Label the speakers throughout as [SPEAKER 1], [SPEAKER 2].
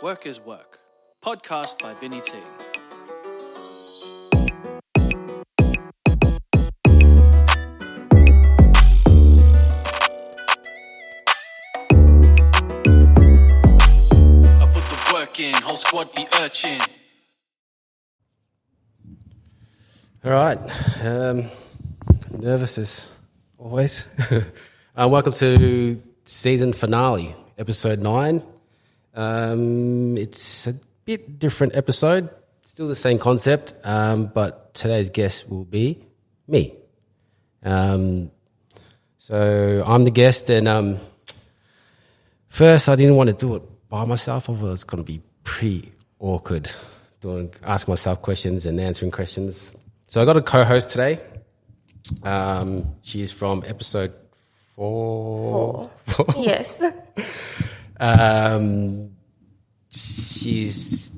[SPEAKER 1] Work is Work, podcast by Vinny T. I put the work in, whole squad be urchin.
[SPEAKER 2] All right. Nervous as always. Welcome to season finale, episode 9. It's a bit different episode, still the same concept, but today's guest will be me. So I'm the guest, and first I didn't want to do it by myself. I thought it was going to be pretty awkward asking myself questions and answering questions. So I got a co-host today. She's from episode 4.
[SPEAKER 3] Yes.
[SPEAKER 2] She's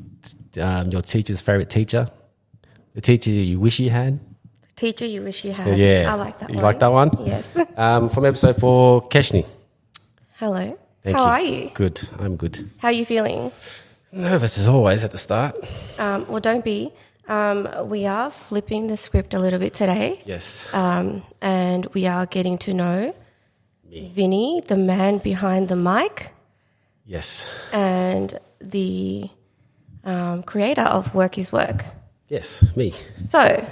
[SPEAKER 2] your teacher's favorite teacher, the teacher you wish you had.
[SPEAKER 3] The teacher you wish you had.
[SPEAKER 2] Yeah,
[SPEAKER 3] I like that one.
[SPEAKER 2] You like that one?
[SPEAKER 3] Yes.
[SPEAKER 2] From episode 4, Keshni.
[SPEAKER 3] Hello.
[SPEAKER 2] Thank
[SPEAKER 3] How
[SPEAKER 2] you.
[SPEAKER 3] are you?
[SPEAKER 2] Good. I'm good.
[SPEAKER 3] How are you feeling?
[SPEAKER 2] Nervous as always at the start.
[SPEAKER 3] Well, don't be. We are flipping the script a little bit today.
[SPEAKER 2] Yes.
[SPEAKER 3] And we are getting to know Vinny, the man behind the mic,
[SPEAKER 2] Yes.
[SPEAKER 3] and the creator of Work is Work.
[SPEAKER 2] Yes, me.
[SPEAKER 3] So,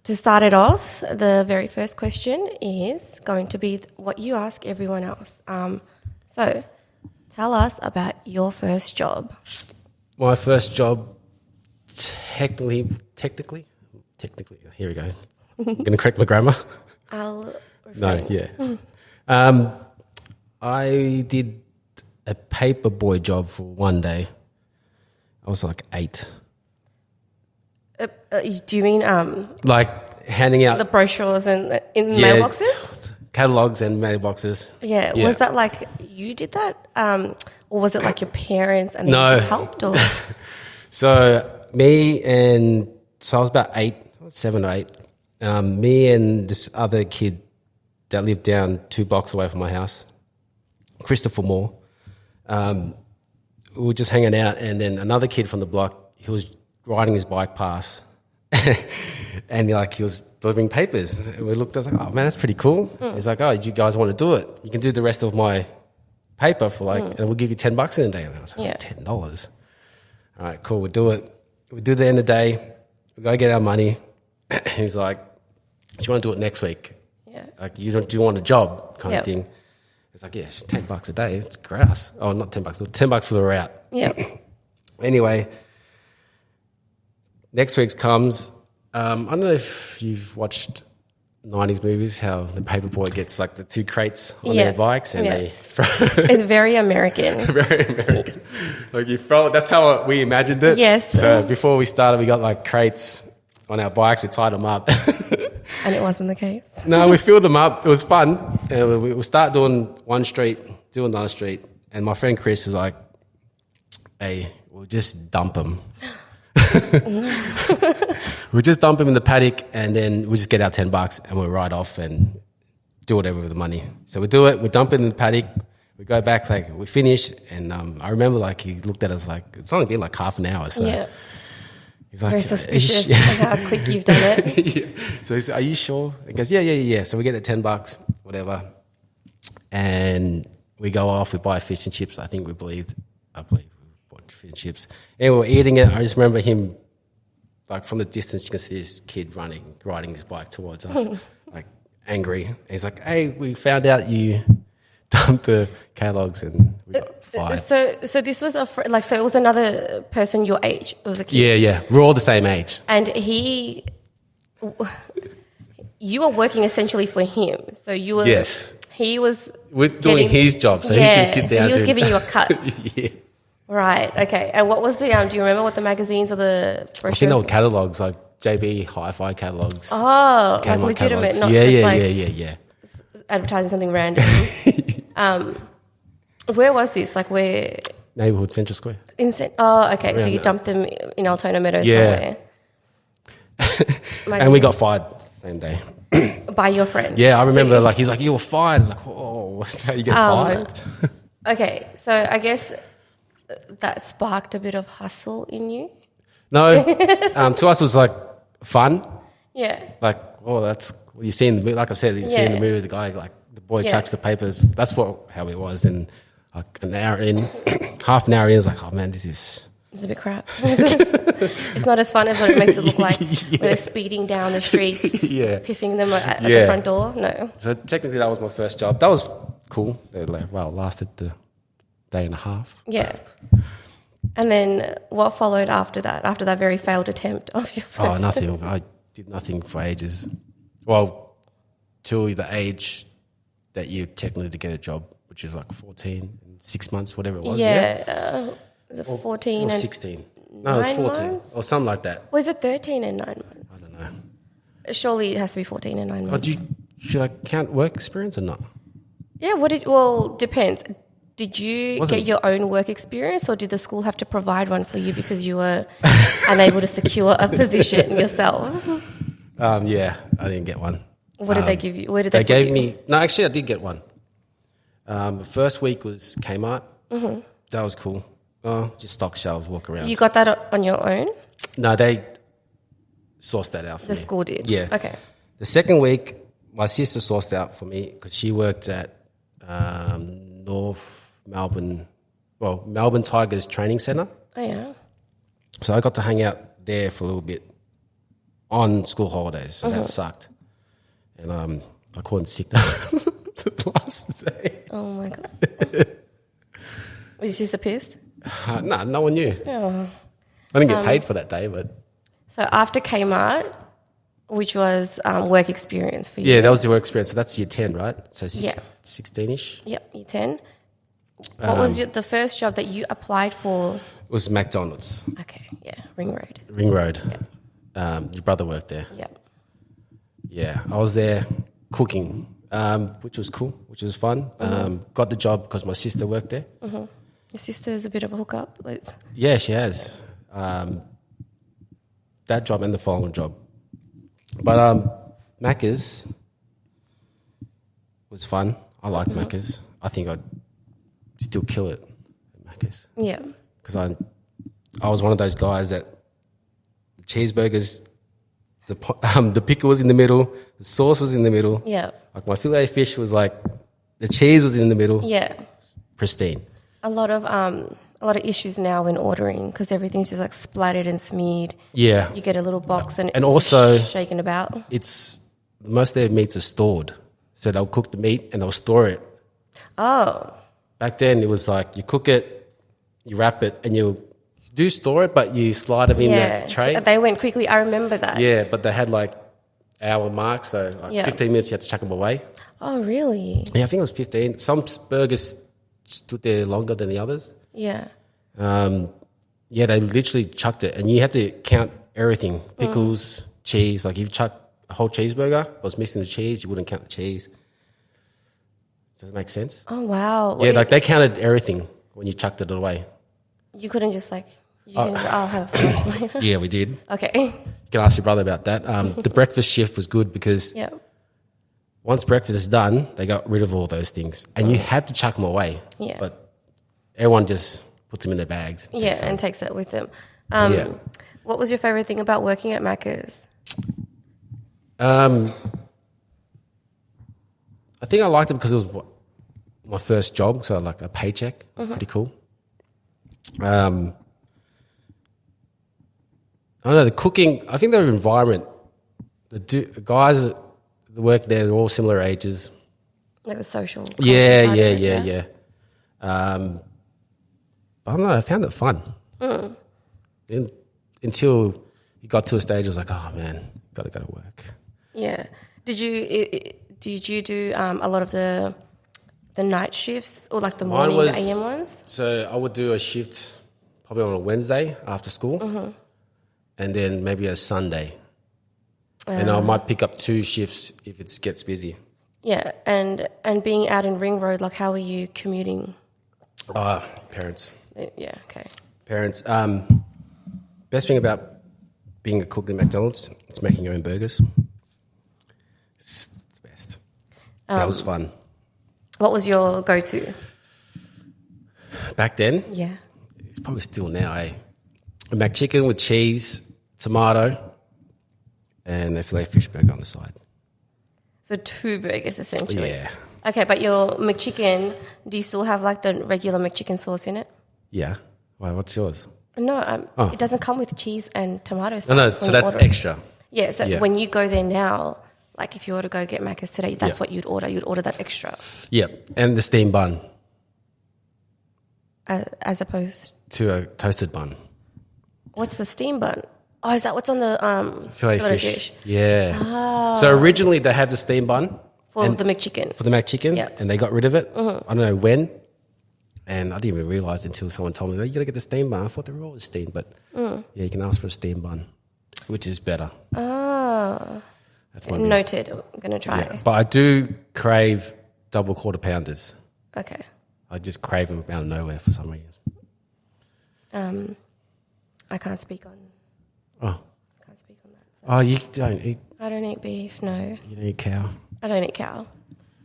[SPEAKER 3] to start it off, the very first question is going to be what you ask everyone else. So, tell us about your first job.
[SPEAKER 2] My first job, technically, here we go. I'm going to correct my grammar.
[SPEAKER 3] I'll
[SPEAKER 2] No,
[SPEAKER 3] refrain.
[SPEAKER 2] yeah. I did a paper boy job for one day. I was like 8.
[SPEAKER 3] Do you mean
[SPEAKER 2] Like handing out
[SPEAKER 3] the brochures and in mailboxes?
[SPEAKER 2] catalogs and mailboxes.
[SPEAKER 3] Yeah. Was that like you did that, or was it like your parents and they
[SPEAKER 2] No.
[SPEAKER 3] just helped? Or
[SPEAKER 2] So I was about 7 or 8. Me and this other kid that lived down 2 blocks away from my house, Christopher Moore. We were just hanging out, and then another kid from the block, he was riding his bike past, and he was delivering papers. And we looked, I was like, oh man, that's pretty cool. He's like, oh, do you guys want to do it? You can do the rest of my paper for and we'll give you $10 in a day. And I was like,
[SPEAKER 3] Yeah.
[SPEAKER 2] $10. All right, cool, we'll do it. We do the end of the day, we go get our money. He's like, do you want to do it next week?
[SPEAKER 3] yeah.
[SPEAKER 2] Like, do you want a job kind
[SPEAKER 3] Yep.
[SPEAKER 2] of thing? It's like, yeah, it's $10 a day. It's grass. Oh, not $10. $10 for the route.
[SPEAKER 3] Yeah.
[SPEAKER 2] Anyway, next week's comes. I don't know if you've watched 90s movies, how the paperboy gets like the 2 crates on
[SPEAKER 3] Yeah.
[SPEAKER 2] their bikes and
[SPEAKER 3] Yeah.
[SPEAKER 2] they throw
[SPEAKER 3] It's very American.
[SPEAKER 2] very American. Like you throw it. That's how we imagined it.
[SPEAKER 3] Yes.
[SPEAKER 2] So before we started, we got like crates on our bikes. We tied them up.
[SPEAKER 3] And it wasn't the case.
[SPEAKER 2] No, we filled them up. It was fun. And we start doing one street, do another street. And my friend Chris is like, hey, we'll just dump them. We'll just dump him in the paddock, and then we'll just get our $10 and we'll ride off and do whatever with the money. So we do it. We dump it in the paddock. We go back, like we finish. And I remember like he looked at us like, it's only been like half an hour. So
[SPEAKER 3] Yeah.
[SPEAKER 2] he's like,
[SPEAKER 3] Very suspicious of how quick you've done it.
[SPEAKER 2] Yeah. So he said, are you sure? He goes, yeah. So we get the $10, whatever. And we go off, we buy fish and chips. I believe we bought fish and chips. And we're eating it. I just remember him, like from the distance, you can see this kid riding his bike towards us, like angry. And he's like, hey, we found out you dumped the catalogs and we got fired.
[SPEAKER 3] So this was so it was another person your age. It was a kid.
[SPEAKER 2] Yeah. We're all the same age.
[SPEAKER 3] And you were working essentially for him. So you were.
[SPEAKER 2] Yes.
[SPEAKER 3] He was.
[SPEAKER 2] We're doing his job, so he can sit down.
[SPEAKER 3] So he was
[SPEAKER 2] do-
[SPEAKER 3] giving you a cut.
[SPEAKER 2] Yeah.
[SPEAKER 3] Right. Okay. And what was the? Do you remember what the magazines or the brochures?
[SPEAKER 2] I think they were catalogs, like JB Hi-Fi catalogs.
[SPEAKER 3] Oh, like
[SPEAKER 2] Kmart
[SPEAKER 3] legitimate,
[SPEAKER 2] catalogs.
[SPEAKER 3] not
[SPEAKER 2] Yeah,
[SPEAKER 3] just
[SPEAKER 2] yeah,
[SPEAKER 3] like
[SPEAKER 2] yeah.
[SPEAKER 3] advertising something random. Where was this? Like where?
[SPEAKER 2] Neighbourhood Central Square.
[SPEAKER 3] Okay. So
[SPEAKER 2] Around
[SPEAKER 3] you
[SPEAKER 2] there.
[SPEAKER 3] dumped them in Altona Meadows
[SPEAKER 2] Yeah.
[SPEAKER 3] somewhere.
[SPEAKER 2] And we got fired same day.
[SPEAKER 3] by your friend.
[SPEAKER 2] Yeah, I remember
[SPEAKER 3] So,
[SPEAKER 2] like he was like, you were fired. I was like, whoa, that's how you get fired.
[SPEAKER 3] okay, so I guess that sparked a bit of hustle in you?
[SPEAKER 2] No, to us it was like fun.
[SPEAKER 3] Yeah.
[SPEAKER 2] Like, oh, that's what you see in the movie. Like I said, you see in the movie, the guy, like the boy chucks the papers. That's how it was. And like an hour in, half an hour in, it's like, oh man, this is...
[SPEAKER 3] It's a bit crap. It's not as fun as what it makes it look like when they're speeding down the streets, piffing them at the front door. No.
[SPEAKER 2] So technically that was my first job. That was cool. It lasted the day and a half.
[SPEAKER 3] Yeah. And then what followed after that very failed attempt of your first?
[SPEAKER 2] Oh, nothing. I did nothing for ages. Well, till the age that you technically get a job, which is like 14, 6 months, whatever it was.
[SPEAKER 3] Was it 14
[SPEAKER 2] or
[SPEAKER 3] and
[SPEAKER 2] 16? No, it was 14
[SPEAKER 3] months?
[SPEAKER 2] or something like that.
[SPEAKER 3] Was it 13 and 9 months?
[SPEAKER 2] I don't know.
[SPEAKER 3] Surely it has to be 14 and 9 months.
[SPEAKER 2] Should I count work experience or not?
[SPEAKER 3] Yeah, depends. Did you get your own work experience, or did the school have to provide one for you because you were unable to secure a position yourself?
[SPEAKER 2] Yeah, I didn't get one.
[SPEAKER 3] What did they give you? Where did they
[SPEAKER 2] gave me? No, actually, I did get one. The first week was Kmart. Mm-hmm. That was cool. Oh, just stock shelves, walk around.
[SPEAKER 3] So you got that on your own?
[SPEAKER 2] No, they sourced that out for me.
[SPEAKER 3] The school did?
[SPEAKER 2] Yeah.
[SPEAKER 3] Okay.
[SPEAKER 2] The second week, my sister sourced out for me because she worked at North Melbourne, Melbourne Tigers Training Centre.
[SPEAKER 3] Oh, yeah.
[SPEAKER 2] So I got to hang out there for a little bit on school holidays, so that sucked. And I caught sick the last day.
[SPEAKER 3] Oh, my God. Was your sister pissed?
[SPEAKER 2] No one knew.
[SPEAKER 3] Oh.
[SPEAKER 2] I didn't get paid for that day, but...
[SPEAKER 3] So after Kmart, which was work experience for you?
[SPEAKER 2] Yeah, that was the work experience. So that's year 10, right? So 16-ish?
[SPEAKER 3] Yep, year 10. What was the first job that you applied for?
[SPEAKER 2] It was McDonald's.
[SPEAKER 3] Okay, yeah, Ring Road.
[SPEAKER 2] Ring Road.
[SPEAKER 3] Yep.
[SPEAKER 2] Your brother worked there.
[SPEAKER 3] Yep.
[SPEAKER 2] Yeah, I was there cooking, which was cool, which was fun. Got the job because my sister worked there.
[SPEAKER 3] Mm-hmm. Your sister's a bit of a hookup.
[SPEAKER 2] Yeah, she has. That job and the following job. But Macca's was fun. I like Macca's. I think I'd still kill it at Macca's.
[SPEAKER 3] Yeah.
[SPEAKER 2] Because I was one of those guys that the cheeseburgers, the pickle was in the middle, the sauce was in the middle.
[SPEAKER 3] Yeah.
[SPEAKER 2] Like my filet fish was like, the cheese was in the middle.
[SPEAKER 3] Yeah.
[SPEAKER 2] Pristine.
[SPEAKER 3] A lot of issues now when ordering because everything's just like splattered and smeared.
[SPEAKER 2] Yeah.
[SPEAKER 3] You get a little box and
[SPEAKER 2] also
[SPEAKER 3] shaken about.
[SPEAKER 2] Most of their meats are stored. So they'll cook the meat and they'll store it.
[SPEAKER 3] Oh.
[SPEAKER 2] Back then it was like you cook it, you wrap it, and you do store it, but you slide them in that tray.
[SPEAKER 3] So they went quickly. I remember that.
[SPEAKER 2] Yeah, but they had like hour marks, so 15 minutes you had to chuck them away.
[SPEAKER 3] Oh, really?
[SPEAKER 2] Yeah, I think it was 15. Some burgers stood there longer than the others.
[SPEAKER 3] Yeah.
[SPEAKER 2] Yeah, they literally chucked it, and you had to count everything: pickles, cheese. Like if you chuck a whole cheeseburger, but was missing the cheese, you wouldn't count the cheese. Does that make sense?
[SPEAKER 3] Oh, wow.
[SPEAKER 2] Yeah, like they counted everything when you chucked it away.
[SPEAKER 3] You couldn't just I'll have lunch later.
[SPEAKER 2] Yeah, we did.
[SPEAKER 3] Okay.
[SPEAKER 2] You can ask your brother about that. The breakfast shift was good because once breakfast is done, they got rid of all those things. And you had to chuck them away.
[SPEAKER 3] Yeah.
[SPEAKER 2] But everyone just puts them in their bags.
[SPEAKER 3] And takes it with them. What was your favourite thing about working at Macca's?
[SPEAKER 2] I think I liked it because it was my first job, so like a paycheck. It was pretty cool. I don't know, the cooking, I think the environment, the guys that work there, they're all similar ages.
[SPEAKER 3] Like the social.
[SPEAKER 2] Yeah. But I don't know, I found it fun. Until you got to a stage, I was like, oh man, got to go to work.
[SPEAKER 3] Yeah. Did you do a lot of the night shifts or like the morning, the AM ones?
[SPEAKER 2] So I would do a shift probably on a Wednesday after school, and then maybe a Sunday. And I might pick up 2 shifts if it gets busy. Yeah,
[SPEAKER 3] and being out in Ring Road, like how are you commuting?
[SPEAKER 2] Parents.
[SPEAKER 3] Yeah, okay.
[SPEAKER 2] Parents. Best thing about being a cook at McDonald's, it's making your own burgers. It's the best. That was fun.
[SPEAKER 3] What was your go-to?
[SPEAKER 2] Back then?
[SPEAKER 3] Yeah.
[SPEAKER 2] it's probably still now, eh? A McChicken with cheese, tomato, and a filet fish burger on the side.
[SPEAKER 3] So 2 burgers essentially.
[SPEAKER 2] Yeah.
[SPEAKER 3] Okay, but your McChicken, do you still have like the regular McChicken sauce in it?
[SPEAKER 2] Yeah. Why, what's yours?
[SPEAKER 3] No, it doesn't come with cheese and tomato sauce.
[SPEAKER 2] No, so that's extra.
[SPEAKER 3] Yeah, so when you go there now, like if you were to go get Macca's today, that's what you'd order. You'd order that extra.
[SPEAKER 2] Yeah, and the steamed bun.
[SPEAKER 3] As opposed
[SPEAKER 2] to a toasted bun.
[SPEAKER 3] What's the steam bun? Oh, is that what's on the
[SPEAKER 2] filet fish? Yeah. Oh. So originally they had the steam bun.
[SPEAKER 3] For the McChicken.
[SPEAKER 2] For the McChicken, and they got rid of it. Mm-hmm. I don't know when. And I didn't even realise until someone told me, you got to get the steam bun. I thought they were always steamed, but yeah, you can ask for a steam bun, which is better.
[SPEAKER 3] Oh.
[SPEAKER 2] That's my
[SPEAKER 3] noted. I'm going to try.
[SPEAKER 2] Yeah. But I do crave double quarter pounders.
[SPEAKER 3] Okay.
[SPEAKER 2] I just crave them out of nowhere for some reason.
[SPEAKER 3] I can't speak on.
[SPEAKER 2] Oh.
[SPEAKER 3] I can't speak on that. So.
[SPEAKER 2] Oh, you don't eat.
[SPEAKER 3] I don't eat beef. No.
[SPEAKER 2] You don't eat cow.
[SPEAKER 3] I don't eat cow.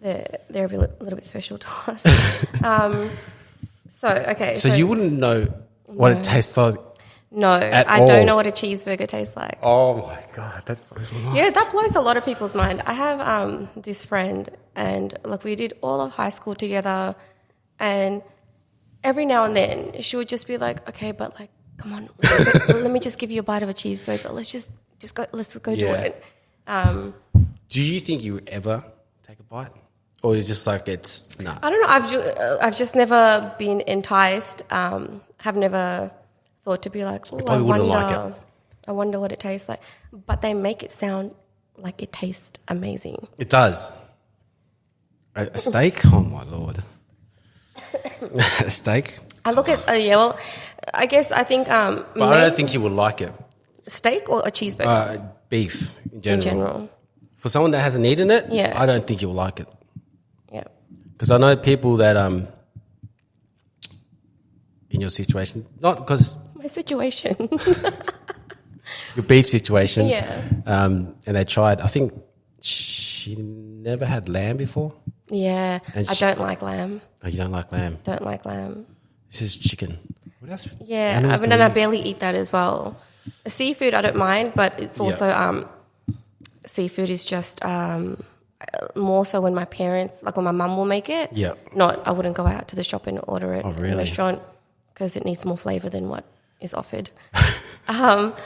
[SPEAKER 3] They're a little bit special to us. So
[SPEAKER 2] you wouldn't know what it tastes like.
[SPEAKER 3] No, I don't know what a cheeseburger tastes like.
[SPEAKER 2] Oh my God, that blows my mind.
[SPEAKER 3] Yeah, that blows a lot of people's mind. I have this friend, and like we did all of high school together, and every now and then she would just be like, "Okay, but like, come on, let me just give you a bite of a cheeseburger. Let's go do it."
[SPEAKER 2] Do you think you would ever take a bite, or is it just like it's nah?
[SPEAKER 3] I don't know. I've just never been enticed. Have never thought to be like, oh, I wonder what it tastes like. But they make it sound like it tastes amazing.
[SPEAKER 2] It does. A steak? Oh my Lord. A steak?
[SPEAKER 3] I look at I guess I think.
[SPEAKER 2] But I don't think you would like it.
[SPEAKER 3] Steak or a cheeseburger?
[SPEAKER 2] Beef in general.
[SPEAKER 3] In general.
[SPEAKER 2] For someone that hasn't eaten it, I don't think you'll like it.
[SPEAKER 3] Yeah.
[SPEAKER 2] Because I know people that in your situation, not because
[SPEAKER 3] my situation,
[SPEAKER 2] your beef situation,
[SPEAKER 3] and
[SPEAKER 2] they tried. I think she never had lamb before.
[SPEAKER 3] Yeah, I don't like lamb.
[SPEAKER 2] Oh, you don't like lamb?
[SPEAKER 3] Don't like lamb.
[SPEAKER 2] This is chicken. What else?
[SPEAKER 3] Yeah, I barely eat that as well. Seafood I don't mind, but it's also seafood is just more so when my parents, like when my mum will make it.
[SPEAKER 2] Yeah.
[SPEAKER 3] I wouldn't go out to the shop and order it
[SPEAKER 2] really?
[SPEAKER 3] in a restaurant because it needs more flavour than what is offered. But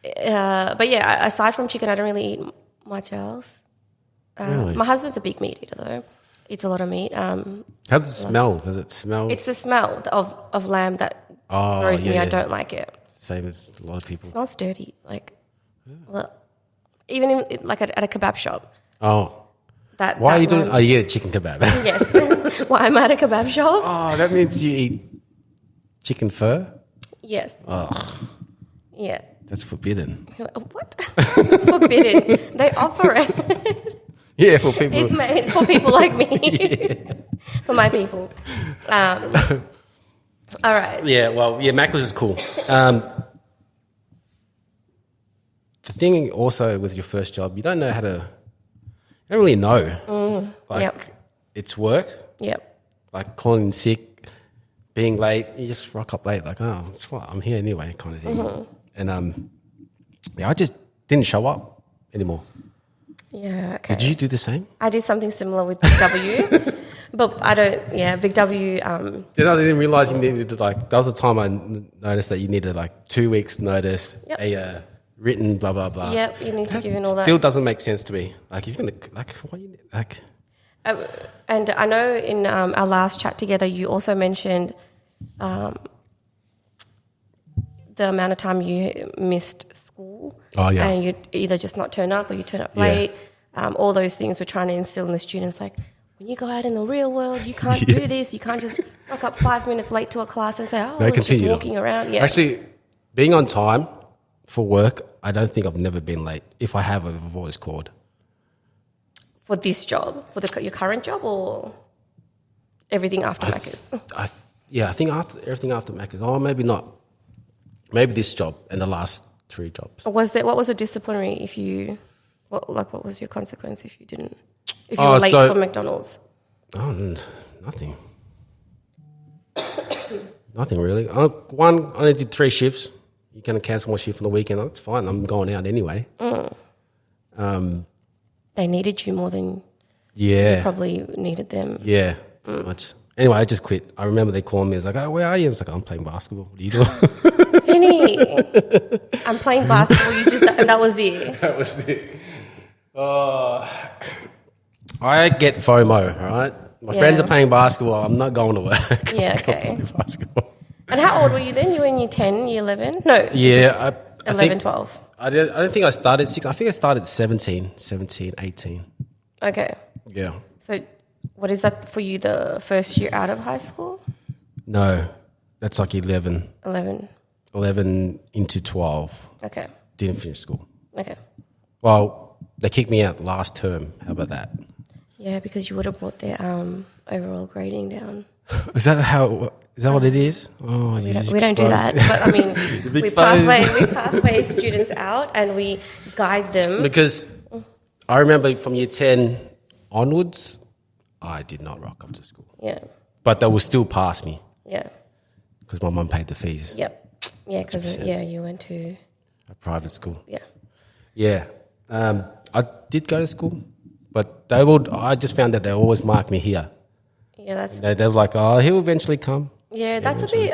[SPEAKER 3] yeah, aside from chicken, I don't really eat much else.
[SPEAKER 2] Really?
[SPEAKER 3] My husband's a big meat eater though. Eats a lot of meat.
[SPEAKER 2] How does it smell? Does it smell?
[SPEAKER 3] It's the smell of lamb that throws me. I don't like it.
[SPEAKER 2] Same as a lot of people.
[SPEAKER 3] It smells dirty. Like, even at a kebab shop.
[SPEAKER 2] Oh. Why are you doing? Oh, you get a chicken kebab.
[SPEAKER 3] Yes. Why am I at a kebab shop?
[SPEAKER 2] Oh, that means you eat chicken fur?
[SPEAKER 3] Yes.
[SPEAKER 2] Oh.
[SPEAKER 3] Yeah.
[SPEAKER 2] That's forbidden.
[SPEAKER 3] What? It's forbidden. They offer it.
[SPEAKER 2] Yeah, for people.
[SPEAKER 3] It's for people like me. For my people. All right.
[SPEAKER 2] Yeah, well, Macca's is cool. The thing also with your first job, you don't know how to, you don't really know. It's work.
[SPEAKER 3] Yep.
[SPEAKER 2] Like calling in sick, being late, you just rock up late, like, oh, it's what, I'm here anyway, kind of thing. Mm-hmm. And I just didn't show up anymore.
[SPEAKER 3] Yeah, okay.
[SPEAKER 2] Did you do the same?
[SPEAKER 3] I did something similar with Big W. But I don't, Big W.
[SPEAKER 2] Then I didn't realise you needed to, like, that was the time I noticed that you needed, like, 2 weeks' notice, a written blah, blah, blah.
[SPEAKER 3] Yep, you need to give in all that.
[SPEAKER 2] Still doesn't make sense to me. Like, if you're going to, like, what you like.
[SPEAKER 3] And I know in our last chat together, you also mentioned the amount of time you missed school.
[SPEAKER 2] Oh, yeah.
[SPEAKER 3] And you either just not turn up or you turn up late. All those things we're trying to instill in the students, like, when you go out in the real world, you can't do this. You can't just rock up 5 minutes late to a class and say, I was just walking around. Yeah.
[SPEAKER 2] Actually, being on time for work, I don't think I've never been late. If I have, I've always called.
[SPEAKER 3] For this job? For your current job or everything after Macca's?
[SPEAKER 2] I think everything after Macca's. Oh, maybe not. Maybe this job and the last 3 jobs.
[SPEAKER 3] What was the disciplinary if you... What was your consequence if you didn't... If you were late for McDonald's?
[SPEAKER 2] Oh, nothing. Nothing really. I only did 3 shifts. You're going to cancel my shift on the weekend. That's fine. I'm going out anyway.
[SPEAKER 3] They needed you more than
[SPEAKER 2] Yeah.
[SPEAKER 3] you probably needed them.
[SPEAKER 2] Yeah, pretty much. Anyway, I just quit. I remember they called me. I was like, "Oh, where are you?" I was like, "I'm playing basketball. What are you doing?"
[SPEAKER 3] Vinny, I'm playing basketball. And that was it.
[SPEAKER 2] That was it. I get FOMO, all right? My friends are playing basketball. I'm not going to work.
[SPEAKER 3] Yeah,
[SPEAKER 2] I'm
[SPEAKER 3] okay.
[SPEAKER 2] playing basketball.
[SPEAKER 3] And how old were you then? You were in year 10, year 11? No.
[SPEAKER 2] Yeah. I
[SPEAKER 3] 11,
[SPEAKER 2] think,
[SPEAKER 3] 12.
[SPEAKER 2] I don't think I started 6. I think I started 17, 18.
[SPEAKER 3] Okay.
[SPEAKER 2] Yeah.
[SPEAKER 3] So what is that for you, the first year out of high school?
[SPEAKER 2] No, that's like 11.
[SPEAKER 3] 11.
[SPEAKER 2] Into 12.
[SPEAKER 3] Okay.
[SPEAKER 2] Didn't finish school.
[SPEAKER 3] Okay.
[SPEAKER 2] Well, they kicked me out last term. How about that?
[SPEAKER 3] Yeah, because you would have brought their overall grading down.
[SPEAKER 2] Is that what it is? Oh,
[SPEAKER 3] We don't do that. But I mean, we pathway students out and we guide them.
[SPEAKER 2] Because I remember from year 10 onwards, I did not rock up to school.
[SPEAKER 3] Yeah.
[SPEAKER 2] But they will still pass me
[SPEAKER 3] Yeah.
[SPEAKER 2] because my mum paid the fees.
[SPEAKER 3] Yep. Yeah, because you went to
[SPEAKER 2] A private school.
[SPEAKER 3] yeah.
[SPEAKER 2] Yeah. I did go to school, but I just found that they always mark me here.
[SPEAKER 3] Yeah, that's
[SPEAKER 2] They were like, "Oh, he'll eventually come."
[SPEAKER 3] yeah. That's a bit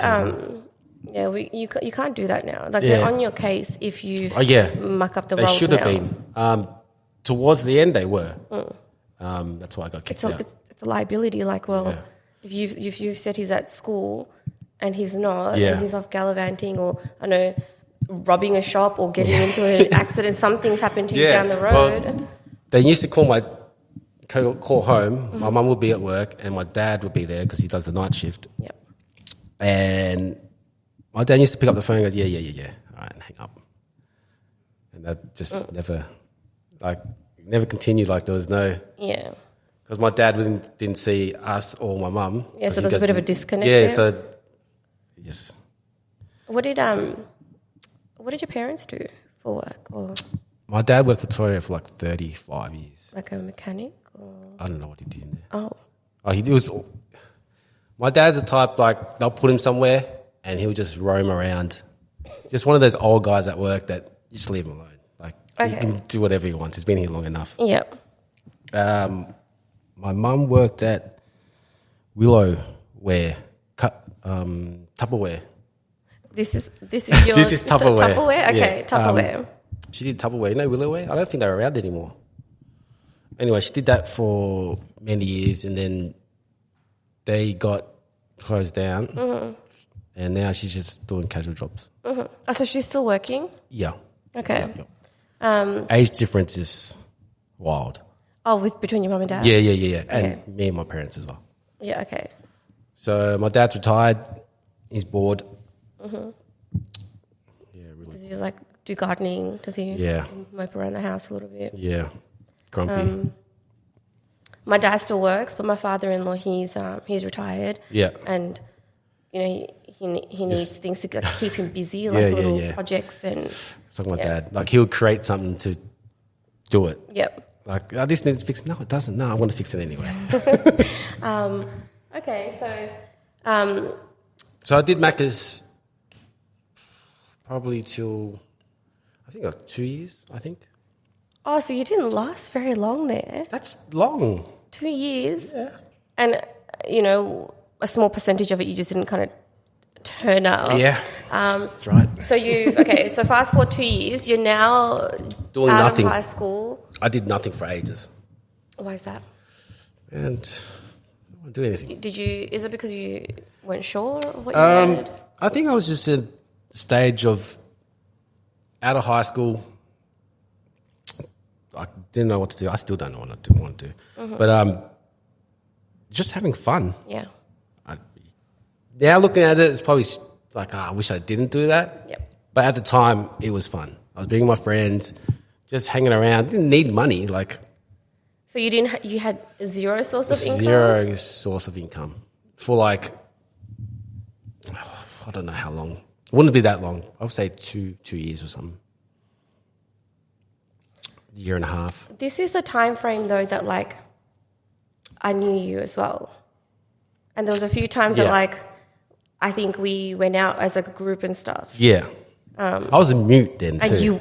[SPEAKER 3] yeah. You can't do that now. Like
[SPEAKER 2] Yeah.
[SPEAKER 3] they're on your case if you muck up the
[SPEAKER 2] They
[SPEAKER 3] roles
[SPEAKER 2] should have
[SPEAKER 3] now.
[SPEAKER 2] been. Towards the end, they were. That's why I got kicked out.
[SPEAKER 3] It's a liability. Like, well,
[SPEAKER 2] Yeah.
[SPEAKER 3] if you've said he's at school and he's not,
[SPEAKER 2] Yeah.
[SPEAKER 3] and he's off gallivanting or I know robbing a shop or getting into an accident, something's happened to you down the road.
[SPEAKER 2] Well, they used to call home. My mum would be at work and my dad would be there because he does the night shift.
[SPEAKER 3] Yep.
[SPEAKER 2] And my dad used to pick up the phone and goes, yeah. All right, and hang up. And that just never continued. Like there was no...
[SPEAKER 3] Yeah.
[SPEAKER 2] Because my dad didn't see us or my mum.
[SPEAKER 3] Yeah, so there's a bit of a disconnect
[SPEAKER 2] Yeah,
[SPEAKER 3] there.
[SPEAKER 2] so just...
[SPEAKER 3] What did your parents do for work? Or
[SPEAKER 2] My dad worked for Toyota for like 35 years.
[SPEAKER 3] like a mechanic? Or
[SPEAKER 2] I don't know what he did in there.
[SPEAKER 3] oh,
[SPEAKER 2] He was... My dad's the type, like, they'll put him somewhere and he'll just roam around. Just one of those old guys at work that you just leave him alone. Like, he can do whatever he wants. He's been here long enough.
[SPEAKER 3] Yep.
[SPEAKER 2] My mum worked at Willowware, Tupperware.
[SPEAKER 3] This is your
[SPEAKER 2] This is Tupperware.
[SPEAKER 3] Tupperware? Okay,
[SPEAKER 2] Yeah.
[SPEAKER 3] Tupperware.
[SPEAKER 2] She did Tupperware. You know Willowware? I don't think they're around anymore. Anyway, she did that for many years and then they got closed down and now she's just doing casual jobs.
[SPEAKER 3] Oh, so she's still working?
[SPEAKER 2] Yeah.
[SPEAKER 3] Okay.
[SPEAKER 2] Yeah. Age difference is wild.
[SPEAKER 3] Oh, between your mum and dad?
[SPEAKER 2] Yeah. And
[SPEAKER 3] Okay.
[SPEAKER 2] me and my parents as well.
[SPEAKER 3] Yeah, okay.
[SPEAKER 2] So my dad's retired. He's bored. Yeah, really.
[SPEAKER 3] Does he just like do gardening? Does he mope around the house a little bit?
[SPEAKER 2] Yeah. Grumpy.
[SPEAKER 3] My dad still works, but my father-in-law, he's retired.
[SPEAKER 2] Yeah.
[SPEAKER 3] And, you know, he needs things to keep him busy, like little projects and...
[SPEAKER 2] It's like my dad. Like he'll create something to do it.
[SPEAKER 3] Yep.
[SPEAKER 2] Like, this needs fixed. No, it doesn't. No, I want to fix it anyway.
[SPEAKER 3] Okay, so...
[SPEAKER 2] So I did Macca's probably till, I think like 2 years, I think.
[SPEAKER 3] Oh, so you didn't last very long there.
[SPEAKER 2] That's long.
[SPEAKER 3] 2 years.
[SPEAKER 2] Yeah.
[SPEAKER 3] And, you know, a small percentage of it you just didn't kind of turn up.
[SPEAKER 2] Yeah, that's right.
[SPEAKER 3] So so fast forward 2 years, you're now
[SPEAKER 2] Doing
[SPEAKER 3] out
[SPEAKER 2] nothing.
[SPEAKER 3] of high school.
[SPEAKER 2] I did nothing for ages.
[SPEAKER 3] Why is that?
[SPEAKER 2] And I don't want to do anything.
[SPEAKER 3] Is it because you weren't sure of what you wanted?
[SPEAKER 2] I think I was just in a stage of out of high school. I didn't know what to do. I still don't know what I want to do. But just having fun.
[SPEAKER 3] Yeah.
[SPEAKER 2] Now looking at it, it's probably like, I wish I didn't do that.
[SPEAKER 3] Yep.
[SPEAKER 2] But at the time, it was fun. I was bringing my friends, just hanging around. Didn't need money. Like,
[SPEAKER 3] So you had zero source of income?
[SPEAKER 2] zero source of income for like, I don't know how long. It wouldn't be that long. I would say two years or something. Year and a half.
[SPEAKER 3] This is the time frame though that like I knew you as well. And there was a few times that like I think we went out as a group and stuff.
[SPEAKER 2] Yeah. I was a mute then too.
[SPEAKER 3] And you were.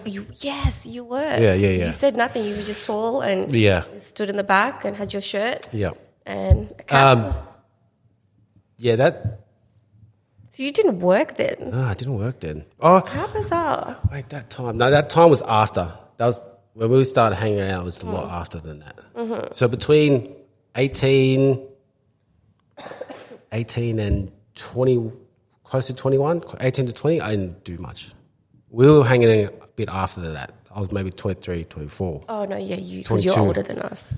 [SPEAKER 2] Yeah.
[SPEAKER 3] You said nothing. You were just tall and you stood in the back and had your shirt.
[SPEAKER 2] Yeah.
[SPEAKER 3] And a cap. So you didn't work then?
[SPEAKER 2] No, I didn't work then. Oh,
[SPEAKER 3] how bizarre.
[SPEAKER 2] Wait, that time. No, that time was after. That was when we started hanging out. It was a lot after than that. Mm-hmm. So between 18 and 20, close to 21, 18 to 20, I didn't do much. We were hanging in a bit after that. I was maybe 23, 24.
[SPEAKER 3] Oh, no, yeah, because you're older than us.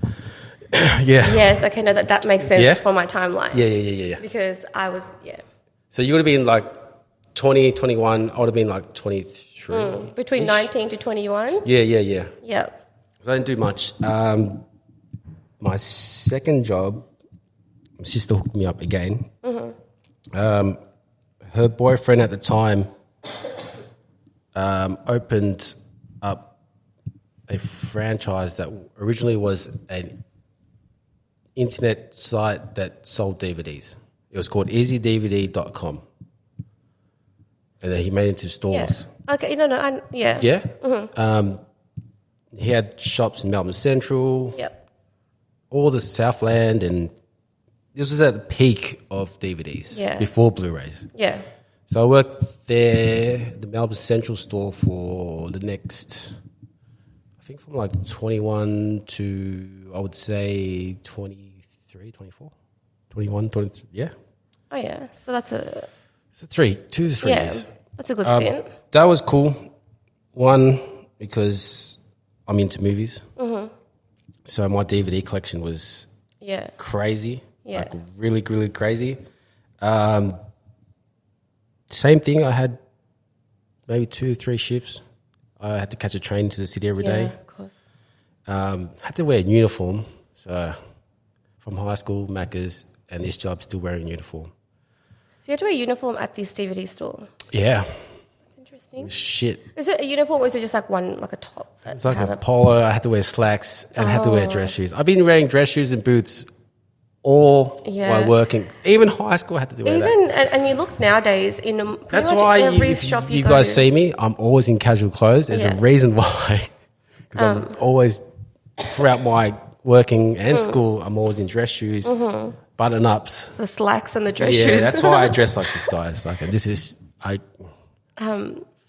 [SPEAKER 2] Yeah.
[SPEAKER 3] Yes, okay, no, that makes sense for my timeline.
[SPEAKER 2] Yeah.
[SPEAKER 3] Because I was,
[SPEAKER 2] So you would have been like 20, 21. I would have been like 23.
[SPEAKER 3] Between 19 to 21?
[SPEAKER 2] Yeah.
[SPEAKER 3] Yep.
[SPEAKER 2] So I didn't do much. My second job, my sister hooked me up again. Mm-hmm. Her boyfriend at the time opened up a franchise that originally was an internet site that sold DVDs. It was called easydvd.com. And then he made it into stores.
[SPEAKER 3] Yeah. Okay, no, yeah.
[SPEAKER 2] Yeah? Mm-hmm. He had shops in Melbourne Central.
[SPEAKER 3] Yep.
[SPEAKER 2] All the Southland, and this was at the peak of DVDs.
[SPEAKER 3] Yeah.
[SPEAKER 2] Before Blu-rays.
[SPEAKER 3] Yeah.
[SPEAKER 2] So I worked there, the Melbourne Central store, for the next, I think from like 21 to, I would say, 23, 24, 21, 23, yeah.
[SPEAKER 3] Oh, yeah. So that's a...
[SPEAKER 2] So 2 to 3 years.
[SPEAKER 3] That's a good stint.
[SPEAKER 2] That was cool. One, because I'm into movies. Mm-hmm. So my DVD collection was crazy. Yeah. Like really, really crazy. Same thing. I had maybe 2 or 3 shifts. I had to catch a train to the city every day.
[SPEAKER 3] Yeah, of course.
[SPEAKER 2] Had to wear a uniform. So from high school, Macca's, and this job, still wearing uniform.
[SPEAKER 3] So you had to wear a uniform at this DVD store?
[SPEAKER 2] Yeah.
[SPEAKER 3] That's interesting.
[SPEAKER 2] Shit.
[SPEAKER 3] Is it a uniform or is it just like a top?
[SPEAKER 2] It's like a polo. I had to wear slacks and I had to wear dress shoes. I've been wearing dress shoes and boots all while working. Even high school I had to wear that.
[SPEAKER 3] And you look nowadays in
[SPEAKER 2] That's
[SPEAKER 3] much
[SPEAKER 2] why
[SPEAKER 3] every
[SPEAKER 2] if
[SPEAKER 3] shop
[SPEAKER 2] you guys see me, I'm always in casual clothes. There's a reason why. Because I'm always, throughout my working and school, I'm always in dress shoes, button-ups.
[SPEAKER 3] The slacks and the dress shoes.
[SPEAKER 2] Yeah, that's why I dress like this, guys. Like, if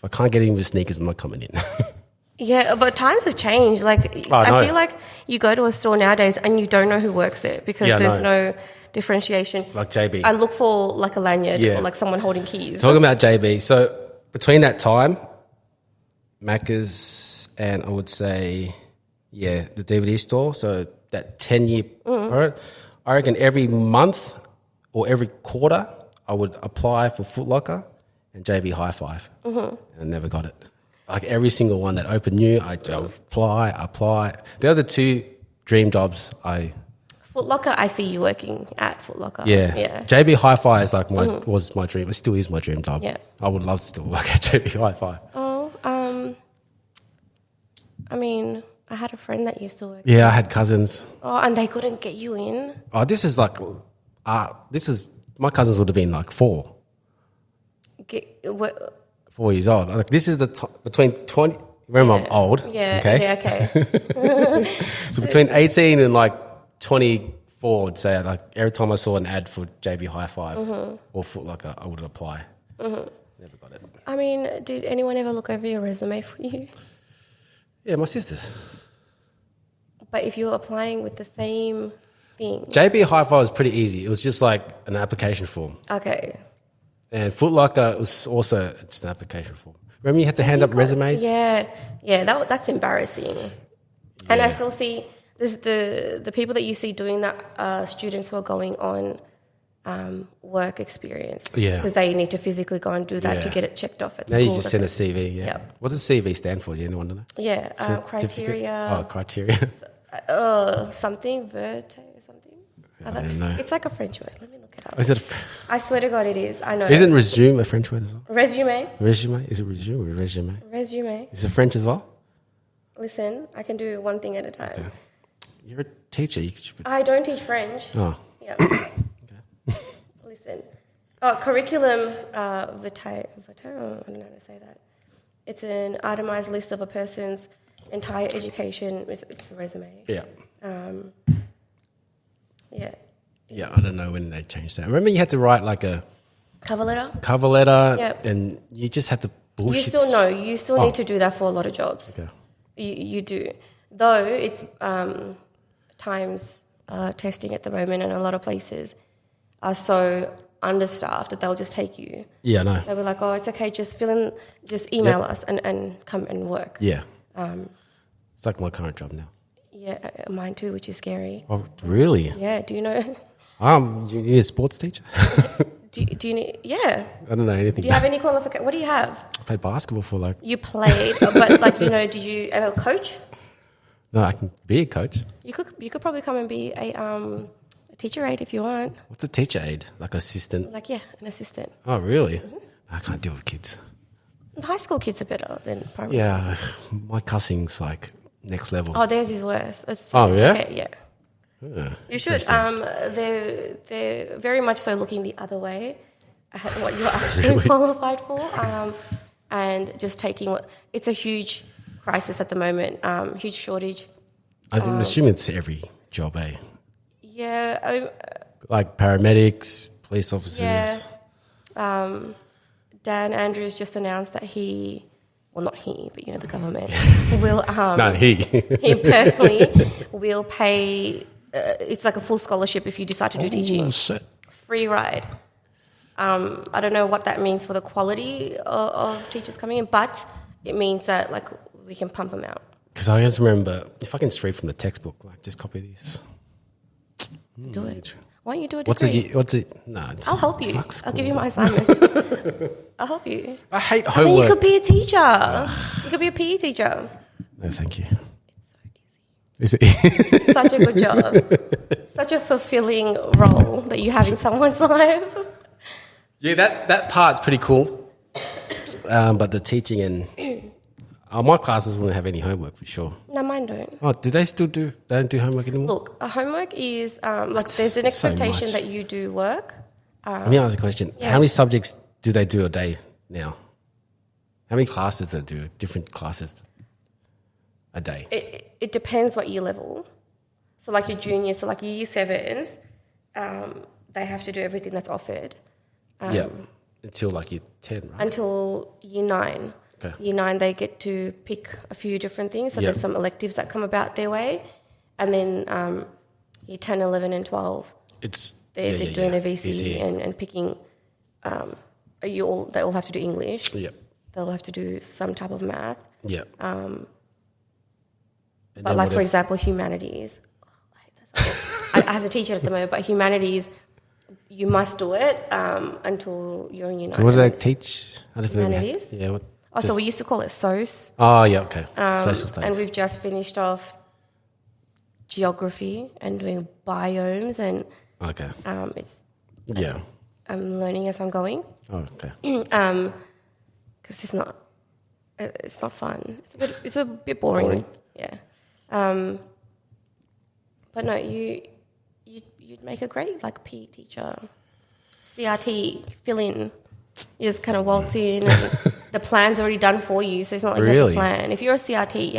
[SPEAKER 2] I can't get in with sneakers, I'm not coming in.
[SPEAKER 3] Yeah, but times have changed. Like, I feel like you go to a store nowadays and you don't know who works there because there's no differentiation.
[SPEAKER 2] Like JB.
[SPEAKER 3] I look for like a lanyard or like someone holding keys.
[SPEAKER 2] Talking about JB. So between that time, Macca's and I would say, the DVD store. So that 10-year, I reckon every month or every quarter, I would apply for Foot Locker and JB Hi-Fi. And I never got it. Like every single one that opened new, I apply. The other 2 dream jobs,
[SPEAKER 3] Foot Locker, I see you working at Foot Locker.
[SPEAKER 2] Yeah. JB Hi-Fi is like was my dream. It still is my dream job.
[SPEAKER 3] Yeah.
[SPEAKER 2] I would love to still work at JB Hi-Fi.
[SPEAKER 3] Oh, I mean, I had a friend that used to work.
[SPEAKER 2] Yeah, I had cousins.
[SPEAKER 3] Oh, and they couldn't get you in?
[SPEAKER 2] Oh, this is my cousins would have been like 4. 4 years old. Like this is between 20. Remember, I'm old.
[SPEAKER 3] Yeah.
[SPEAKER 2] Okay.
[SPEAKER 3] Yeah. Okay.
[SPEAKER 2] So between 18 and like 24, I'd say like every time I saw an ad for JB Hi-Fi or Foot Locker, I would apply. Never got it.
[SPEAKER 3] I mean, did anyone ever look over your resume for you?
[SPEAKER 2] Yeah, my sisters.
[SPEAKER 3] But if you were applying with the same thing,
[SPEAKER 2] JB Hi-Fi was pretty easy. It was just like an application form.
[SPEAKER 3] Okay.
[SPEAKER 2] And Foot Locker was also just an application form. Remember you had to hand up resumes?
[SPEAKER 3] Yeah, that's embarrassing. And I still see the people that you see doing that students who are going on work experience.
[SPEAKER 2] Yeah.
[SPEAKER 3] Because they need to physically go and do that to get it checked off at
[SPEAKER 2] now
[SPEAKER 3] school.
[SPEAKER 2] Now you just send a CV, What does CV stand for? Do you know?
[SPEAKER 3] Yeah, criteria.
[SPEAKER 2] Oh, criteria.
[SPEAKER 3] Something, verte, something.
[SPEAKER 2] I don't know.
[SPEAKER 3] It's like a French word. Let me look it up.
[SPEAKER 2] Is it?
[SPEAKER 3] I swear to God it is. I know.
[SPEAKER 2] Isn't resume a French word as well?
[SPEAKER 3] Resume?
[SPEAKER 2] Resume? Is it resume or resume?
[SPEAKER 3] Resume.
[SPEAKER 2] Is it French as well?
[SPEAKER 3] Listen, I can do one thing at a time.
[SPEAKER 2] Okay. You're a teacher.
[SPEAKER 3] I don't teach French.
[SPEAKER 2] Oh.
[SPEAKER 3] Yeah. Listen, Curriculum vitae. I don't know how to say that. It's an itemized list of a person's entire education. It's the resume.
[SPEAKER 2] Yeah.
[SPEAKER 3] Yeah.
[SPEAKER 2] Yeah, I don't know when they changed that. Remember you had to write like a
[SPEAKER 3] Cover letter.
[SPEAKER 2] Yep. And you just had to bullshit.
[SPEAKER 3] You still need to do that for a lot of jobs.
[SPEAKER 2] Okay.
[SPEAKER 3] You do. Though it's times testing at the moment, and a lot of places are so understaffed that they'll just take you.
[SPEAKER 2] Yeah, I know.
[SPEAKER 3] They'll be like, oh, it's okay, just email us and come and work.
[SPEAKER 2] Yeah. It's like my current job now.
[SPEAKER 3] Yeah, mine too, which is scary.
[SPEAKER 2] Oh, really?
[SPEAKER 3] Yeah, do you know?
[SPEAKER 2] You need a sports teacher?
[SPEAKER 3] do you need, yeah.
[SPEAKER 2] I don't know anything.
[SPEAKER 3] Do you have any qualification? What do you have?
[SPEAKER 2] I played basketball for like...
[SPEAKER 3] You played, but like, did you ever coach?
[SPEAKER 2] No, I can be a coach.
[SPEAKER 3] You could probably come and be a teacher aide if you want.
[SPEAKER 2] What's a teacher aide? Like assistant?
[SPEAKER 3] Like, yeah, an assistant.
[SPEAKER 2] Oh, really? Mm-hmm. I can't deal with kids.
[SPEAKER 3] High school kids are better than primary
[SPEAKER 2] school. Yeah, my cussing's like next level.
[SPEAKER 3] Oh, theirs is worse. It's
[SPEAKER 2] yeah?
[SPEAKER 3] Okay, yeah.
[SPEAKER 2] Yeah,
[SPEAKER 3] you should. They're very much so looking the other way at what you're actually really? Qualified for, and just taking what... It's a huge crisis at the moment, huge shortage.
[SPEAKER 2] I'm assuming it's every job, eh?
[SPEAKER 3] Yeah.
[SPEAKER 2] Like paramedics, police officers.
[SPEAKER 3] Yeah. Dan Andrews just announced that not he, but the government will...
[SPEAKER 2] No, he.
[SPEAKER 3] He personally will pay... it's like a full scholarship if you decide to do teaching.
[SPEAKER 2] Shit.
[SPEAKER 3] Free ride. I don't know what that means for the quality of teachers coming in, but it means that like we can pump them out.
[SPEAKER 2] Because I just remember, if I can straight from the textbook, like just copy this.
[SPEAKER 3] Do it. Why don't you do a
[SPEAKER 2] degree? What's it? No,
[SPEAKER 3] I'll help you. I'll give you my assignments. I'll help you.
[SPEAKER 2] I hate homework.
[SPEAKER 3] You could be a teacher. You could be a PE teacher.
[SPEAKER 2] No, thank you.
[SPEAKER 3] It's so easy. Is it? Such a good job. Such a fulfilling role that you have in someone's life.
[SPEAKER 2] Yeah, that part's pretty cool. But the teaching and... my classes wouldn't have any homework for sure.
[SPEAKER 3] No, mine don't.
[SPEAKER 2] Oh, do they still do... They don't do homework anymore?
[SPEAKER 3] Look, homework is... there's an expectation that you do work.
[SPEAKER 2] Let me ask a question. Yeah. How many subjects do they do a day now? How many classes do they do? Different classes a day?
[SPEAKER 3] It depends what year level. So like your juniors, so like your year 7s, they have to do everything that's offered.
[SPEAKER 2] Yeah, until like year 10, right?
[SPEAKER 3] Until year 9. Okay. Year 9, they get to pick a few different things. So there's some electives that come about their way. And then year 10, 11 and 12, they're doing their VC and picking... they all have to do English.
[SPEAKER 2] Yep.
[SPEAKER 3] They'll have to do some type of math.
[SPEAKER 2] Yep.
[SPEAKER 3] But like, for example, humanities. Oh, I hate that subject. I have to teach it at the moment, but humanities... You must do it until you're in year 9.
[SPEAKER 2] So what do they teach?
[SPEAKER 3] Humanities?
[SPEAKER 2] Yeah.
[SPEAKER 3] So we used to call it SOS.
[SPEAKER 2] Oh, yeah, okay. Social studies.
[SPEAKER 3] And we've just finished off geography and doing biomes and...
[SPEAKER 2] Okay.
[SPEAKER 3] I'm learning as I'm going.
[SPEAKER 2] Oh, okay.
[SPEAKER 3] Because it's not fun. It's a bit boring. Yeah. But no, you'd make a great like PE teacher. CRT, fill in. You just kind of waltz in and the plan's already done for you, so it's not like you have to plan. If you're a CRT,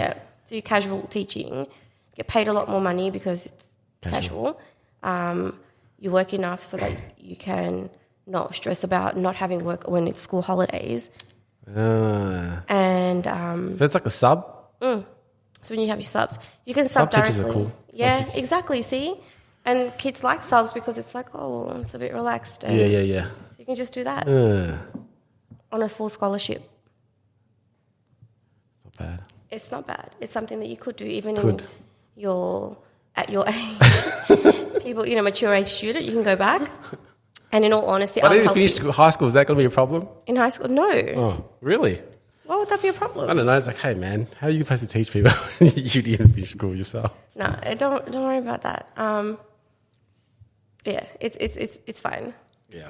[SPEAKER 3] so you're casual teaching, get paid a lot more money because it's casual. You work enough so that you can not stress about not having work when it's school holidays.
[SPEAKER 2] So it's like a sub?
[SPEAKER 3] So when you have your subs, you can sub directly.
[SPEAKER 2] Teachers are cool.
[SPEAKER 3] Yeah, exactly, see? And kids like subs because it's like, it's a bit relaxed. And
[SPEAKER 2] yeah.
[SPEAKER 3] So you can just do that on a full scholarship.
[SPEAKER 2] Not bad.
[SPEAKER 3] It's not bad. It's something that you could do even at your age. People, mature age student, you can go back. And in all honesty,
[SPEAKER 2] I didn't finish high school. Is that going to be a problem?
[SPEAKER 3] In high school, no.
[SPEAKER 2] Oh, really?
[SPEAKER 3] Why would that be a problem?
[SPEAKER 2] I don't know. It's like, hey, man, how are you supposed to teach people you didn't finish school yourself?
[SPEAKER 3] No, don't worry about that. Yeah, it's fine.
[SPEAKER 2] Yeah,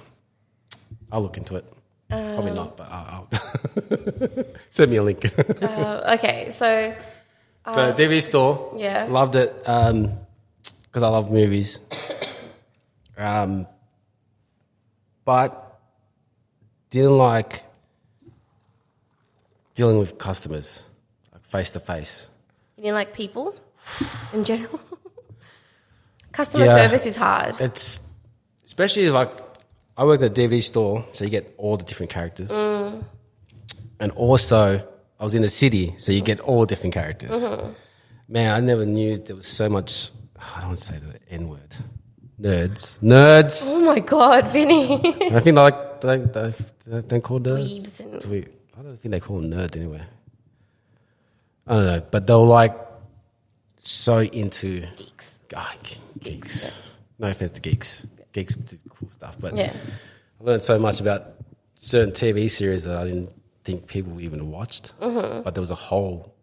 [SPEAKER 2] I'll look into it. Probably not, but I'll send me a link.
[SPEAKER 3] Okay, so
[SPEAKER 2] DVD store.
[SPEAKER 3] Yeah,
[SPEAKER 2] loved it because I love movies. But didn't like dealing with customers, like face to face.
[SPEAKER 3] You didn't like people in general? Customer service is hard.
[SPEAKER 2] It's especially like I worked at a DVD store, so you get all the different characters. And also, I was in the city, so you get all different characters. Man, I never knew there was so much. I don't want to say the N word. Nerds.
[SPEAKER 3] Oh my God, Vinny.
[SPEAKER 2] I think they call nerds.
[SPEAKER 3] Dweebs and-
[SPEAKER 2] I don't think they call them nerds anyway. I don't know, but they were like so into geeks. No offense to geeks. Geeks do cool stuff, but
[SPEAKER 3] Yeah.
[SPEAKER 2] I learned so much about certain TV series that I didn't think people even watched. But there was a whole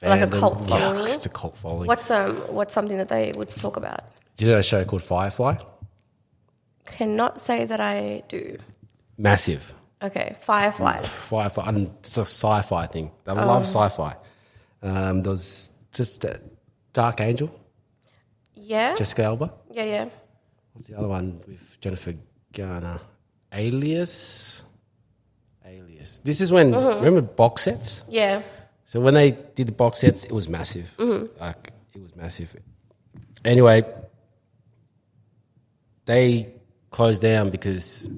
[SPEAKER 2] fandom.
[SPEAKER 3] Like a cult following?
[SPEAKER 2] It's a cult following.
[SPEAKER 3] What's something that they would talk about?
[SPEAKER 2] Did you know a show called Firefly?
[SPEAKER 3] Cannot say that I do.
[SPEAKER 2] Massive.
[SPEAKER 3] Okay, Firefly.
[SPEAKER 2] Firefly. It's a sci-fi thing. I love sci-fi. There was just Dark Angel,
[SPEAKER 3] Yeah?
[SPEAKER 2] Jessica Alba.
[SPEAKER 3] Yeah.
[SPEAKER 2] What's the other one with Jennifer Garner? Alias. This is when, remember box sets?
[SPEAKER 3] Yeah.
[SPEAKER 2] So when they did the box sets, it was massive. Like, it was massive. Anyway, they closed down because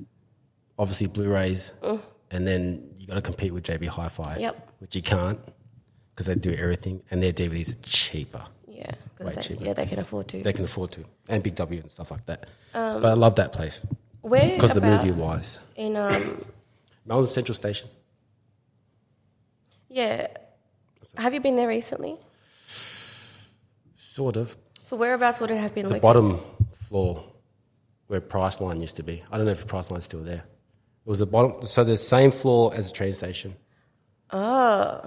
[SPEAKER 2] obviously Blu-rays, and then you got to compete with JB Hi-Fi,
[SPEAKER 3] Yep.
[SPEAKER 2] which you can't because they do everything, and their DVDs are cheaper.
[SPEAKER 3] Yeah.
[SPEAKER 2] Way
[SPEAKER 3] Because
[SPEAKER 2] cheaper.
[SPEAKER 3] they can afford to.
[SPEAKER 2] They can afford to, and Big W and stuff like that. But I love that place
[SPEAKER 3] Where
[SPEAKER 2] because the movie
[SPEAKER 3] abouts
[SPEAKER 2] wise.
[SPEAKER 3] in
[SPEAKER 2] Melbourne Central Station.
[SPEAKER 3] yeah. Have you been there recently?
[SPEAKER 2] Sort of.
[SPEAKER 3] So whereabouts would it have been
[SPEAKER 2] The bottom floor where Priceline used to be. I don't know if Priceline's still there. It was the bottom, so the same floor as the train station.
[SPEAKER 3] Oh.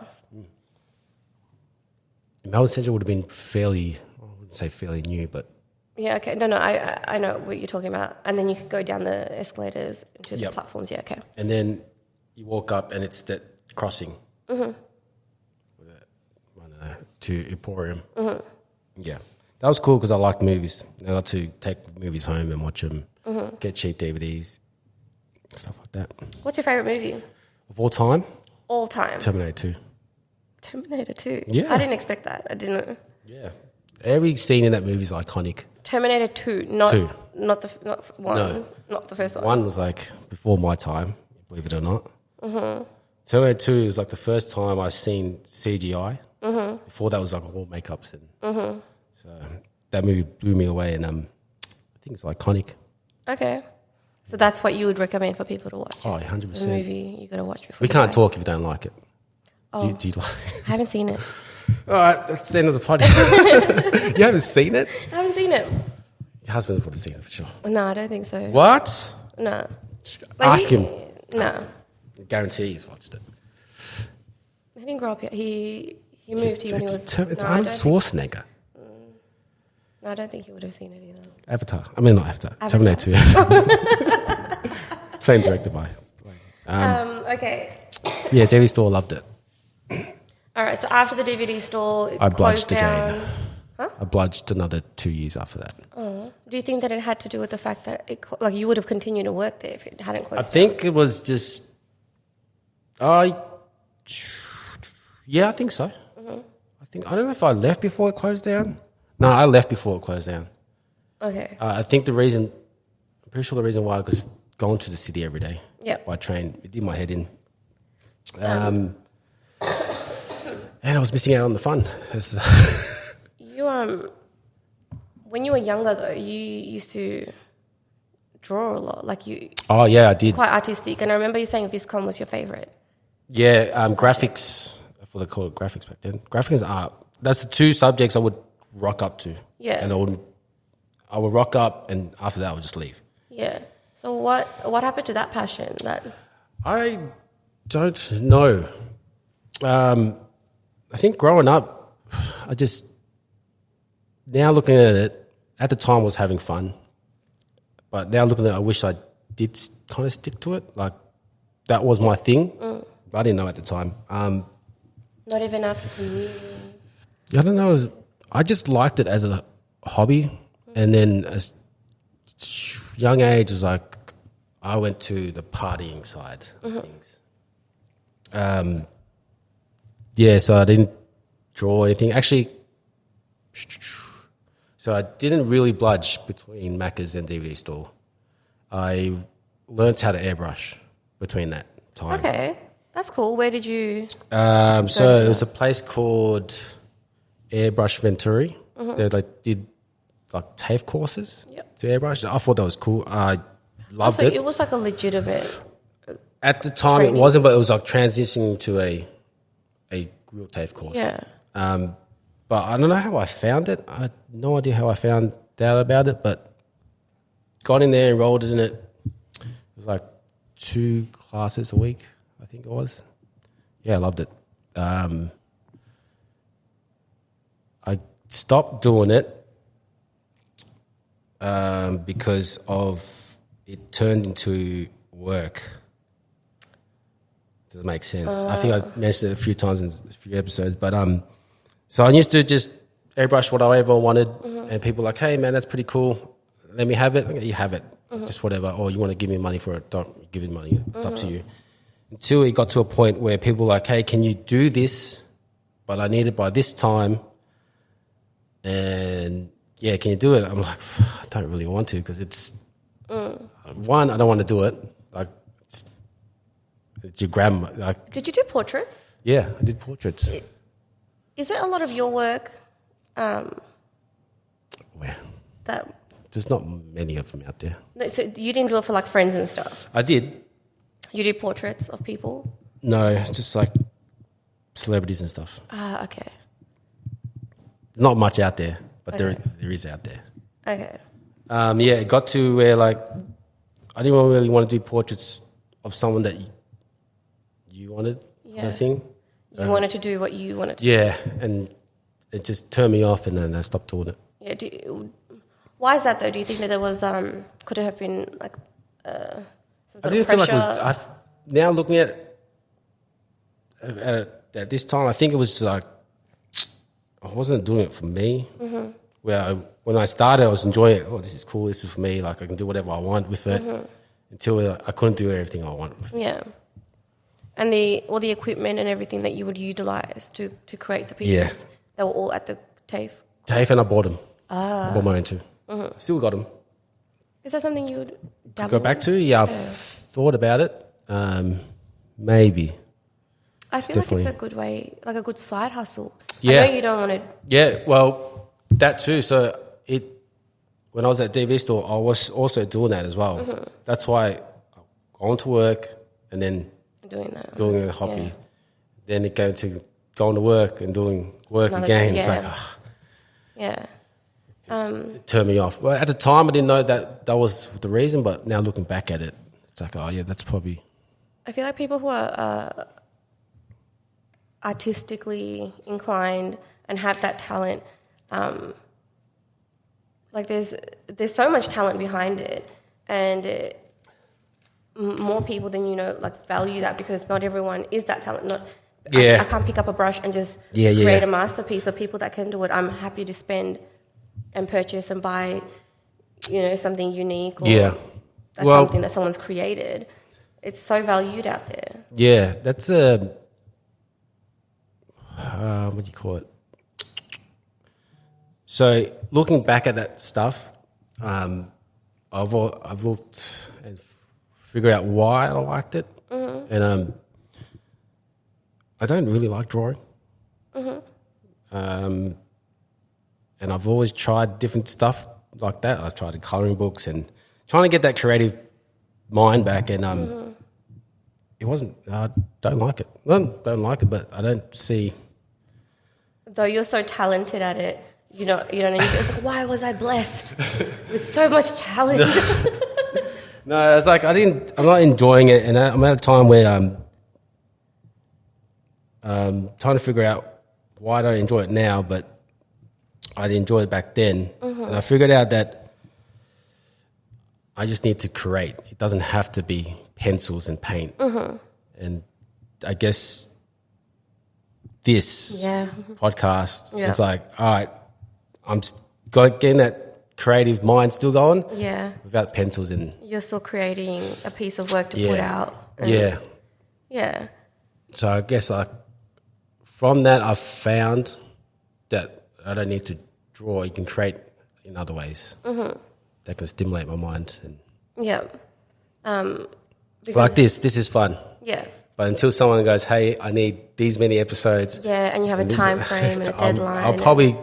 [SPEAKER 2] Melbourne Central would have been fairly, I wouldn't say fairly new, but
[SPEAKER 3] Yeah, okay. No, I know what you're talking about. And then you can go down the escalators into the
[SPEAKER 2] Yep.
[SPEAKER 3] platforms. Yeah, okay.
[SPEAKER 2] and then you walk up and it's that crossing. I don't know, to Emporium. Yeah. That was cool because I liked movies. I got to take movies home and watch them, get cheap DVDs, stuff like that.
[SPEAKER 3] What's your favourite movie?
[SPEAKER 2] Of all time,
[SPEAKER 3] All time.
[SPEAKER 2] Terminator 2.
[SPEAKER 3] Terminator 2.
[SPEAKER 2] Yeah.
[SPEAKER 3] I didn't expect that. I didn't.
[SPEAKER 2] Yeah. Every scene in that movie is iconic.
[SPEAKER 3] Terminator 2, not
[SPEAKER 2] Two.
[SPEAKER 3] not one,
[SPEAKER 2] No.
[SPEAKER 3] not the first one.
[SPEAKER 2] One was like before my time, believe it or not. Terminator 2 was like the first time I seen CGI. Before that was like all makeups. And so that movie blew me away, and I think it's iconic.
[SPEAKER 3] Okay. So that's what you would recommend for people to watch.
[SPEAKER 2] Oh, 100%.
[SPEAKER 3] It's a movie you got to watch before
[SPEAKER 2] We
[SPEAKER 3] you
[SPEAKER 2] can't
[SPEAKER 3] die.
[SPEAKER 2] talk if you don't like it.
[SPEAKER 3] Oh.
[SPEAKER 2] Do you like
[SPEAKER 3] I haven't seen it.
[SPEAKER 2] All right, that's the end of the podcast. You haven't seen it?
[SPEAKER 3] I haven't seen it.
[SPEAKER 2] Your husband would have seen it for sure.
[SPEAKER 3] No, I don't think so.
[SPEAKER 2] What?
[SPEAKER 3] No.
[SPEAKER 2] Ask him.
[SPEAKER 3] No.
[SPEAKER 2] I guarantee he's watched it.
[SPEAKER 3] He didn't grow up here. He moved here when he was...
[SPEAKER 2] It's
[SPEAKER 3] no,
[SPEAKER 2] Arnold
[SPEAKER 3] I don't think-
[SPEAKER 2] Schwarzenegger.
[SPEAKER 3] No, I don't think he would have seen it either.
[SPEAKER 2] Avatar. I mean, not Avatar.
[SPEAKER 3] Avatar.
[SPEAKER 2] Terminator 2. Same director by.
[SPEAKER 3] Okay.
[SPEAKER 2] Yeah, DVD store loved it.
[SPEAKER 3] All right, so after the DVD store, it
[SPEAKER 2] I
[SPEAKER 3] closed
[SPEAKER 2] bludged again.
[SPEAKER 3] down.
[SPEAKER 2] I bludged another 2 years after that.
[SPEAKER 3] Do you think that it had to do with the fact that like you would have continued to work there if it hadn't closed
[SPEAKER 2] I
[SPEAKER 3] down?
[SPEAKER 2] think it was just. Yeah, I think so. I don't know if I left before it closed down. No, I left before it closed down.
[SPEAKER 3] Okay.
[SPEAKER 2] I think I'm pretty sure the reason why I was going to the city every day
[SPEAKER 3] Yep.
[SPEAKER 2] by train, it did my head in. And I was missing out on the fun.
[SPEAKER 3] You when you were younger though, you used to draw a lot. Like you
[SPEAKER 2] Oh, yeah, I did.
[SPEAKER 3] quite artistic. And I remember you saying Viscom was your favourite.
[SPEAKER 2] Yeah, graphics. I thought they called it graphics back then. Graphics and art. That's the two subjects I would rock up to.
[SPEAKER 3] Yeah.
[SPEAKER 2] And I would rock up, and after that I would just leave.
[SPEAKER 3] Yeah. So what happened to that passion?
[SPEAKER 2] I don't know. I think growing up, now looking at it, at the time I was having fun. But now looking at it, I wish I did kind of stick to it. Like, that was my thing. But I didn't know at the time.
[SPEAKER 3] Not even after communion.
[SPEAKER 2] I don't know. I just liked it as a hobby. And then as young age, it was like, I went to the partying side of things. Yeah, so I didn't draw anything. Actually, so I didn't really budge between Macca's and DVD store. I learnt how to airbrush between that time.
[SPEAKER 3] Okay, that's cool. Where did you?
[SPEAKER 2] So it was a place called Airbrush Venturi. They did like TAFE courses to airbrush. I thought that was cool. I loved it.
[SPEAKER 3] It was like a legitimate.
[SPEAKER 2] At the time,
[SPEAKER 3] training.
[SPEAKER 2] it wasn't, but it was like transitioning to a real TAFE course.
[SPEAKER 3] Yeah.
[SPEAKER 2] But I don't know how I found it. I had no idea how I found out about it, but got in there, enrolled in it. It was like 2 classes a week, I think it was. Yeah, I loved it. I stopped doing it because of it turned into work. Does that make sense? I think I mentioned it a few times in a few episodes, but so I used to just airbrush whatever I wanted, and people were like, hey man, that's pretty cool. Let me have it. Okay, you have it. Just whatever. Or you want to give me money for it? Don't give me money. It's up to you. Until it got to a point where people were like, hey, can you do this? But I need it by this time. And yeah, can you do it? I'm like, I don't really want to because it's one, I don't want to do it. Like, it's your grandma. Like,
[SPEAKER 3] Did you do portraits?
[SPEAKER 2] yeah, I did portraits.
[SPEAKER 3] Is it a lot of your work
[SPEAKER 2] Where?
[SPEAKER 3] that?
[SPEAKER 2] There's not many of them out there.
[SPEAKER 3] No, so you didn't do it for like friends and stuff.
[SPEAKER 2] I did.
[SPEAKER 3] You did portraits of people.
[SPEAKER 2] No, it's just like celebrities and stuff.
[SPEAKER 3] Ah, okay.
[SPEAKER 2] Not much out there, but there is out there.
[SPEAKER 3] Okay.
[SPEAKER 2] Yeah, it got to where like I didn't really want to do portraits of someone that you wanted, kind of thing.
[SPEAKER 3] You wanted to do what you wanted to
[SPEAKER 2] Yeah, and it just turned me off, and then I stopped doing it.
[SPEAKER 3] Yeah. Why is that though? Do you think that there was could it have been like some sort
[SPEAKER 2] I didn't
[SPEAKER 3] of
[SPEAKER 2] feel like
[SPEAKER 3] pressure?
[SPEAKER 2] it was. Now looking at at this time, I think it was like I wasn't doing it for me. When I started, I was enjoying it. Oh, this is cool. This is for me. Like I can do whatever I want with it. Until I couldn't do everything I want with it.
[SPEAKER 3] Yeah. And all the equipment and everything that you would utilize to create the pieces,
[SPEAKER 2] Yeah.
[SPEAKER 3] they were all at the TAFE.
[SPEAKER 2] TAFE, and I bought them. I bought my own too. Still got them.
[SPEAKER 3] Is that something you would
[SPEAKER 2] Go back to? Yeah, I've thought about it. Maybe.
[SPEAKER 3] I feel like it's
[SPEAKER 2] definitely-
[SPEAKER 3] a good way, like a good side hustle.
[SPEAKER 2] Yeah.
[SPEAKER 3] I know you don't want to.
[SPEAKER 2] Yeah, well, that too. So when I was at DV store, I was also doing that as well. That's why I going to work and then
[SPEAKER 3] Doing that.
[SPEAKER 2] doing a hobby.
[SPEAKER 3] Yeah.
[SPEAKER 2] Then it came to going to work and doing work
[SPEAKER 3] Another
[SPEAKER 2] again.
[SPEAKER 3] thing,
[SPEAKER 2] It's
[SPEAKER 3] yeah.
[SPEAKER 2] like,
[SPEAKER 3] Yeah.
[SPEAKER 2] it turned me off. Well, at the time, I didn't know that was the reason, but now looking back at it, it's like, oh yeah, that's probably...
[SPEAKER 3] I feel like people who are artistically inclined and have that talent, like there's so much talent behind it, and more people than you know like value that because not everyone is that talent. I can't pick up a brush and just create a masterpiece. Of people that can do it, I'm happy to spend and purchase and buy, something unique or something that someone's created. It's so valued out there.
[SPEAKER 2] Yeah, that's a... what do you call it? So looking back at that stuff, I've looked and figured out why I liked it, and I don't really like drawing, and I've always tried different stuff like that. I've tried the coloring books and trying to get that creative mind back, and it wasn't. I don't like it. Well, don't like it, but I don't see.
[SPEAKER 3] Though you're so talented at it, you don't know. It's like, why was I blessed with so much talent?
[SPEAKER 2] No, it's like I'm not enjoying it, and I'm at a time where I'm trying to figure out why I don't enjoy it now, but I enjoyed it back then, and I figured out that I just need to create. It doesn't have to be pencils and paint, and I guess this podcast, it's like, all right, I'm getting that creative mind still going.
[SPEAKER 3] Yeah.
[SPEAKER 2] Without pencils and
[SPEAKER 3] You're still creating a piece of work to put out.
[SPEAKER 2] yeah.
[SPEAKER 3] Yeah.
[SPEAKER 2] So I guess from that I've found that I don't need to draw. You can create in other ways that can stimulate my mind. And
[SPEAKER 3] Yeah.
[SPEAKER 2] like this is fun.
[SPEAKER 3] Yeah.
[SPEAKER 2] But until someone goes, hey, I need these many episodes.
[SPEAKER 3] Yeah, and you have a time frame and a deadline.
[SPEAKER 2] I'll probably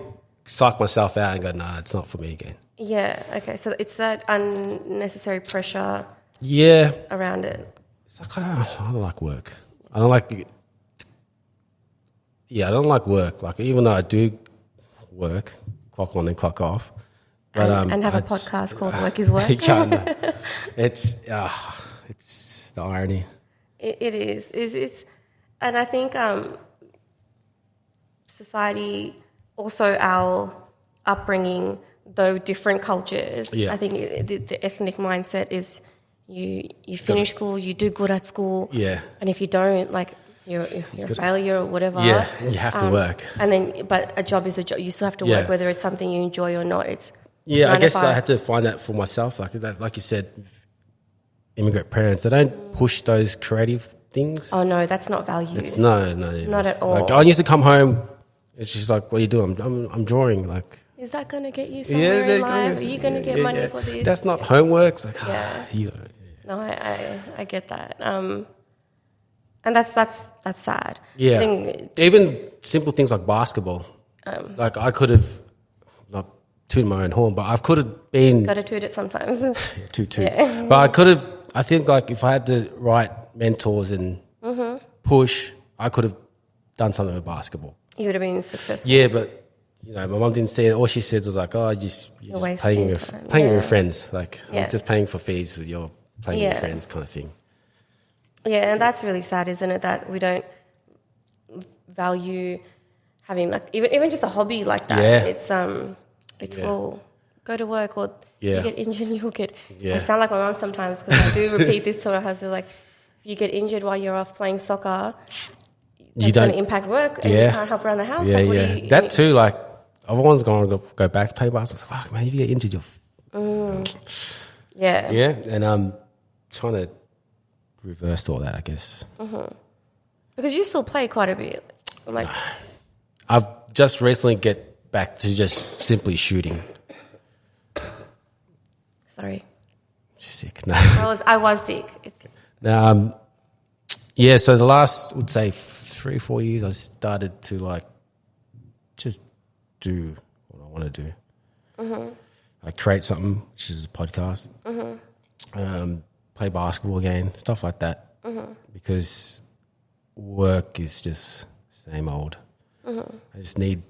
[SPEAKER 2] psych myself out and go, nah, it's not for me again.
[SPEAKER 3] Yeah, okay. So it's that unnecessary pressure around it.
[SPEAKER 2] It's like, I don't like work. I don't like work. Like, even though I do work, clock on and clock off. But,
[SPEAKER 3] and have a podcast called Work is Work.
[SPEAKER 2] It's the irony.
[SPEAKER 3] It is. It's, and I think society, also our upbringing, though different cultures, I think the ethnic mindset is you finish school, you do good at school, and if you don't, like you're a failure or whatever.
[SPEAKER 2] Yeah, you have to work.
[SPEAKER 3] And then, but a job is a job. You still have to work, whether it's something you enjoy or not. It's
[SPEAKER 2] I guess I had to find that for myself. Like you said, immigrant parents, they don't push those creative things.
[SPEAKER 3] Oh no, that's not valued.
[SPEAKER 2] It's not
[SPEAKER 3] at all.
[SPEAKER 2] Like, I used to come home. It's just like, what are you doing? I'm drawing. Like,
[SPEAKER 3] is that going to get you somewhere in life? Are you going to get money for this?
[SPEAKER 2] That's not homework. It's like,
[SPEAKER 3] No, I get that. And that's sad.
[SPEAKER 2] Yeah.
[SPEAKER 3] I think,
[SPEAKER 2] even simple things like basketball. Like, I could have, not tooted my own horn, but I could have been.
[SPEAKER 3] Got to toot it sometimes.
[SPEAKER 2] Toot. Yeah. But I could have. I think, like, if I had the right mentors and push, I could have done something with basketball.
[SPEAKER 3] You would have been successful.
[SPEAKER 2] Yeah, but my mum didn't say it. All she said was like, "Oh, you're just playing with your friends. Like, I'm just paying for fees with your playing with your friends," kind of thing.
[SPEAKER 3] Yeah, and that's really sad, isn't it? That we don't value having like even just a hobby like that.
[SPEAKER 2] Yeah.
[SPEAKER 3] It's well, go to work or you get injured, you'll get.
[SPEAKER 2] Yeah.
[SPEAKER 3] I sound like my mum sometimes because I do repeat this to my husband. Like, if you get injured while you're off playing soccer, that's going to impact work and you can't help around the house.
[SPEAKER 2] Yeah,
[SPEAKER 3] like,
[SPEAKER 2] that too. Like, everyone's going to go back to play basketball. Fuck, man, if you get injured, you're.
[SPEAKER 3] Yeah.
[SPEAKER 2] Yeah, and I'm trying to reverse all that, I guess.
[SPEAKER 3] Because you still play quite a bit. Like,
[SPEAKER 2] I've just recently get back to just simply shooting.
[SPEAKER 3] Sorry.
[SPEAKER 2] Sick. No.
[SPEAKER 3] I was sick.
[SPEAKER 2] So the last, would say 3 or 4 years, I started to like just do what I want to do. I create something, which is a podcast. Play basketball again, stuff like that. Because work is just same old. I just need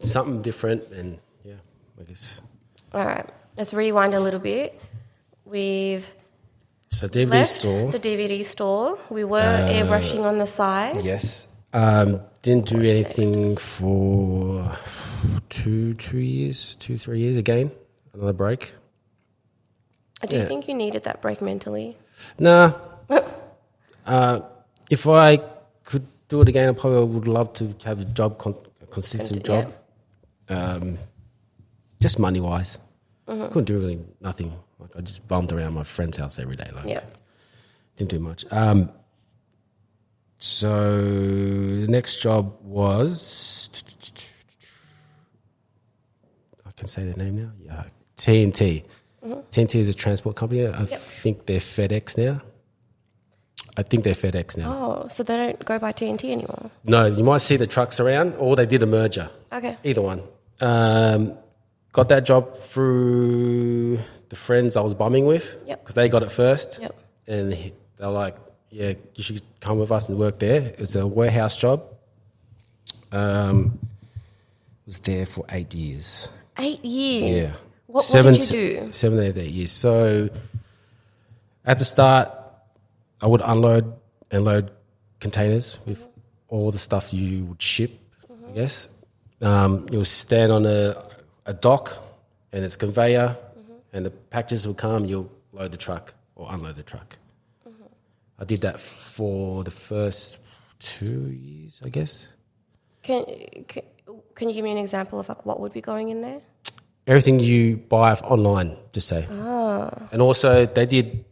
[SPEAKER 2] something different, and I guess.
[SPEAKER 3] All right, let's rewind a little bit. We've
[SPEAKER 2] DVD
[SPEAKER 3] left
[SPEAKER 2] store.
[SPEAKER 3] the DVD store. We were airbrushing on the side.
[SPEAKER 2] Yes. Didn't do anything for 2, 3 years again. Another break.
[SPEAKER 3] Do you think you needed that break mentally?
[SPEAKER 2] Nah. If I could do it again, I probably would love to have a job, consistent job. Just money-wise. Couldn't do really nothing. Like, I just bumped around my friend's house every day. Like, didn't do much. So the next job was, I can say the name now. Yeah, TNT. TNT is a transport company. I think they're FedEx now.
[SPEAKER 3] Oh, so they don't go by TNT anymore?
[SPEAKER 2] No, you might see the trucks around, or they did a merger.
[SPEAKER 3] Okay.
[SPEAKER 2] Either one. Got that job through the friends I was bumming with, because they got it first. And they're like, yeah, you should come with us and work there. It was a warehouse job. Was there for 8 years.
[SPEAKER 3] 8 years?
[SPEAKER 2] Yeah.
[SPEAKER 3] What did you do?
[SPEAKER 2] 7, 8 years. So at the start, I would unload and load containers with all the stuff you would ship, I guess. You'll stand on a dock and it's conveyor and the packages will come, you'll load the truck or unload the truck. I did that for the first 2 years, I guess.
[SPEAKER 3] Can you give me an example of like what would be going in there?
[SPEAKER 2] everything you buy online, just say. And also they did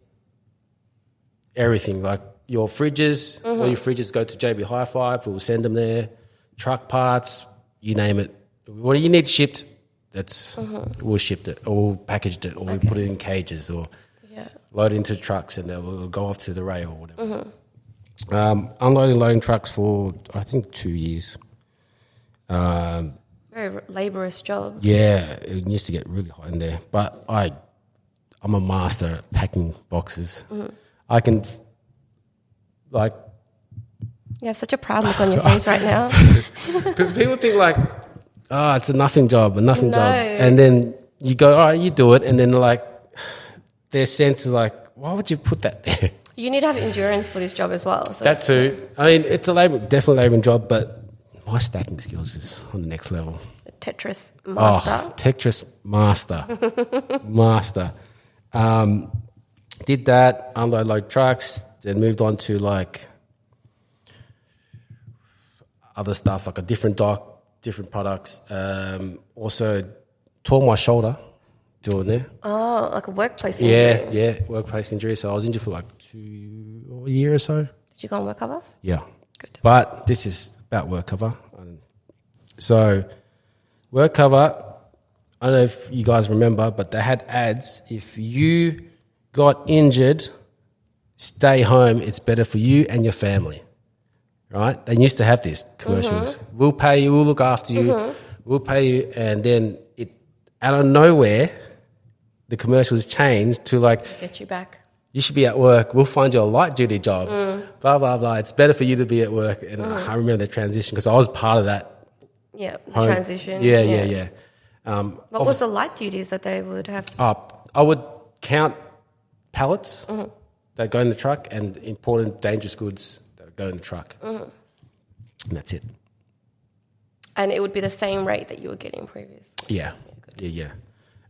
[SPEAKER 2] everything, like your fridges, all your fridges go to JB Hi-Fi, we'll send them there, truck parts, you name it. What you need shipped, we'll ship it, or we'll package it, or we put it in cages, or load it into trucks, and then we'll go off to the rail or whatever. Unloading, loading trucks for, I think, 2 years.
[SPEAKER 3] Very laborious job.
[SPEAKER 2] Yeah, it used to get really hot in there. But I'm a master at packing boxes. I can, like...
[SPEAKER 3] You have such a proud look on your face right now.
[SPEAKER 2] Because people think like, it's a nothing job. And then you go, all right, you do it. And then like, their sense is like, why would you put that there?
[SPEAKER 3] You need to have endurance for this job as well. So
[SPEAKER 2] that too. I mean, it's definitely a labouring job, but my stacking skills is on the next level.
[SPEAKER 3] Tetris master.
[SPEAKER 2] Tetris master. Master. Did that, unload trucks, then moved on to like other stuff, like a different dock, different products. Also tore my shoulder doing there.
[SPEAKER 3] Oh, like a workplace injury.
[SPEAKER 2] Yeah, workplace injury. So I was injured for like a year or so.
[SPEAKER 3] Did you go on work cover?
[SPEAKER 2] Yeah.
[SPEAKER 3] Good.
[SPEAKER 2] But this is about work cover. So work cover, I don't know if you guys remember, but they had ads. If you got injured, stay home. It's better for you and your family. Right? They used to have these commercials. We'll pay you, we'll look after you, we'll pay you. And then out of nowhere, the commercials changed to like...
[SPEAKER 3] Get you back.
[SPEAKER 2] You should be at work. We'll find you a light duty job. Blah, blah, blah. It's better for you to be at work. And I remember the transition because I was part of that.
[SPEAKER 3] Yeah, the transition.
[SPEAKER 2] Yeah.
[SPEAKER 3] What was the light duties that they would have?
[SPEAKER 2] I would count pallets that go in the truck and important dangerous goods that go in the truck. And that's it.
[SPEAKER 3] And it would be the same rate that you were getting previously?
[SPEAKER 2] Yeah.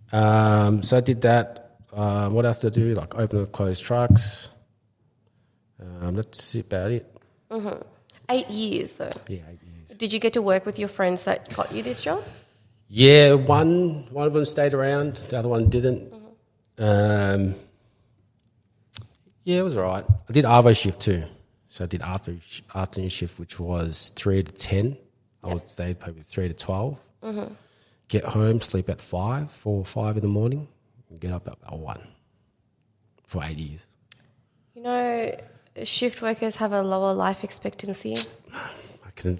[SPEAKER 2] So I did that. What else did I do? Like open and close trucks. That's about it.
[SPEAKER 3] 8 years though.
[SPEAKER 2] Yeah, 8 years.
[SPEAKER 3] Did you get to work with your friends that got you this job?
[SPEAKER 2] Yeah, one of them stayed around. The other one didn't. Yeah, it was all right. I did Arvo shift too. So I did afternoon shift, which was 3 to 10. I would stay probably 3 to 12. Get home, sleep at 4 or 5 in the morning, and get up at 1 for 8 years. You
[SPEAKER 3] know, shift workers have a lower life expectancy.
[SPEAKER 2] I can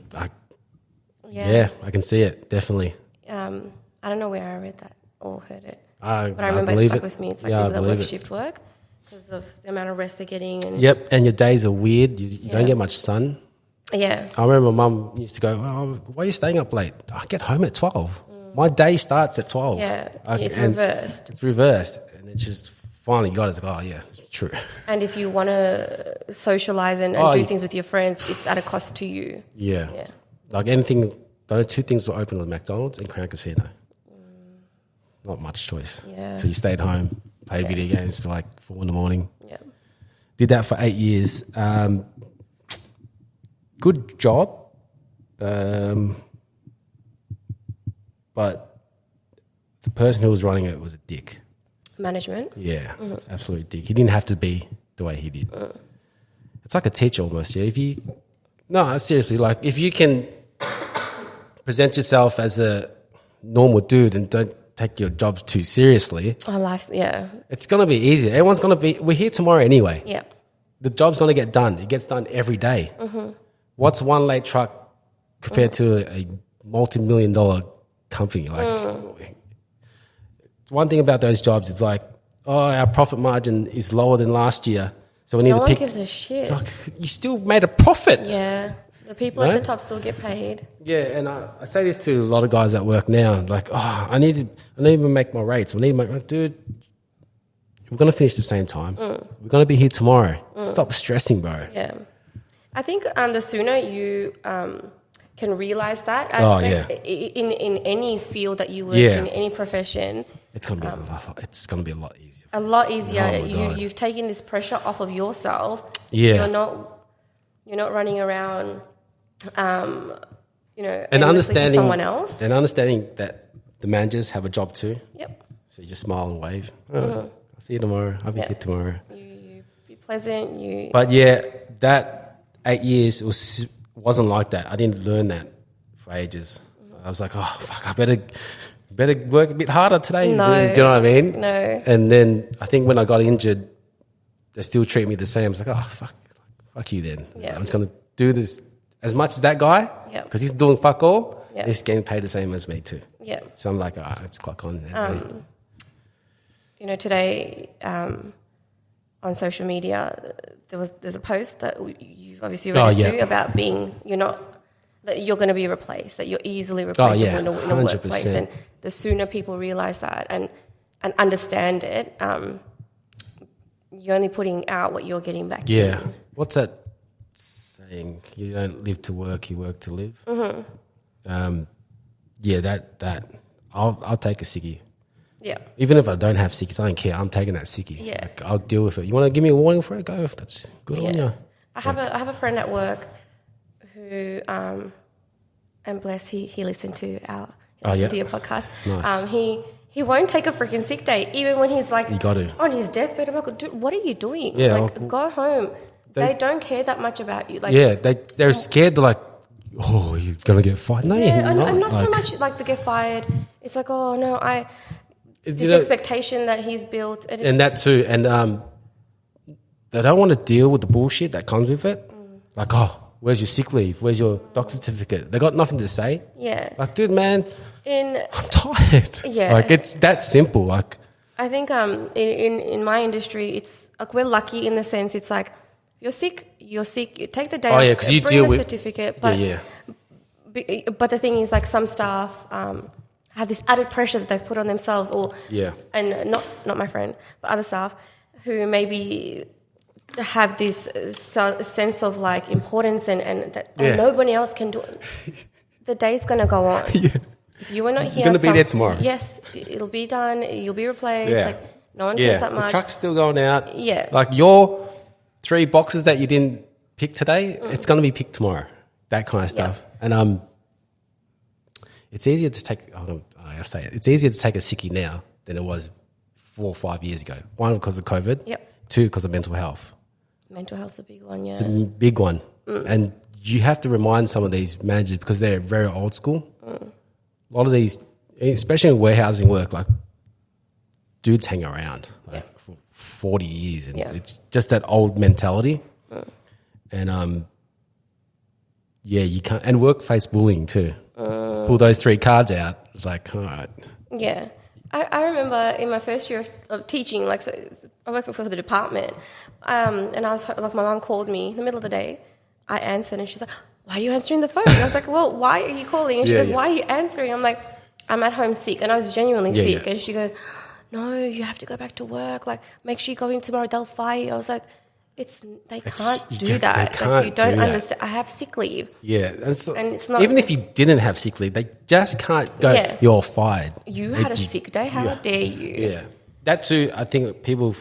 [SPEAKER 2] see it, definitely.
[SPEAKER 3] I don't know where I read that or heard it. But I
[SPEAKER 2] I
[SPEAKER 3] remember it stuck with me. It's like
[SPEAKER 2] yeah,
[SPEAKER 3] people that work shift work because of the amount of rest they're getting. And
[SPEAKER 2] and your days are weird. You don't get much sun.
[SPEAKER 3] Yeah.
[SPEAKER 2] I remember Mum used to go, why are you staying up late? I get home at 12. My day starts at 12.
[SPEAKER 3] Yeah, it's reversed.
[SPEAKER 2] It's reversed. And it's just finally got us, it's true.
[SPEAKER 3] And if you want to socialise and do things with your friends, it's at a cost to you.
[SPEAKER 2] Yeah. Like anything, those two things were open with McDonald's and Crown Casino. Not much choice.
[SPEAKER 3] Yeah.
[SPEAKER 2] So you stayed home, played video games till like 4 in the morning.
[SPEAKER 3] Yeah.
[SPEAKER 2] Did that for 8 years. Good job. But the person who was running it was a dick.
[SPEAKER 3] Management?
[SPEAKER 2] Yeah, absolute dick. He didn't have to be the way he did. It's like a teacher almost, yeah. Seriously, like if you can present yourself as a normal dude and don't take your job too seriously, it's going to be easier. We're here tomorrow anyway.
[SPEAKER 3] Yeah.
[SPEAKER 2] The job's going to get done. It gets done every day. What's one late truck compared to a multi-million-dollar company? One thing about those jobs, it's like, our profit margin is lower than last year, so we need to pick.
[SPEAKER 3] No one gives a shit.
[SPEAKER 2] It's like, you still made a profit.
[SPEAKER 3] Yeah, the people at the top still get paid.
[SPEAKER 2] Yeah, and I say this to a lot of guys at work now, like, I need to make my rates. Dude, we're going to finish the same time. We're going to be here tomorrow. Stop stressing, bro.
[SPEAKER 3] Yeah. I think the sooner you can realise that in any field that you work in, any profession,
[SPEAKER 2] it's going to be a lot easier.
[SPEAKER 3] A lot easier. You've taken this pressure off of yourself.
[SPEAKER 2] Yeah.
[SPEAKER 3] You're not running around,
[SPEAKER 2] and understanding
[SPEAKER 3] someone else.
[SPEAKER 2] And understanding that the managers have a job too.
[SPEAKER 3] Yep.
[SPEAKER 2] So you just smile and wave. I'll see you tomorrow. I'll be here tomorrow.
[SPEAKER 3] You be pleasant.
[SPEAKER 2] But yeah, that 8 years wasn't like that. I didn't learn that for ages. I was like, oh fuck, I better work a bit harder today.
[SPEAKER 3] No.
[SPEAKER 2] Do you know what I mean?
[SPEAKER 3] No.
[SPEAKER 2] And then I think when I got injured, they still treat me the same. I was like, oh fuck you then.
[SPEAKER 3] Yeah.
[SPEAKER 2] I'm just gonna do this as much as that guy because he's doing fuck all.
[SPEAKER 3] Yeah.
[SPEAKER 2] He's getting paid the same as me too.
[SPEAKER 3] Yeah.
[SPEAKER 2] So I'm like, let's clock on.
[SPEAKER 3] Today on social media, there's a post that you've obviously read too about that you're going to be replaced, that you're easily replaceable in a workplace, and the sooner people realize that and understand it, you're only putting out what you're getting back.
[SPEAKER 2] Yeah.
[SPEAKER 3] in.
[SPEAKER 2] What's that saying? You don't live to work, you work to live. Mm-hmm. That I'll take a sickie.
[SPEAKER 3] Yeah.
[SPEAKER 2] Even if I don't have sickies, I don't care. I'm taking that sickie.
[SPEAKER 3] Yeah.
[SPEAKER 2] Like, I'll deal with it. You want to give me a warning for it? Go. That's good on you.
[SPEAKER 3] I have a friend at work who, and bless, he listened to your podcast.
[SPEAKER 2] Nice.
[SPEAKER 3] He won't take a freaking sick day, even when he's like
[SPEAKER 2] you got to.
[SPEAKER 3] on his deathbed. I'm like, dude, what are you doing?
[SPEAKER 2] Yeah,
[SPEAKER 3] go home. They don't care that much about you. Like,
[SPEAKER 2] yeah, they're scared. They're like, oh, you're gonna get fired. No, you're not.
[SPEAKER 3] And not so much like to get fired. It's like, oh no, this expectation that he's built,
[SPEAKER 2] and that too, and they don't want to deal with the bullshit that comes with it. Like, oh, where's your sick leave? Where's your doctor certificate? They got nothing to say.
[SPEAKER 3] Yeah.
[SPEAKER 2] Like, dude, man,
[SPEAKER 3] I'm
[SPEAKER 2] tired.
[SPEAKER 3] Yeah.
[SPEAKER 2] Like, it's that simple. Like,
[SPEAKER 3] I think in my industry, it's like we're lucky in the sense it's like you're sick. You take the day.
[SPEAKER 2] Oh yeah, because you
[SPEAKER 3] bring
[SPEAKER 2] deal
[SPEAKER 3] a
[SPEAKER 2] with
[SPEAKER 3] certificate. But but the thing is, like some staff have this added pressure that they've put on themselves, and not my friend, but other staff who maybe have this sense of like importance and that nobody else can do it. The day's going to go on. Yeah. If you were not here,
[SPEAKER 2] you're going to be there tomorrow.
[SPEAKER 3] Yes, it'll be done. You'll be replaced. Yeah. Like no one cares that much.
[SPEAKER 2] The truck's still going out.
[SPEAKER 3] Yeah.
[SPEAKER 2] Like your 3 boxes that you didn't pick today, it's going to be picked tomorrow. That kind of stuff. And it's easier to take. It's easier to take a sickie now than it was 4 or 5 years ago. 1, because of COVID. Yep. 2, because of mental health.
[SPEAKER 3] Mental health's a big one. Yeah.
[SPEAKER 2] It's a big one, and you have to remind some of these managers because they're very old school. A lot of these, especially in warehousing work, like dudes hang around for 40 years, and it's just that old mentality. And you can't. And workplace bullying too. Pull those 3 cards out. It's like, all right.
[SPEAKER 3] Yeah. I remember in my first year of teaching, like, so I worked for the department, and I was like, my mum called me in the middle of the day. I answered, and she's like, "Why are you answering the phone?" And I was like, "Well, why are you calling?" And she goes, "Why are you answering?" I'm like, "I'm at home sick," and I was genuinely sick. And she goes, "No, you have to go back to work. Like, make sure you go in tomorrow. They'll fire you." I was like, They can't do that.
[SPEAKER 2] They can't
[SPEAKER 3] like, you don't
[SPEAKER 2] do
[SPEAKER 3] understand. I have sick leave.
[SPEAKER 2] Yeah.
[SPEAKER 3] And it's not.
[SPEAKER 2] Even if you didn't have sick leave, they just can't go, you're fired.
[SPEAKER 3] You had a sick day. How dare you?
[SPEAKER 2] Yeah. That too, I think people,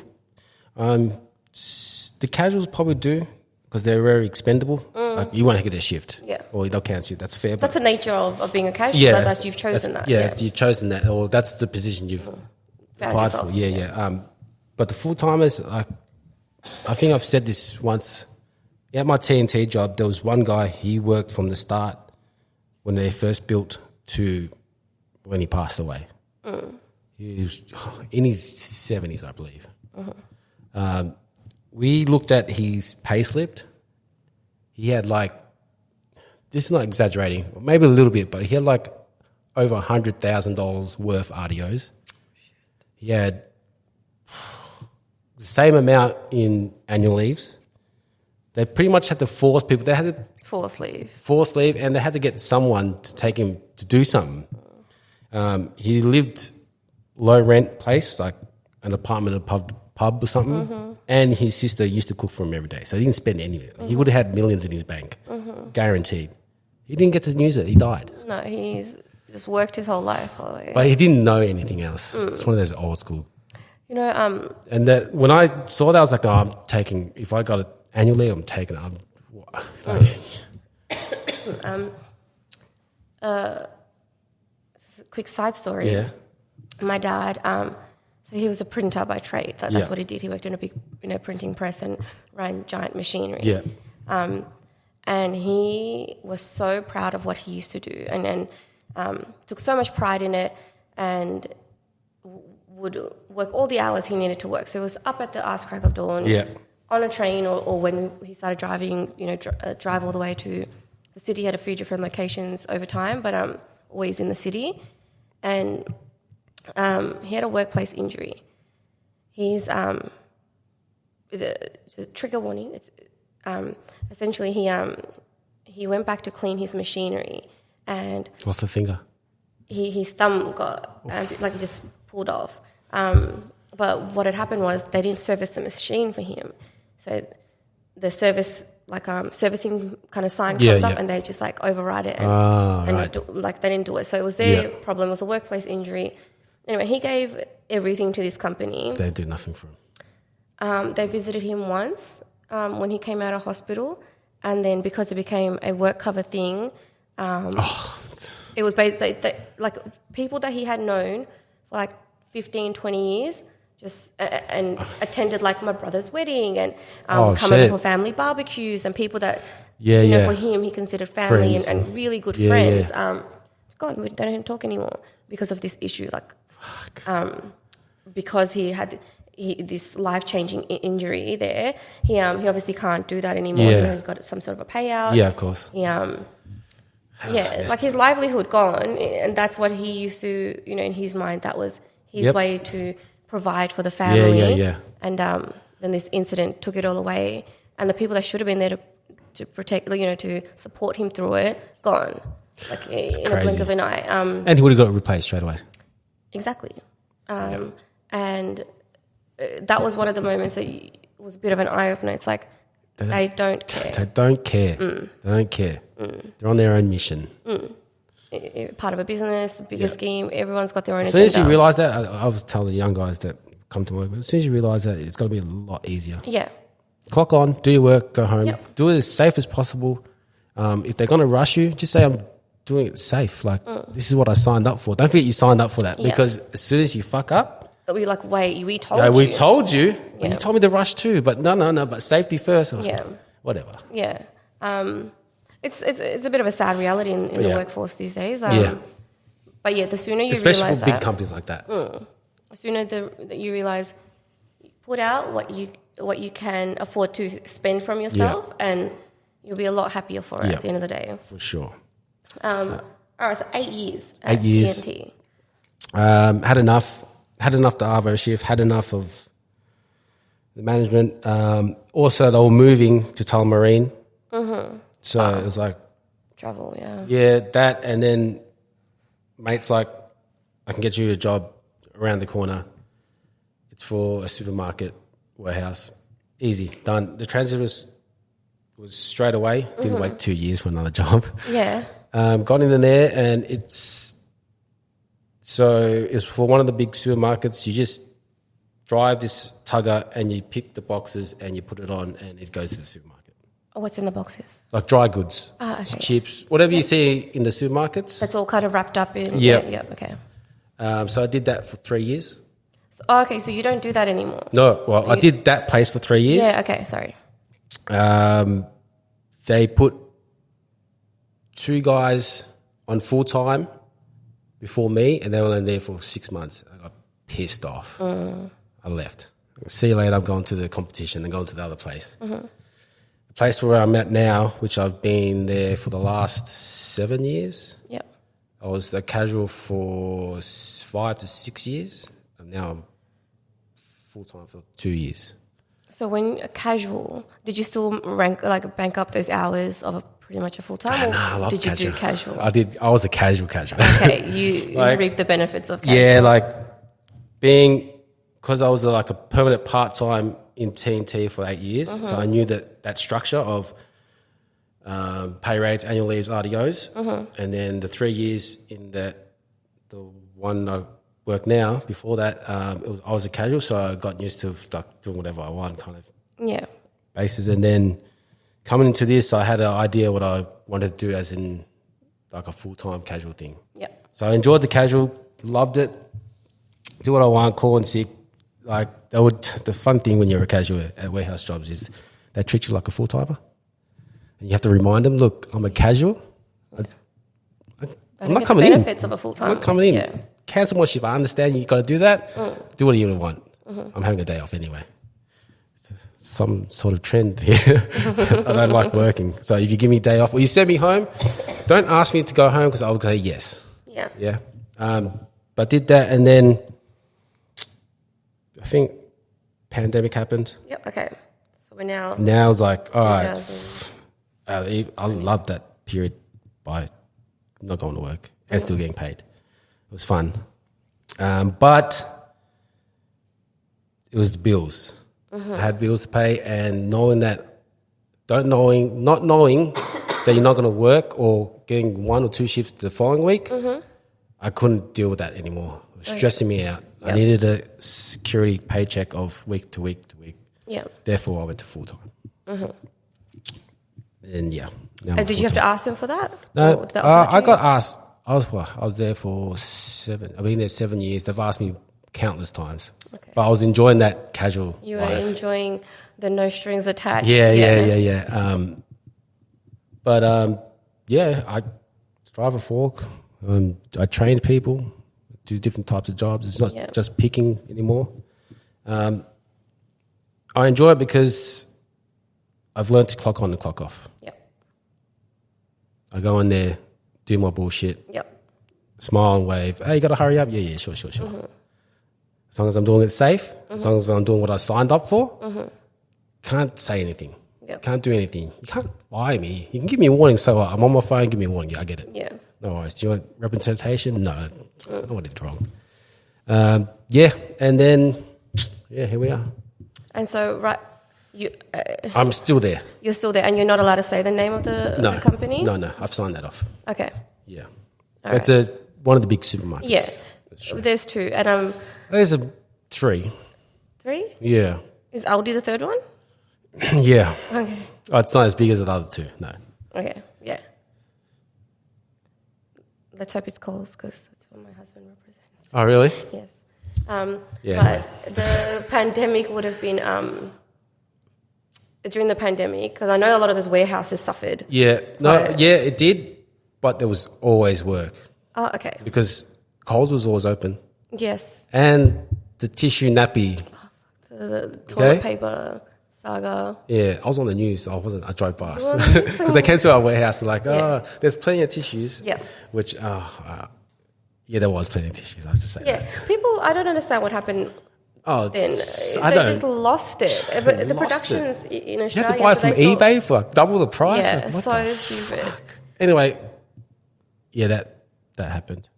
[SPEAKER 2] the casuals probably do because they're very expendable. Like, you want to get a shift. Yeah. Or they'll cancel you. That's fair.
[SPEAKER 3] That's the nature of being a casual. That you've chosen that.
[SPEAKER 2] Yeah, you've chosen that, or that's the position you've applied for. Yeah. But the full-timers, I think I've said this once. At my TNT job, there was one guy, he worked from the start when they first built to when he passed away. He was in his 70s, I believe. We looked at his pay slip. He had this is not exaggerating, maybe a little bit, but he had over $100,000 worth RDOs. He had the same amount in annual leaves. They pretty much had to force people. They had to force leave, and they had to get someone to take him to do something. He lived low rent place, like an apartment, a pub or something. And his sister used to cook for him every day, so he didn't spend any of it. He would have had millions in his bank, guaranteed. He didn't get to use it. He died.
[SPEAKER 3] No, he's just worked his whole life.
[SPEAKER 2] But he didn't know anything else. It's one of those old school. And that when I saw that, I was like, I'm taking, if I got it annually, I'm taking it.
[SPEAKER 3] Just a quick side story.
[SPEAKER 2] Yeah.
[SPEAKER 3] My dad, so he was a printer by trade. That's what he did. He worked in a big, printing press and ran giant machinery.
[SPEAKER 2] Yeah.
[SPEAKER 3] And he was so proud of what he used to do, and took so much pride in it, and would work all the hours he needed to work. So he was up at the ass crack of dawn, on a train, or when he started driving, drive all the way to the city. He had a few different locations over time, but always in the city. And he had a workplace injury. He's the trigger warning. It's essentially he went back to clean his machinery, and
[SPEAKER 2] What's the finger?
[SPEAKER 3] his thumb got just pulled off. But what had happened was they didn't service the machine for him, so the servicing kind of sign comes up, and they just override it, and they didn't do it. So it was their problem. It was a workplace injury. Anyway, he gave everything to this company.
[SPEAKER 2] They do nothing for him.
[SPEAKER 3] They visited him once when he came out of hospital, and then because it became a work cover thing, it was like people that he had known for 15, 20 years, just and attended my brother's wedding and coming for family barbecues, and people that for him he considered family and really good friends. God, they don't even talk anymore because of this issue. Because he had this life-changing injury there, he obviously can't do that anymore. He got some sort of a payout.
[SPEAKER 2] Yeah, of course.
[SPEAKER 3] He his livelihood gone, and that's what he used to, in his mind, that was his way to provide for the family. And then this incident took it all away, and the people that should have been there to protect, to support him through it, gone. In a blink of an eye.
[SPEAKER 2] And he would have got it replaced straight away.
[SPEAKER 3] Exactly. And that was one of the moments that was a bit of an eye-opener. It's they don't care.
[SPEAKER 2] They don't care. They don't care. They're on their own mission.
[SPEAKER 3] Part of a business, bigger scheme, everyone's got their own
[SPEAKER 2] agenda. As soon as you realise that, I was telling the young guys that come to work, as soon as you realise that, it's going to be a lot easier.
[SPEAKER 3] Yeah.
[SPEAKER 2] Clock on, do your work, go home. Do it as safe as possible. If they're going to rush you, just say, I'm doing it safe. This is what I signed up for. Don't forget you signed up for that, because as soon as you fuck up,
[SPEAKER 3] it'll be wait, we told you.
[SPEAKER 2] We told you. Well, you told me to rush too, but no, but safety first. Whatever.
[SPEAKER 3] Yeah. It's a bit of a sad reality in the workforce these days. But the sooner you
[SPEAKER 2] especially
[SPEAKER 3] realise
[SPEAKER 2] for big companies like that.
[SPEAKER 3] The sooner that you realise, put out what you can afford to spend from yourself, and you'll be a lot happier for it at the end of the day.
[SPEAKER 2] For sure.
[SPEAKER 3] All right, so 8 years at TNT.
[SPEAKER 2] Had enough the Arvo shift, had enough of the management. Also, they were moving to Tullamarine. So it was
[SPEAKER 3] travel,
[SPEAKER 2] yeah, that, and then mate's I can get you a job around the corner. It's for a supermarket warehouse. Easy, done. The transit was straight away. Didn't wait 2 years for another job.
[SPEAKER 3] Yeah.
[SPEAKER 2] Got in there, and it's for one of the big supermarkets. You just drive this tugger and you pick the boxes and you put it on, and it goes to the supermarket.
[SPEAKER 3] What's in the boxes?
[SPEAKER 2] Like dry goods, chips, whatever you see in the supermarkets.
[SPEAKER 3] That's all kind of wrapped up in.
[SPEAKER 2] Yeah.
[SPEAKER 3] Okay.
[SPEAKER 2] So I did that for 3 years.
[SPEAKER 3] So you don't do that anymore?
[SPEAKER 2] No, well, I did that place for 3 years.
[SPEAKER 3] Yeah, okay, sorry.
[SPEAKER 2] They put 2 guys on full-time before me, and they were in there for 6 months. I got pissed off. I left. See you later, I'm going to the competition and going to the other place. The place where I'm at now, which I've been there for the last 7 years.
[SPEAKER 3] Yep.
[SPEAKER 2] I was a casual for 5 to 6 years, and now I'm full-time for 2 years.
[SPEAKER 3] So when casual, did you still bank up those hours of pretty much a full-time,
[SPEAKER 2] No, I love
[SPEAKER 3] did you
[SPEAKER 2] casual.
[SPEAKER 3] do casual?
[SPEAKER 2] I did. I was a casual.
[SPEAKER 3] Okay, you reap the benefits of casual.
[SPEAKER 2] Yeah, because I was a permanent part-time in TNT for 8 years, so I knew that structure of pay rates, annual leaves, RDOs, and then the 3 years in the one I work now. Before that, I was a casual, so I got used to doing whatever I want, kind of basis. And then coming into this, I had an idea what I wanted to do, as in a full-time casual thing.
[SPEAKER 3] Yeah.
[SPEAKER 2] So I enjoyed the casual, loved it. Do what I want, call in sick. Like the fun thing when you're a casual at warehouse jobs is they treat you like a full timer, and you have to remind them, look, I'm a casual. I'm not coming in.
[SPEAKER 3] Benefits of a full time.
[SPEAKER 2] I'm not coming in.
[SPEAKER 3] Yeah.
[SPEAKER 2] Cancel my shift. I understand you got to do that. Do what you want. I'm having a day off anyway. It's some sort of trend here. I don't like working. So if you give me a day off or you send me home, don't ask me to go home because I'll say yes.
[SPEAKER 3] Yeah.
[SPEAKER 2] Yeah. But I did that, and then I think pandemic happened.
[SPEAKER 3] Yep. Okay. So we're now.
[SPEAKER 2] Now it's like, all right.
[SPEAKER 3] 2000.
[SPEAKER 2] I loved that period by not going to work and still getting paid. It was fun. But it was the bills. I had bills to pay, and not knowing that you're not going to work or getting 1 or 2 shifts the following week, I couldn't deal with that anymore. It was stressing me out. Yep. I needed a security paycheck of week to week to week.
[SPEAKER 3] Yeah.
[SPEAKER 2] Therefore, I went to full time. And yeah.
[SPEAKER 3] And did you have to ask them for that?
[SPEAKER 2] No,
[SPEAKER 3] Or did they offer that to
[SPEAKER 2] I
[SPEAKER 3] you?
[SPEAKER 2] got asked. I was there for 7. I've been there 7 years. They've asked me countless times.
[SPEAKER 3] Okay.
[SPEAKER 2] But I was enjoying that casual
[SPEAKER 3] You were
[SPEAKER 2] life.
[SPEAKER 3] enjoying the no strings attached.
[SPEAKER 2] Yeah. I drive a fork. I train people, do different types of jobs. It's not just picking anymore. I enjoy it because I've learned to clock on and clock off.
[SPEAKER 3] Yep.
[SPEAKER 2] I go in there, do my bullshit,
[SPEAKER 3] Yep.
[SPEAKER 2] smile and wave. Hey, you got to hurry up? Yeah, sure. As long as I'm doing it safe, as long as I'm doing what I signed up for, can't say anything.
[SPEAKER 3] Yep.
[SPEAKER 2] Can't do anything. You can't lie me. You can give me a warning. So I'm on my phone, give me a warning. Yeah, I get it.
[SPEAKER 3] Yeah.
[SPEAKER 2] No worries. Do you want representation? No. I don't know what it's wrong. And then, here we are.
[SPEAKER 3] And so, right,
[SPEAKER 2] I'm still there.
[SPEAKER 3] you're still there, and you're not allowed to say the name of the company?
[SPEAKER 2] No. I've signed that off.
[SPEAKER 3] Okay.
[SPEAKER 2] Yeah.
[SPEAKER 3] All
[SPEAKER 2] It's one of the big supermarkets.
[SPEAKER 3] Yeah.
[SPEAKER 2] That's true.
[SPEAKER 3] There's 2. And
[SPEAKER 2] There's 3.
[SPEAKER 3] 3?
[SPEAKER 2] Yeah.
[SPEAKER 3] Is Aldi the 3rd one?
[SPEAKER 2] Yeah.
[SPEAKER 3] Okay.
[SPEAKER 2] Oh, it's not as big as the other 2. No.
[SPEAKER 3] Okay. Yeah. Let's hope it's Coles because that's what my husband represents.
[SPEAKER 2] Oh, really?
[SPEAKER 3] Yes.
[SPEAKER 2] Yeah.
[SPEAKER 3] But the pandemic would have been during the pandemic, because I know a lot of those warehouses suffered.
[SPEAKER 2] Yeah. It did, but there was always work
[SPEAKER 3] Oh, okay.
[SPEAKER 2] because Coles was always open.
[SPEAKER 3] Yes.
[SPEAKER 2] And the tissue nappy.
[SPEAKER 3] The toilet paper saga.
[SPEAKER 2] Yeah, I was on the news. I drove past. Because they came to our warehouse and like, there's plenty of tissues.
[SPEAKER 3] Yeah.
[SPEAKER 2] Which, there was plenty of tissues, I was just saying.
[SPEAKER 3] Yeah. People, I don't understand what happened
[SPEAKER 2] Oh,
[SPEAKER 3] then.
[SPEAKER 2] I
[SPEAKER 3] They
[SPEAKER 2] don't.
[SPEAKER 3] just lost it. But the
[SPEAKER 2] Lost it.
[SPEAKER 3] productions in Australia.
[SPEAKER 2] You have to buy it from
[SPEAKER 3] so they thought-
[SPEAKER 2] eBay for like double the price.
[SPEAKER 3] Yeah,
[SPEAKER 2] Like, what
[SPEAKER 3] so
[SPEAKER 2] the
[SPEAKER 3] stupid.
[SPEAKER 2] fuck? Anyway, that happened.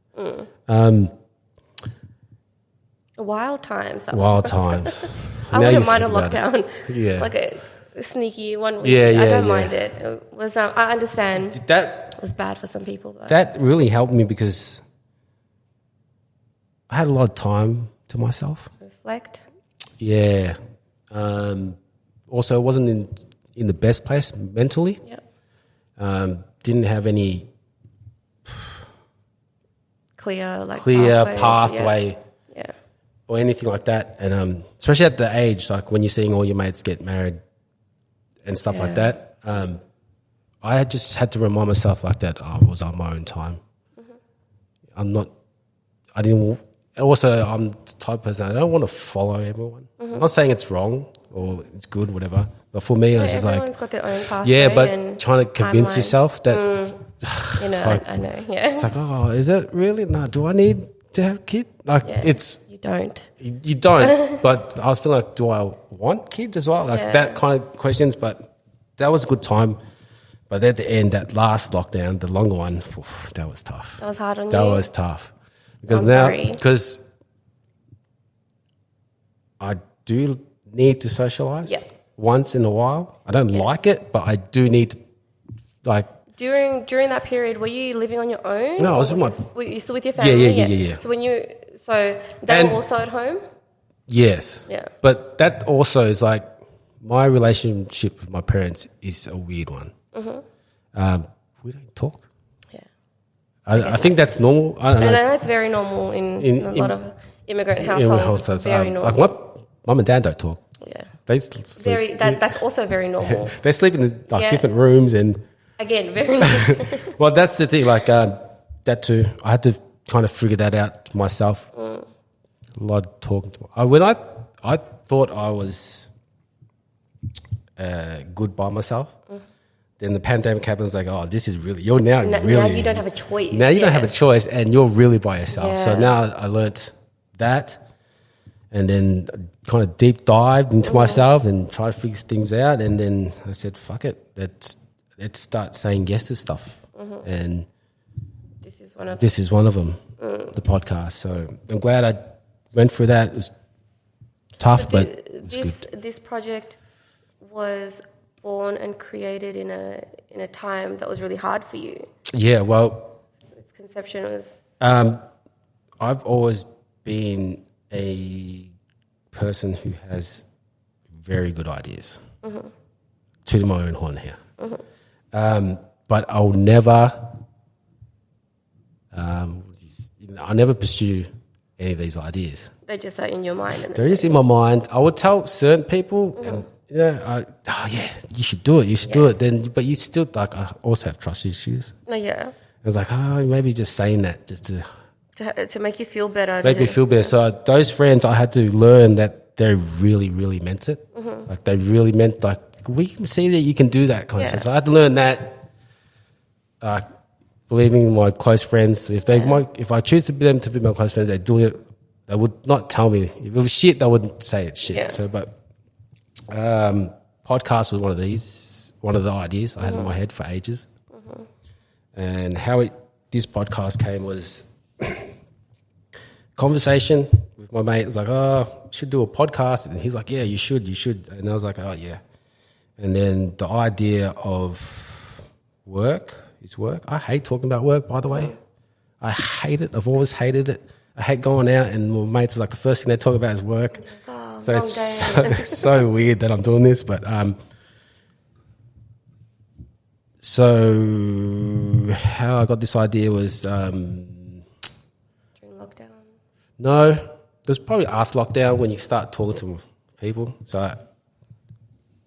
[SPEAKER 3] Wild times.
[SPEAKER 2] Wild times.
[SPEAKER 3] I
[SPEAKER 2] Now
[SPEAKER 3] wouldn't
[SPEAKER 2] you
[SPEAKER 3] mind a
[SPEAKER 2] think about it.
[SPEAKER 3] lockdown.
[SPEAKER 2] Yeah.
[SPEAKER 3] Like a sneaky 1 week.
[SPEAKER 2] Yeah,
[SPEAKER 3] I don't
[SPEAKER 2] yeah.
[SPEAKER 3] mind it. It was, I understand
[SPEAKER 2] That
[SPEAKER 3] it was bad for some people. But
[SPEAKER 2] that really helped me because I had a lot of time to myself.
[SPEAKER 3] reflect.
[SPEAKER 2] Yeah. Also, I wasn't in the best place mentally.
[SPEAKER 3] Yeah.
[SPEAKER 2] Didn't have any
[SPEAKER 3] Clear
[SPEAKER 2] pathway
[SPEAKER 3] Yeah.
[SPEAKER 2] or anything like that. And especially at the age, like when you're seeing all your mates get married and stuff like that, I just had to remind myself like that I was on my own time. I'm the type of person, I don't want to follow everyone. I'm not saying it's wrong or it's good, whatever. But for me, I was just like,
[SPEAKER 3] everyone's got their own pathway.
[SPEAKER 2] but
[SPEAKER 3] and
[SPEAKER 2] trying to convince
[SPEAKER 3] timeline.
[SPEAKER 2] yourself that
[SPEAKER 3] I know. Yeah.
[SPEAKER 2] it's like, oh, is it really? No, do I need to have a kid? Like, it's
[SPEAKER 3] You don't.
[SPEAKER 2] you don't. But I was feeling like, do I want kids as well? Like that kind of questions. But that was a good time. But at the end, that last lockdown, the longer one, that was tough.
[SPEAKER 3] That was hard on you.
[SPEAKER 2] That was tough because
[SPEAKER 3] sorry.
[SPEAKER 2] because I do need to socialize.
[SPEAKER 3] Yeah.
[SPEAKER 2] Once in a while. I don't like it, but I do need to, like.
[SPEAKER 3] During that period, were you living on your own?
[SPEAKER 2] No, I was with my.
[SPEAKER 3] Were you still with your family?
[SPEAKER 2] Yeah.
[SPEAKER 3] So they were also at home.
[SPEAKER 2] Yes.
[SPEAKER 3] Yeah.
[SPEAKER 2] But that also is like my relationship with my parents is a weird one. We don't talk.
[SPEAKER 3] Yeah.
[SPEAKER 2] I think that's normal. I don't know.
[SPEAKER 3] And I know it's very normal in a lot of immigrant households. It's very normal.
[SPEAKER 2] Like my mum and dad don't talk.
[SPEAKER 3] Yeah.
[SPEAKER 2] They sleep.
[SPEAKER 3] That's also very normal.
[SPEAKER 2] They sleep in different rooms and.
[SPEAKER 3] Again, very normal.
[SPEAKER 2] Well, that's the thing. Like that too. I had to kind of figure that out myself. A lot of talking. When I thought I was good by myself. Then the pandemic happens. Like, oh, this is really now you don't have a choice. Now you don't have a choice, and you're really by yourself.
[SPEAKER 3] Yeah.
[SPEAKER 2] So now I learnt that, and then kind of deep dived into myself and tried to figure things out. And then I said, "Fuck it, let's start saying yes to stuff." And this is one of them, the podcast. So I'm glad I went through that. It was tough, but it's good.
[SPEAKER 3] This project was born and created in a time that was really hard for you.
[SPEAKER 2] Yeah, well,
[SPEAKER 3] Its conception was.
[SPEAKER 2] I've always been a person who has very good ideas. To my own horn here, but I'll never. I'll never pursue any of these ideas.
[SPEAKER 3] They just are in your mind. And
[SPEAKER 2] They're just in my mind. I would tell certain people, and you should do it. You should do it. Then, but you still I also have trust issues.
[SPEAKER 3] Yeah.
[SPEAKER 2] I was like, maybe just saying that just
[SPEAKER 3] To make you feel better.
[SPEAKER 2] make me feel better. So those friends, I had to learn that they really, really meant it. Like they really meant we can see that you can do that kind of stuff. So I had to learn that. Believing in my close friends, if I choose to be them to be my close friends, they do it. They would not tell me if it was shit. They wouldn't say it's shit.
[SPEAKER 3] Yeah.
[SPEAKER 2] So, but podcast was one of the ideas I had in my head for ages. And how this podcast came was conversation with my mate. It was like, should do a podcast, and he's like, yeah, you should. And I was like, oh yeah. And then the idea of work. I hate talking about work, by the way. I hate it. I've always hated it. I hate going out and my mates are like the first thing they talk about is work. So it's so weird that I'm doing this, but so how I got this idea was
[SPEAKER 3] during lockdown.
[SPEAKER 2] No, it was probably after lockdown when you start talking to people. So it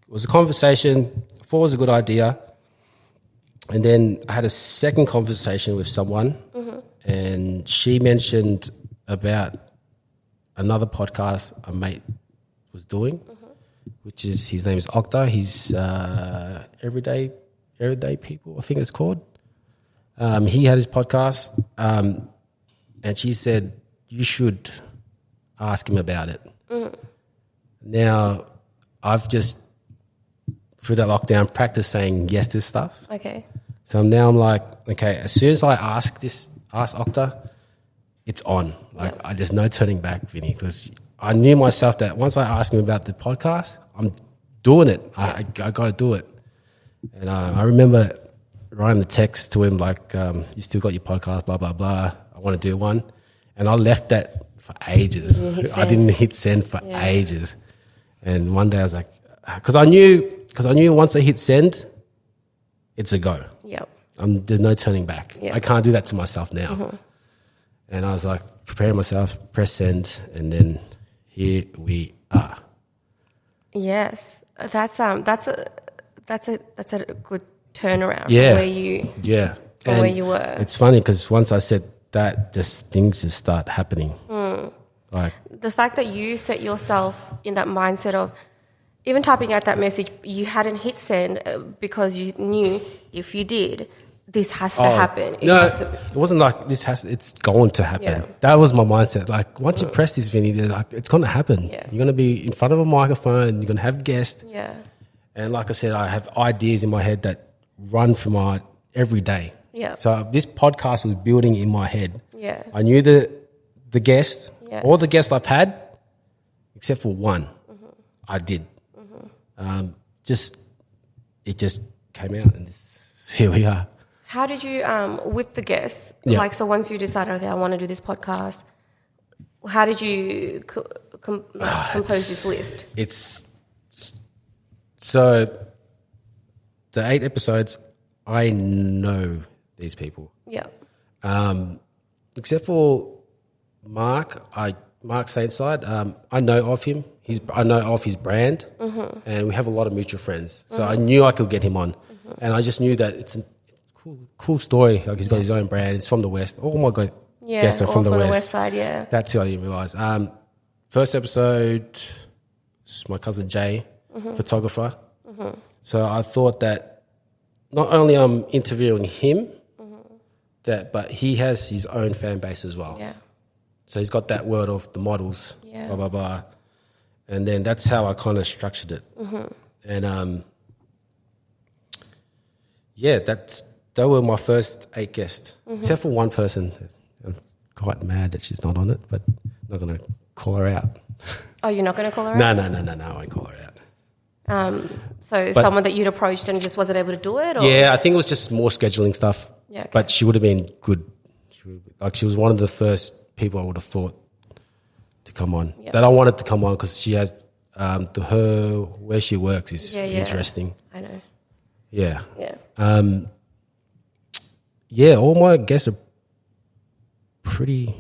[SPEAKER 2] was a conversation. I thought it was a good idea. And then I had a second conversation with someone, and she mentioned about another podcast a mate was doing, which is his name is Octa. He's Everyday People, I think it's called. He had his podcast, and she said you should ask him about it. Now, I've just through that lockdown practiced saying yes to stuff.
[SPEAKER 3] Okay.
[SPEAKER 2] So now I'm like, okay, as soon as I ask Octa, it's on. There's no turning back, Vinny, because I knew myself that once I asked him about the podcast, I'm doing it. I got to do it. And I remember writing the text to him like, you still got your podcast, blah, blah, blah. I want to do one. And I left that for ages. I didn't hit send for ages. And one day I was like, because I knew once I hit send, it's a go.
[SPEAKER 3] Yep.
[SPEAKER 2] There's no turning back.
[SPEAKER 3] Yep.
[SPEAKER 2] I can't do that to myself now. And I was like, preparing myself, press send, and then here we are.
[SPEAKER 3] Yes, that's a good turnaround.
[SPEAKER 2] Yeah.
[SPEAKER 3] From where you were.
[SPEAKER 2] It's funny because once I said that, things just start happening. Like
[SPEAKER 3] the fact that you set yourself in that mindset of even typing out that message, you hadn't hit send because you knew if you did, this has to happen.
[SPEAKER 2] It wasn't like it's going to happen.
[SPEAKER 3] Yeah.
[SPEAKER 2] That was my mindset. Like once you press this, Vinny, it's going to happen.
[SPEAKER 3] Yeah.
[SPEAKER 2] You're going to be in front of a microphone. You're going to have guests.
[SPEAKER 3] Yeah.
[SPEAKER 2] And like I said, I have ideas in my head that run through my every day.
[SPEAKER 3] Yeah.
[SPEAKER 2] So this podcast was building in my head.
[SPEAKER 3] Yeah.
[SPEAKER 2] I knew the guest,
[SPEAKER 3] Yeah.
[SPEAKER 2] all the guests I've had, except for one, I did. It just came out, and here we are.
[SPEAKER 3] How did you, with the guests, so once you decided, okay, I want to do this podcast, how did you compose this list?
[SPEAKER 2] So the 8 episodes, I know these people.
[SPEAKER 3] Yeah.
[SPEAKER 2] Except for Mark Saintside, I know of him. I know of his brand, and we have a lot of mutual friends. So I knew I could get him on, and I just knew that it's a cool story. Like he's got his own brand. It's from the West. Oh my god, guests are
[SPEAKER 3] all
[SPEAKER 2] from the West.
[SPEAKER 3] West Side. Yeah,
[SPEAKER 2] That's who I didn't realize. First episode, my cousin Jay, photographer. So I thought that not only I'm interviewing him, but he has his own fan base as well.
[SPEAKER 3] Yeah.
[SPEAKER 2] So he's got that word of the models, blah, blah, blah. And then that's how I kind of structured it. And, they were my first 8 guests, except for one person. I'm quite mad that she's not on it, but I'm not going to call her out.
[SPEAKER 3] Oh, you're not going to call her out?
[SPEAKER 2] No, I won't call her out.
[SPEAKER 3] So someone that you'd approached and just wasn't able to do it? Or?
[SPEAKER 2] Yeah, I think it was just more scheduling stuff.
[SPEAKER 3] Yeah, okay.
[SPEAKER 2] But she would have been good. She was one of the first people I would have thought to come on.
[SPEAKER 3] Yep.
[SPEAKER 2] That I wanted to come on because she has where she works is interesting.
[SPEAKER 3] I know.
[SPEAKER 2] Yeah.
[SPEAKER 3] Yeah.
[SPEAKER 2] All my guests are pretty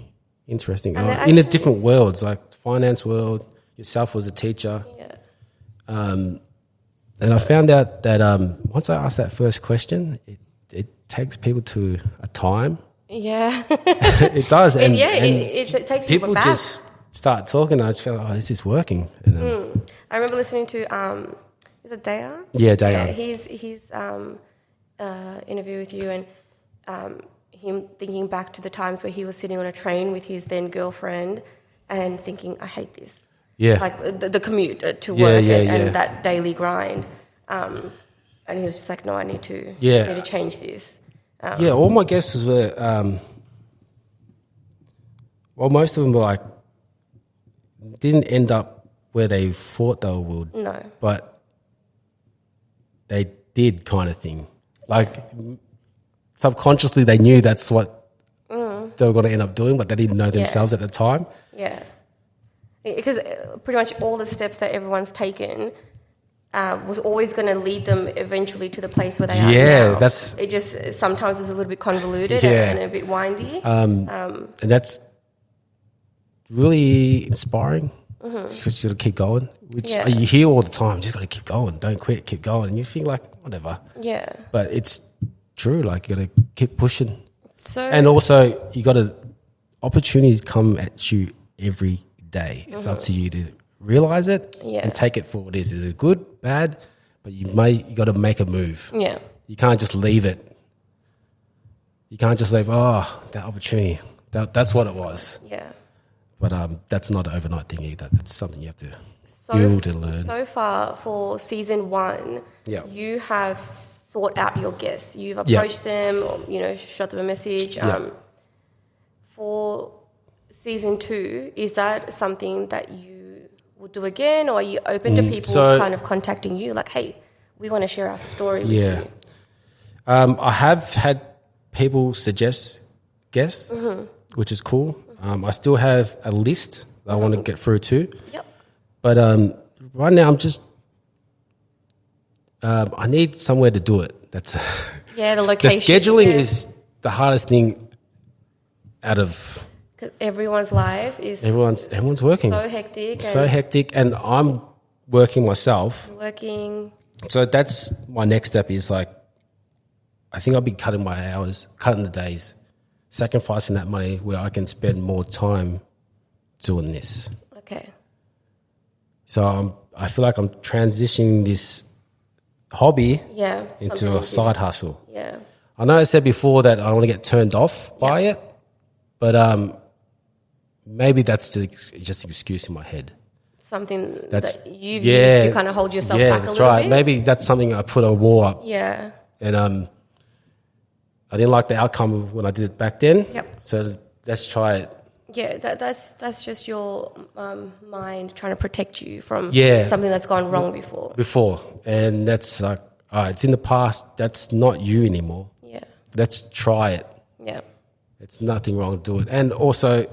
[SPEAKER 2] interesting.
[SPEAKER 3] And
[SPEAKER 2] in a different worlds, like finance world. Yourself was a teacher.
[SPEAKER 3] Yeah.
[SPEAKER 2] And I found out that once I asked that first question, it takes people to a time.
[SPEAKER 3] Yeah.
[SPEAKER 2] It does. And
[SPEAKER 3] it takes people back.
[SPEAKER 2] Just start talking. I just feel like, oh, this is working. And,
[SPEAKER 3] I remember listening to, is it Dayan?
[SPEAKER 2] Yeah, Dayan.
[SPEAKER 3] Yeah, his interview with you and him thinking back to the times where he was sitting on a train with his then girlfriend and thinking, I hate this.
[SPEAKER 2] Yeah.
[SPEAKER 3] Like the commute to work and that daily grind. And he was just like, no, I need to change this.
[SPEAKER 2] All my guests were, most of them were like, didn't end up where they thought they would.
[SPEAKER 3] No.
[SPEAKER 2] But they did kind of thing. Like subconsciously they knew that's what they were going to end up doing, but they didn't know themselves at the time.
[SPEAKER 3] Yeah. Because pretty much all the steps that everyone's taken was always going to lead them eventually to the place where they are now.
[SPEAKER 2] Yeah,
[SPEAKER 3] it just sometimes was a little bit convoluted and a bit windy.
[SPEAKER 2] And that's really inspiring because you got to keep going, which you hear all the time. You just got to keep going, don't quit, keep going. And you think like, whatever. Yeah. But it's true, like you got to keep pushing. And also you got to, opportunities come at you every day. It's up to you to realize it and take it for what it is. Is it good, bad? But you got to make a move. Yeah. You can't just leave it. You can't just leave, that opportunity. That's what it was. Yeah. But that's not an overnight thing either. That's something you have to build and learn. So far for season 1, you have sought out your guests. You've approached them or, shot them a message. For season 2, is that something that you would do again, or are you open to people kind of contacting you like, hey, we want to share our story with you? I have had people suggest guests, which is cool. I still have a list that I want to get through too. Yep. But right now I'm just I need somewhere to do it. That's the location. The scheduling is the hardest thing out of. Because everyone's life is everyone's working. So hectic, and I'm working myself. So that's my next step. Is like, I think I'll be cutting my hours, cutting the days, sacrificing that money where I can spend more time doing this. Okay. So I feel like I'm transitioning this hobby into a side hustle. Yeah. I know I said before that I don't want to get turned off by it, but maybe that's just an excuse in my head. Something that you've used to kind of hold yourself back a little bit. Yeah, that's right. Maybe that's something I put a wall up. Yeah. And I didn't like the outcome when I did it back then. Yep. So let's try it. Yeah, that's just your mind trying to protect you from something that's gone wrong before. And that's like, all right, it's in the past. That's not you anymore. Yeah. Let's try it. Yeah. It's nothing wrong to do it. And also,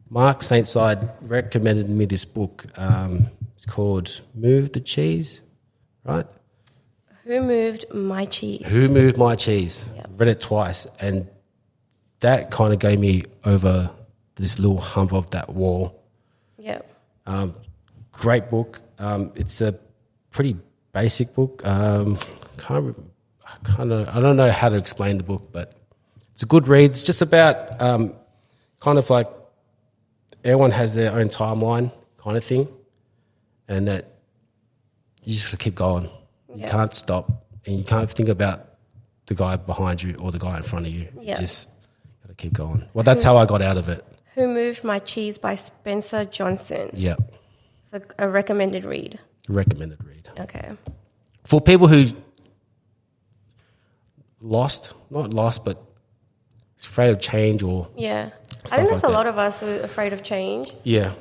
[SPEAKER 2] Mark Saintside recommended me this book. It's called Move the Cheese, right?
[SPEAKER 3] Who moved my cheese?
[SPEAKER 2] Who moved my cheese?
[SPEAKER 3] Yep.
[SPEAKER 2] Read it twice, and that kind of gave me over this little hump of that wall.
[SPEAKER 3] Yeah.
[SPEAKER 2] Great book. It's a pretty basic book. I don't know how to explain the book, but it's a good read. It's just about kind of like everyone has their own timeline kind of thing, and that you just got to keep going. You can't stop, and you can't think about the guy behind you or the guy in front of you.
[SPEAKER 3] Yeah.
[SPEAKER 2] You just got to keep going. Well, that's how I got out of it.
[SPEAKER 3] Who Moved My Cheese by Spencer Johnson.
[SPEAKER 2] Yeah.
[SPEAKER 3] It's a recommended read.
[SPEAKER 2] Recommended read.
[SPEAKER 3] Okay.
[SPEAKER 2] For people who not lost, but afraid of change or
[SPEAKER 3] Yeah.
[SPEAKER 2] stuff
[SPEAKER 3] I think
[SPEAKER 2] like
[SPEAKER 3] there's a
[SPEAKER 2] that.
[SPEAKER 3] lot of us who are afraid of change.
[SPEAKER 2] Yeah.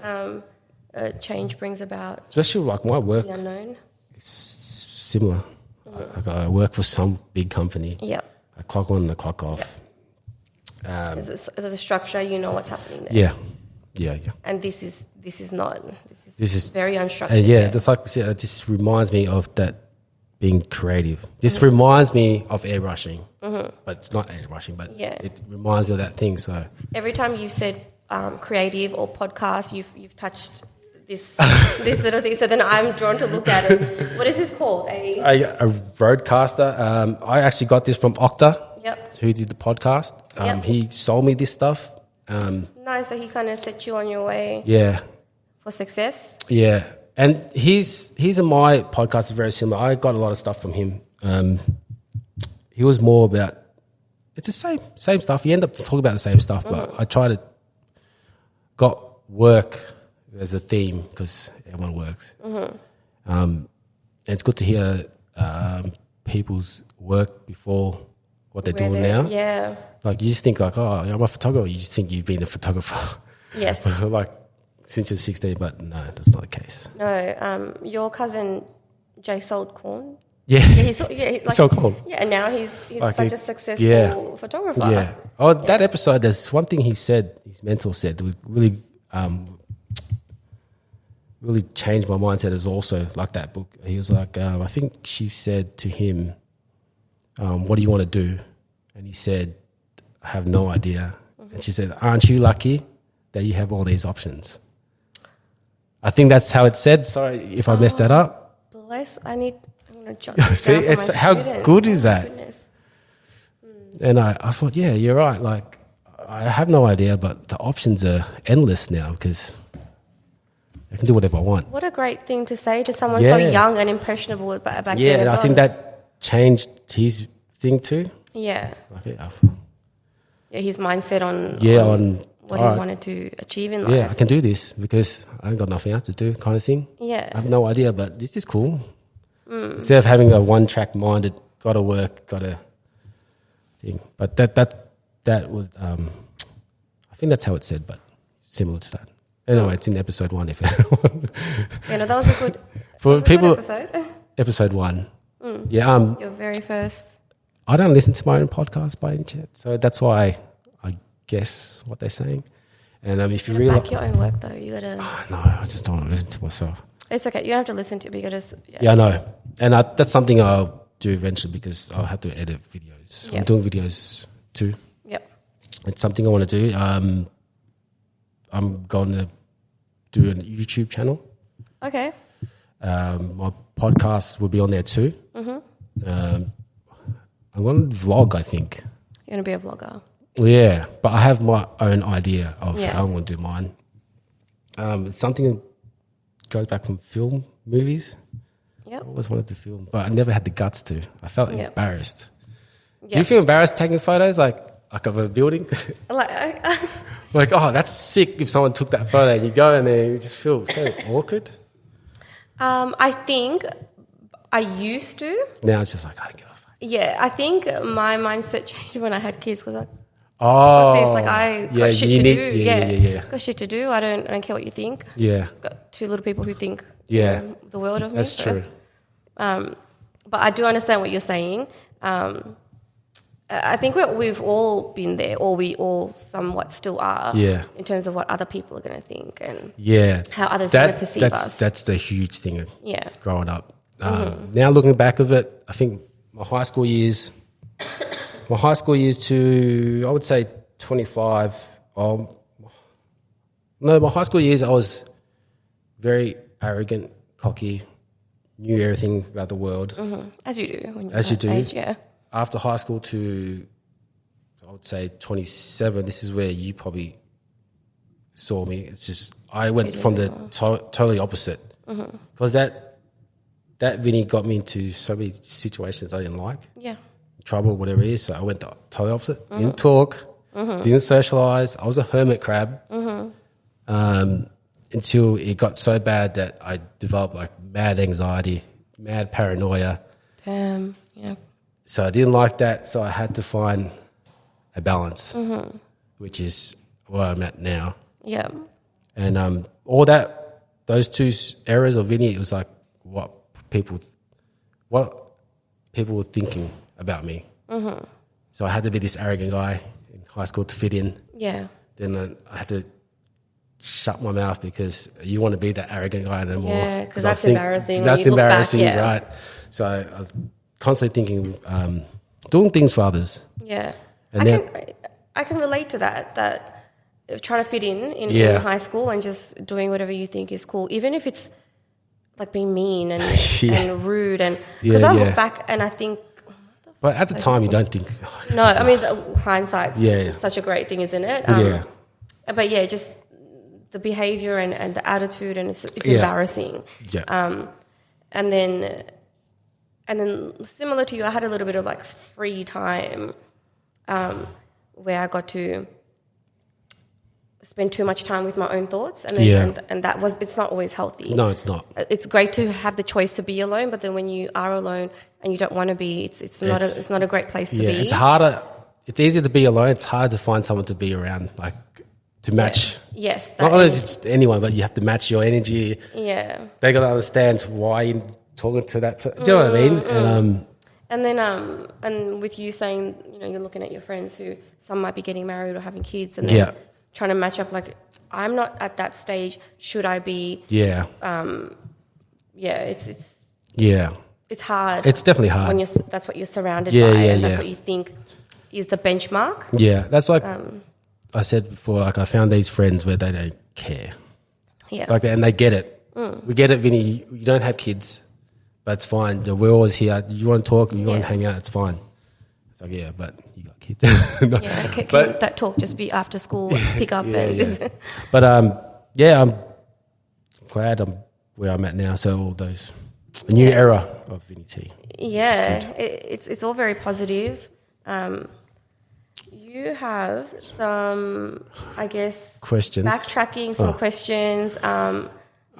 [SPEAKER 3] Change brings about
[SPEAKER 2] Especially like my work
[SPEAKER 3] the unknown.
[SPEAKER 2] is similar. I work for some big company.
[SPEAKER 3] Yep.
[SPEAKER 2] I clock on and I clock off.
[SPEAKER 3] There's a structure, you know what's happening there.
[SPEAKER 2] Yeah.
[SPEAKER 3] And this is not.
[SPEAKER 2] This is
[SPEAKER 3] very unstructured.
[SPEAKER 2] And yeah, just like I said, it just reminds me of that being creative. This reminds me of airbrushing, but it's not airbrushing, but it reminds me of that thing. So
[SPEAKER 3] Every time you said creative or podcast, you've touched this this little thing. So then I'm drawn to look at it. What is this called?
[SPEAKER 2] a roadcaster. I actually got this from Okta,
[SPEAKER 3] Yep.
[SPEAKER 2] who did the podcast.
[SPEAKER 3] Yep.
[SPEAKER 2] He sold me this stuff.
[SPEAKER 3] Nice. So he kind of set you on your way
[SPEAKER 2] Yeah.
[SPEAKER 3] for success.
[SPEAKER 2] Yeah, and his and my podcast is very similar. I got a lot of stuff from him. He was more about it's the same stuff. You end up talking about the same stuff, but I try to got work as a theme because everyone works. And it's good to hear people's work before what they're doing now.
[SPEAKER 3] Yeah.
[SPEAKER 2] Like you just think like, oh, I'm a photographer. You just think you've been a photographer.
[SPEAKER 3] Yes.
[SPEAKER 2] like since you're 16, but no, that's not the case.
[SPEAKER 3] No. Your cousin Jay sold corn.
[SPEAKER 2] Yeah.
[SPEAKER 3] Sold
[SPEAKER 2] corn.
[SPEAKER 3] Yeah, and now he's
[SPEAKER 2] Like
[SPEAKER 3] such
[SPEAKER 2] he-
[SPEAKER 3] a successful photographer.
[SPEAKER 2] Yeah. Oh, that episode. There's one thing he said. His mentor said that was really, really changed my mindset. Is also like that book. He was like, I think she said to him, "What do you want to do?" And he said, "I have no idea." And she said, "Aren't you lucky that you have all these options?" I think that's how it said. Sorry if I messed that up.
[SPEAKER 3] I'm going to jot this
[SPEAKER 2] See,
[SPEAKER 3] down for
[SPEAKER 2] it's
[SPEAKER 3] my
[SPEAKER 2] how
[SPEAKER 3] students.
[SPEAKER 2] good is that?
[SPEAKER 3] Goodness.
[SPEAKER 2] And I thought, yeah, you're right. Like, I have no idea, but the options are endless now because I can do whatever I want.
[SPEAKER 3] What a great thing to say to someone so
[SPEAKER 2] Yeah.
[SPEAKER 3] young and impressionable back then.
[SPEAKER 2] Yeah,
[SPEAKER 3] as
[SPEAKER 2] and I
[SPEAKER 3] well.
[SPEAKER 2] think that changed his thing too.
[SPEAKER 3] Yeah.
[SPEAKER 2] Like,
[SPEAKER 3] Yeah, his mindset on what
[SPEAKER 2] alright.
[SPEAKER 3] he wanted to achieve in life.
[SPEAKER 2] yeah, I can do this because I ain't got nothing else to do, kind of thing.
[SPEAKER 3] Yeah.
[SPEAKER 2] I have no idea, but this is cool. Instead of having a one-track minded, got to work, got to thing. But that was, I think that's how it said, but similar to that. Anyway, it's in episode 1. If anyone.
[SPEAKER 3] Yeah, no, that was a good,
[SPEAKER 2] For
[SPEAKER 3] that was a
[SPEAKER 2] people,
[SPEAKER 3] good episode.
[SPEAKER 2] episode 1. Yeah,
[SPEAKER 3] Your very first.
[SPEAKER 2] I don't listen to my own podcast by any chance, so that's why I guess what they're saying. And if you really,
[SPEAKER 3] Back your own work though. You gotta.
[SPEAKER 2] no, I just don't want to listen to myself.
[SPEAKER 3] It's okay. You don't have to listen to it, but you gotta.
[SPEAKER 2] Yeah, I know, and that's something I'll do eventually because I'll have to edit videos.
[SPEAKER 3] Yeah.
[SPEAKER 2] I'm doing videos too.
[SPEAKER 3] Yep.
[SPEAKER 2] It's something I want to do. I'm going to do a YouTube channel.
[SPEAKER 3] Okay.
[SPEAKER 2] My podcast will be on there too. I'm going to vlog, I think.
[SPEAKER 3] You're gonna be a vlogger.
[SPEAKER 2] Yeah, but I have my own idea of
[SPEAKER 3] Yeah.
[SPEAKER 2] how I'm going to do mine. It's something that goes back from film, movies.
[SPEAKER 3] Yep.
[SPEAKER 2] I always wanted to film, but I never had the guts to. I felt
[SPEAKER 3] Yep.
[SPEAKER 2] embarrassed. Do
[SPEAKER 3] Yep.
[SPEAKER 2] you feel embarrassed taking photos like of a building?
[SPEAKER 3] Like,
[SPEAKER 2] Like, oh, that's sick if someone took that photo and you go and then you just feel so awkward.
[SPEAKER 3] I think I used to.
[SPEAKER 2] Now it's just like, I don't give a fuck.
[SPEAKER 3] Yeah, I think my mindset changed when I had kids because I
[SPEAKER 2] Oh.
[SPEAKER 3] there's like I got shit
[SPEAKER 2] you
[SPEAKER 3] to
[SPEAKER 2] need-
[SPEAKER 3] do.
[SPEAKER 2] Yeah.
[SPEAKER 3] Got shit to do. I don't care what you think.
[SPEAKER 2] Yeah,
[SPEAKER 3] Got two little people who think
[SPEAKER 2] Yeah.
[SPEAKER 3] the world of me.
[SPEAKER 2] that's
[SPEAKER 3] so,
[SPEAKER 2] true.
[SPEAKER 3] But I do understand what you're saying. I think we've all been there, or we all somewhat still are.
[SPEAKER 2] Yeah.
[SPEAKER 3] In terms of what other people are going to think and
[SPEAKER 2] Yeah.
[SPEAKER 3] how others are going to perceive us.
[SPEAKER 2] That's the huge thing of
[SPEAKER 3] Yeah.
[SPEAKER 2] growing up. Now looking back of it, I think my high school years to, I would say 25. No, my high school years I was very arrogant, cocky, knew everything about the world.
[SPEAKER 3] As you do. When you're
[SPEAKER 2] As you
[SPEAKER 3] that
[SPEAKER 2] do.
[SPEAKER 3] Age, yeah.
[SPEAKER 2] After high school to, I would say 27, this is where you probably saw me. It's just, I went from the totally opposite. Because that Vinny got me into so many situations I didn't like.
[SPEAKER 3] Yeah.
[SPEAKER 2] Trouble, whatever it is. So I went the totally opposite. Didn't talk, didn't socialise. I was a hermit crab until it got so bad that I developed like mad anxiety, mad paranoia.
[SPEAKER 3] Damn, yeah.
[SPEAKER 2] So I didn't like that. So I had to find a balance, which is where I'm at now.
[SPEAKER 3] Yeah.
[SPEAKER 2] And all that, those two eras of Vinny, it was like what people were thinking about me. So I had to be this arrogant guy in high school to fit in.
[SPEAKER 3] Yeah.
[SPEAKER 2] Then I had to shut my mouth because you want to be that arrogant guy no more.
[SPEAKER 3] Yeah, because that's embarrassing.
[SPEAKER 2] That's
[SPEAKER 3] when you
[SPEAKER 2] embarrassing,
[SPEAKER 3] look back, yeah.
[SPEAKER 2] right? So I was constantly thinking, doing things for others.
[SPEAKER 3] Yeah.
[SPEAKER 2] And
[SPEAKER 3] I can relate to that trying to fit in
[SPEAKER 2] Yeah.
[SPEAKER 3] high school and just doing whatever you think is cool, even if it's like being mean and,
[SPEAKER 2] Yeah.
[SPEAKER 3] and rude. And because I look back and I think,
[SPEAKER 2] But at the time, you don't think.
[SPEAKER 3] no, I mean, hindsight's
[SPEAKER 2] Yeah.
[SPEAKER 3] such a great thing, isn't it?
[SPEAKER 2] Yeah.
[SPEAKER 3] But yeah, just the behavior and the attitude, and it's
[SPEAKER 2] Yeah.
[SPEAKER 3] embarrassing.
[SPEAKER 2] Yeah.
[SPEAKER 3] And then similar to you, I had a little bit of like free time where I got to spend too much time with my own thoughts, and then,
[SPEAKER 2] Yeah.
[SPEAKER 3] and that was, it's not always healthy.
[SPEAKER 2] No, it's not.
[SPEAKER 3] It's great to have the choice to be alone, but then when you are alone and you don't want to be, it's not a great place to be.
[SPEAKER 2] It's harder. It's easier to be alone. It's hard to find someone to be around, like to match.
[SPEAKER 3] Yes. that
[SPEAKER 2] Not only
[SPEAKER 3] energy.
[SPEAKER 2] just anyone, but you have to match your energy.
[SPEAKER 3] Yeah.
[SPEAKER 2] They got to understand why you're talking to that. Do you know what I mean?
[SPEAKER 3] And then, and with you saying, you're looking at your friends who some might be getting married or having kids, and then
[SPEAKER 2] Yeah.
[SPEAKER 3] trying to match up. Like, I'm not at that stage. Should I be?
[SPEAKER 2] Yeah.
[SPEAKER 3] It's hard.
[SPEAKER 2] It's definitely hard.
[SPEAKER 3] when that's what you're surrounded
[SPEAKER 2] Yeah,
[SPEAKER 3] by,
[SPEAKER 2] yeah,
[SPEAKER 3] and that's
[SPEAKER 2] yeah.
[SPEAKER 3] what you think is the benchmark.
[SPEAKER 2] Yeah. That's like I said before. Like I found these friends where they don't care.
[SPEAKER 3] Yeah.
[SPEAKER 2] Like, and they get it. We get it, Vinny. You don't have kids, but it's fine. We're always here. You want to talk? You want to hang out? It's fine. It's like, yeah, but you got kids. No.
[SPEAKER 3] Yeah. Can
[SPEAKER 2] But-
[SPEAKER 3] that talk just be after school pick up?
[SPEAKER 2] Yeah. But I'm glad I'm where I'm at now. So all those a new era of Vinny T.
[SPEAKER 3] Yeah, it's all very positive. You have some, I guess,
[SPEAKER 2] Questions.
[SPEAKER 3] backtracking, some questions.
[SPEAKER 2] I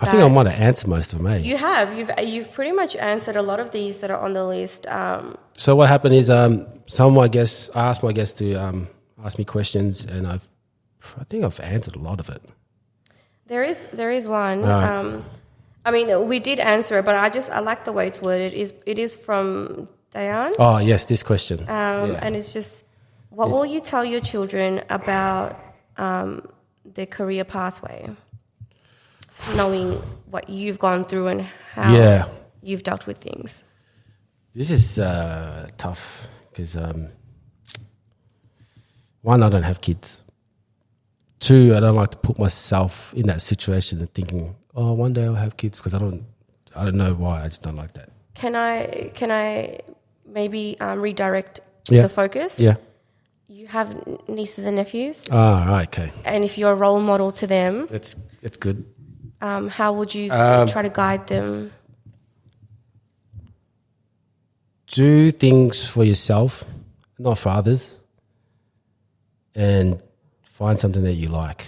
[SPEAKER 2] think I might have answered most of them. Eh?
[SPEAKER 3] You've pretty much answered a lot of these that are on the list.
[SPEAKER 2] So what happened is some of my guests, I asked my guests to ask me questions, and I think I've answered a lot of it.
[SPEAKER 3] There is one.
[SPEAKER 2] Right.
[SPEAKER 3] I mean, we did answer it, but I like the way it's worded. It is from Diane.
[SPEAKER 2] Oh yes, this question.
[SPEAKER 3] And it's just, what will you tell your children about their career pathway, knowing what you've gone through and how you've dealt with things?
[SPEAKER 2] This is tough because one, I don't have kids. Two, I don't like to put myself in that situation and thinking, oh, one day I'll have kids, because I don't know why. I just don't like that.
[SPEAKER 3] Can I maybe redirect
[SPEAKER 2] Yeah.
[SPEAKER 3] the focus?
[SPEAKER 2] Yeah.
[SPEAKER 3] You have nieces and nephews,
[SPEAKER 2] Ah, right, okay.
[SPEAKER 3] and if you're a role model to them,
[SPEAKER 2] It's good.
[SPEAKER 3] how would you try to guide them?
[SPEAKER 2] Do things for yourself, not for others, and find something that you like.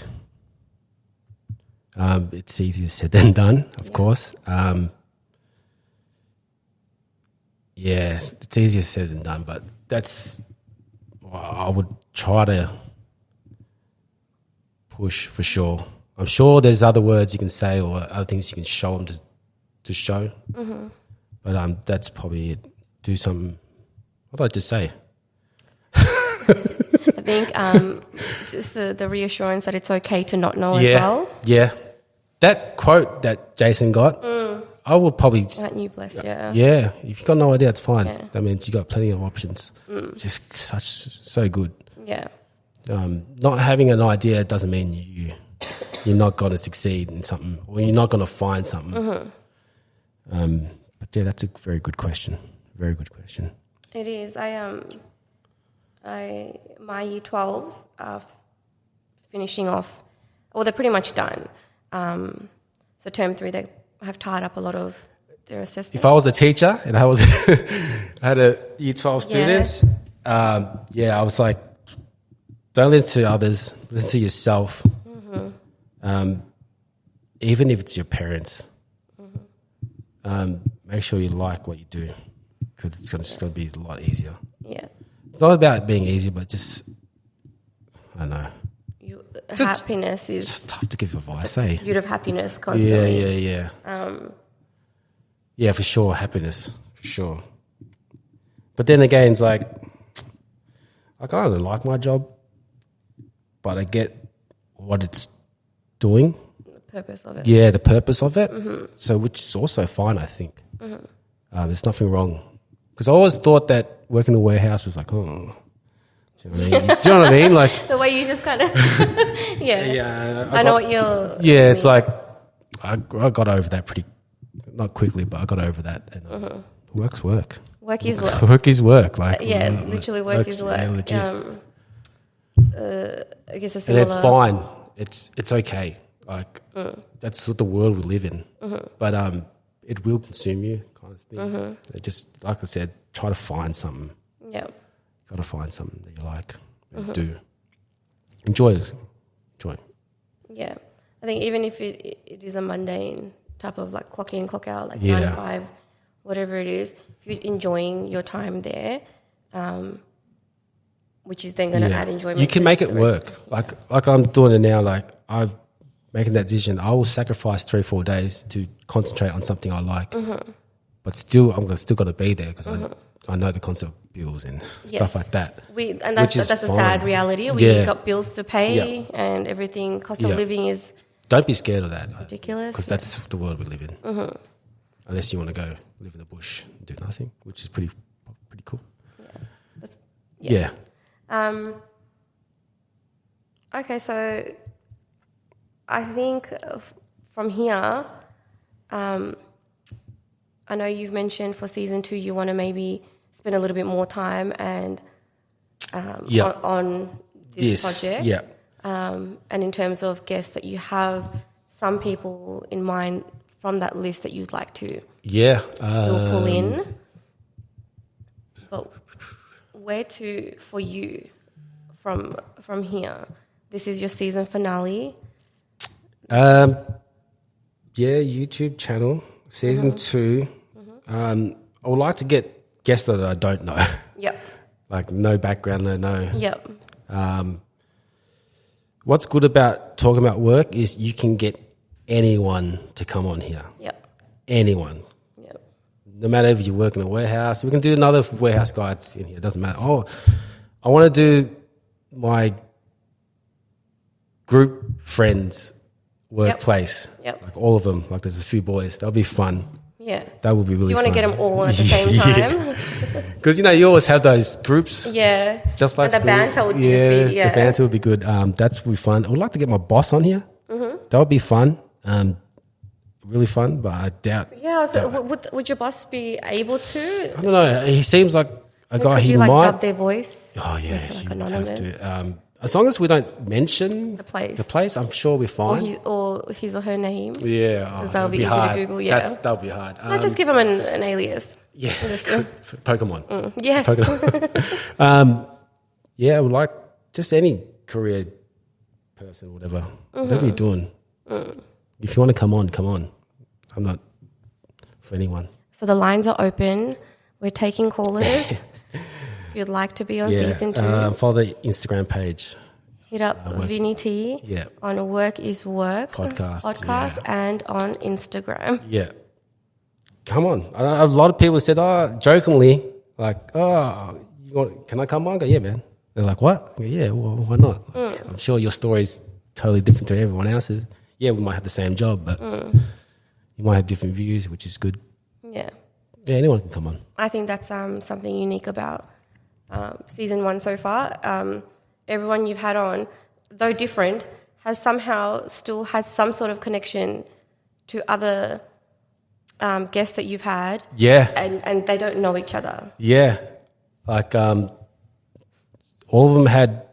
[SPEAKER 2] It's easier said than done, of course. Yes, it's easier said than done, but I would try to push for sure. I'm sure there's other words you can say or other things you can show them to show. Mm-hmm. But that's probably it. Do something. What did I just say?
[SPEAKER 3] I think just the reassurance that it's okay to not know as well.
[SPEAKER 2] Yeah. That quote that Jason got, I would probably
[SPEAKER 3] Aren't you blessed? Yeah.
[SPEAKER 2] yeah. If you got no idea, that's fine.
[SPEAKER 3] Yeah.
[SPEAKER 2] That means you got plenty of options. Just so good.
[SPEAKER 3] Yeah.
[SPEAKER 2] Not having an idea doesn't mean you're not going to succeed in something, or you're not going to find something. But yeah, that's a very good question. Very good question.
[SPEAKER 3] It is. My year 12s are finishing off, well, they're pretty much done. So term 3, they have tied up a lot of their assessments.
[SPEAKER 2] If I was a teacher and I had a year 12 students, I was like, don't listen to others, listen to yourself. Even if it's your parents, make sure you like what you do, because it's going to be a lot easier.
[SPEAKER 3] Yeah.
[SPEAKER 2] It's not about being easy, but just, I don't know.
[SPEAKER 3] Happiness is...
[SPEAKER 2] It's tough to give advice, eh?
[SPEAKER 3] Pursuit of happiness constantly.
[SPEAKER 2] Yeah. Yeah, for sure, happiness, for sure. But then again, it's like, I kind of like my job, but I get what it's doing.
[SPEAKER 3] The purpose of it.
[SPEAKER 2] Yeah, the purpose of it. So, which is also fine, I think. There's nothing wrong. Because I always thought that working in a warehouse was like, oh... Do you know what I mean? Like
[SPEAKER 3] the way you just kind of...
[SPEAKER 2] yeah.
[SPEAKER 3] I know what you're...
[SPEAKER 2] Yeah, it's like, I got over that pretty... Not quickly, but I got over that. And work's work.
[SPEAKER 3] Work is work.
[SPEAKER 2] Work is work. Like
[SPEAKER 3] literally work is work.
[SPEAKER 2] Yeah, legit.
[SPEAKER 3] I guess a similar...
[SPEAKER 2] And it's fine. It's okay. Like that's what the world we live in. But it will consume you, kind of thing. It just, like I said, try to find something.
[SPEAKER 3] Yeah.
[SPEAKER 2] Got to find something that you like and do. Enjoy it.
[SPEAKER 3] Yeah. I think even if it is a mundane type of like clock in, clock out, like 9 to 5, whatever it is, if you're enjoying your time there, which is then going to add enjoyment.
[SPEAKER 2] You can make it work. Like I'm doing it now. Like I'm making that decision. I will sacrifice 3-4 days to concentrate on something I like, but still, I'm still got to be there because I know the concept of bills and stuff like that.
[SPEAKER 3] And that's a sad reality. We've got bills to pay and everything. Cost of living is...
[SPEAKER 2] Don't be scared of that.
[SPEAKER 3] Ridiculous.
[SPEAKER 2] Because that's the world we live in. Unless you want to go live in the bush and do nothing, which is pretty cool. Yeah.
[SPEAKER 3] Okay, so I think from here, I know you've mentioned for season 2 you want to maybe spend a little bit more time and on this project.
[SPEAKER 2] Yeah.
[SPEAKER 3] And in terms of guests that you have, some people in mind from that list that you'd like to still pull in. But where to for you from here? This is your season finale.
[SPEAKER 2] YouTube channel, season 2. I would like to get guests that I don't know.
[SPEAKER 3] Yep.
[SPEAKER 2] Like no background, no.
[SPEAKER 3] Yep.
[SPEAKER 2] What's good about talking about work is you can get anyone to come on here.
[SPEAKER 3] Yep.
[SPEAKER 2] Anyone.
[SPEAKER 3] Yep.
[SPEAKER 2] No matter if you work in a warehouse, we can do another warehouse guides in here. It doesn't matter. Oh, I want to do my group friends workplace.
[SPEAKER 3] Yep.
[SPEAKER 2] Like all of them. Like there's a few boys. That'll be fun.
[SPEAKER 3] Yeah.
[SPEAKER 2] That would be really fun.
[SPEAKER 3] You want to get them all at the same time?
[SPEAKER 2] Because, you always have those groups.
[SPEAKER 3] Yeah.
[SPEAKER 2] Just like
[SPEAKER 3] and the banter would
[SPEAKER 2] the banter would be good. That would be fun. I would like to get my boss on here. That would be fun. Really fun, but I doubt.
[SPEAKER 3] Yeah. Would your boss be able to?
[SPEAKER 2] I don't know. He seems like a guy
[SPEAKER 3] could
[SPEAKER 2] he
[SPEAKER 3] you,
[SPEAKER 2] might.
[SPEAKER 3] dub their voice?
[SPEAKER 2] Oh, yeah.
[SPEAKER 3] Like
[SPEAKER 2] You'd
[SPEAKER 3] anonymous?
[SPEAKER 2] have to. As long as we don't mention
[SPEAKER 3] the place,
[SPEAKER 2] I'm sure we're fine.
[SPEAKER 3] Or his or her name.
[SPEAKER 2] Yeah.
[SPEAKER 3] That'll be easy
[SPEAKER 2] hard.
[SPEAKER 3] to Google, yeah.
[SPEAKER 2] That'll be hard.
[SPEAKER 3] Just give him an alias.
[SPEAKER 2] Yeah. Pokemon.
[SPEAKER 3] Yes.
[SPEAKER 2] Pokemon. I would like just any career person, whatever you're doing. If you want to come on. I'm not for anyone.
[SPEAKER 3] So the lines are open. We're taking callers. If you'd like to be on season 2.
[SPEAKER 2] Follow the Instagram page.
[SPEAKER 3] Hit up Vinny T on Work is Work podcast and on Instagram.
[SPEAKER 2] Yeah. Come on. A lot of people said, jokingly, like, can I come on? I go, yeah, man. They're like, what? I go, yeah, well, why not? Like, I'm sure your story's totally different to everyone else's. Yeah, we might have the same job, but you might have different views, which is good.
[SPEAKER 3] Yeah.
[SPEAKER 2] Yeah, anyone can come on.
[SPEAKER 3] I think that's something unique about season 1 so far. Everyone you've had on, though different, has somehow still had some sort of connection to other guests that you've had.
[SPEAKER 2] Yeah.
[SPEAKER 3] And they don't know each other.
[SPEAKER 2] Yeah. Like all of them had,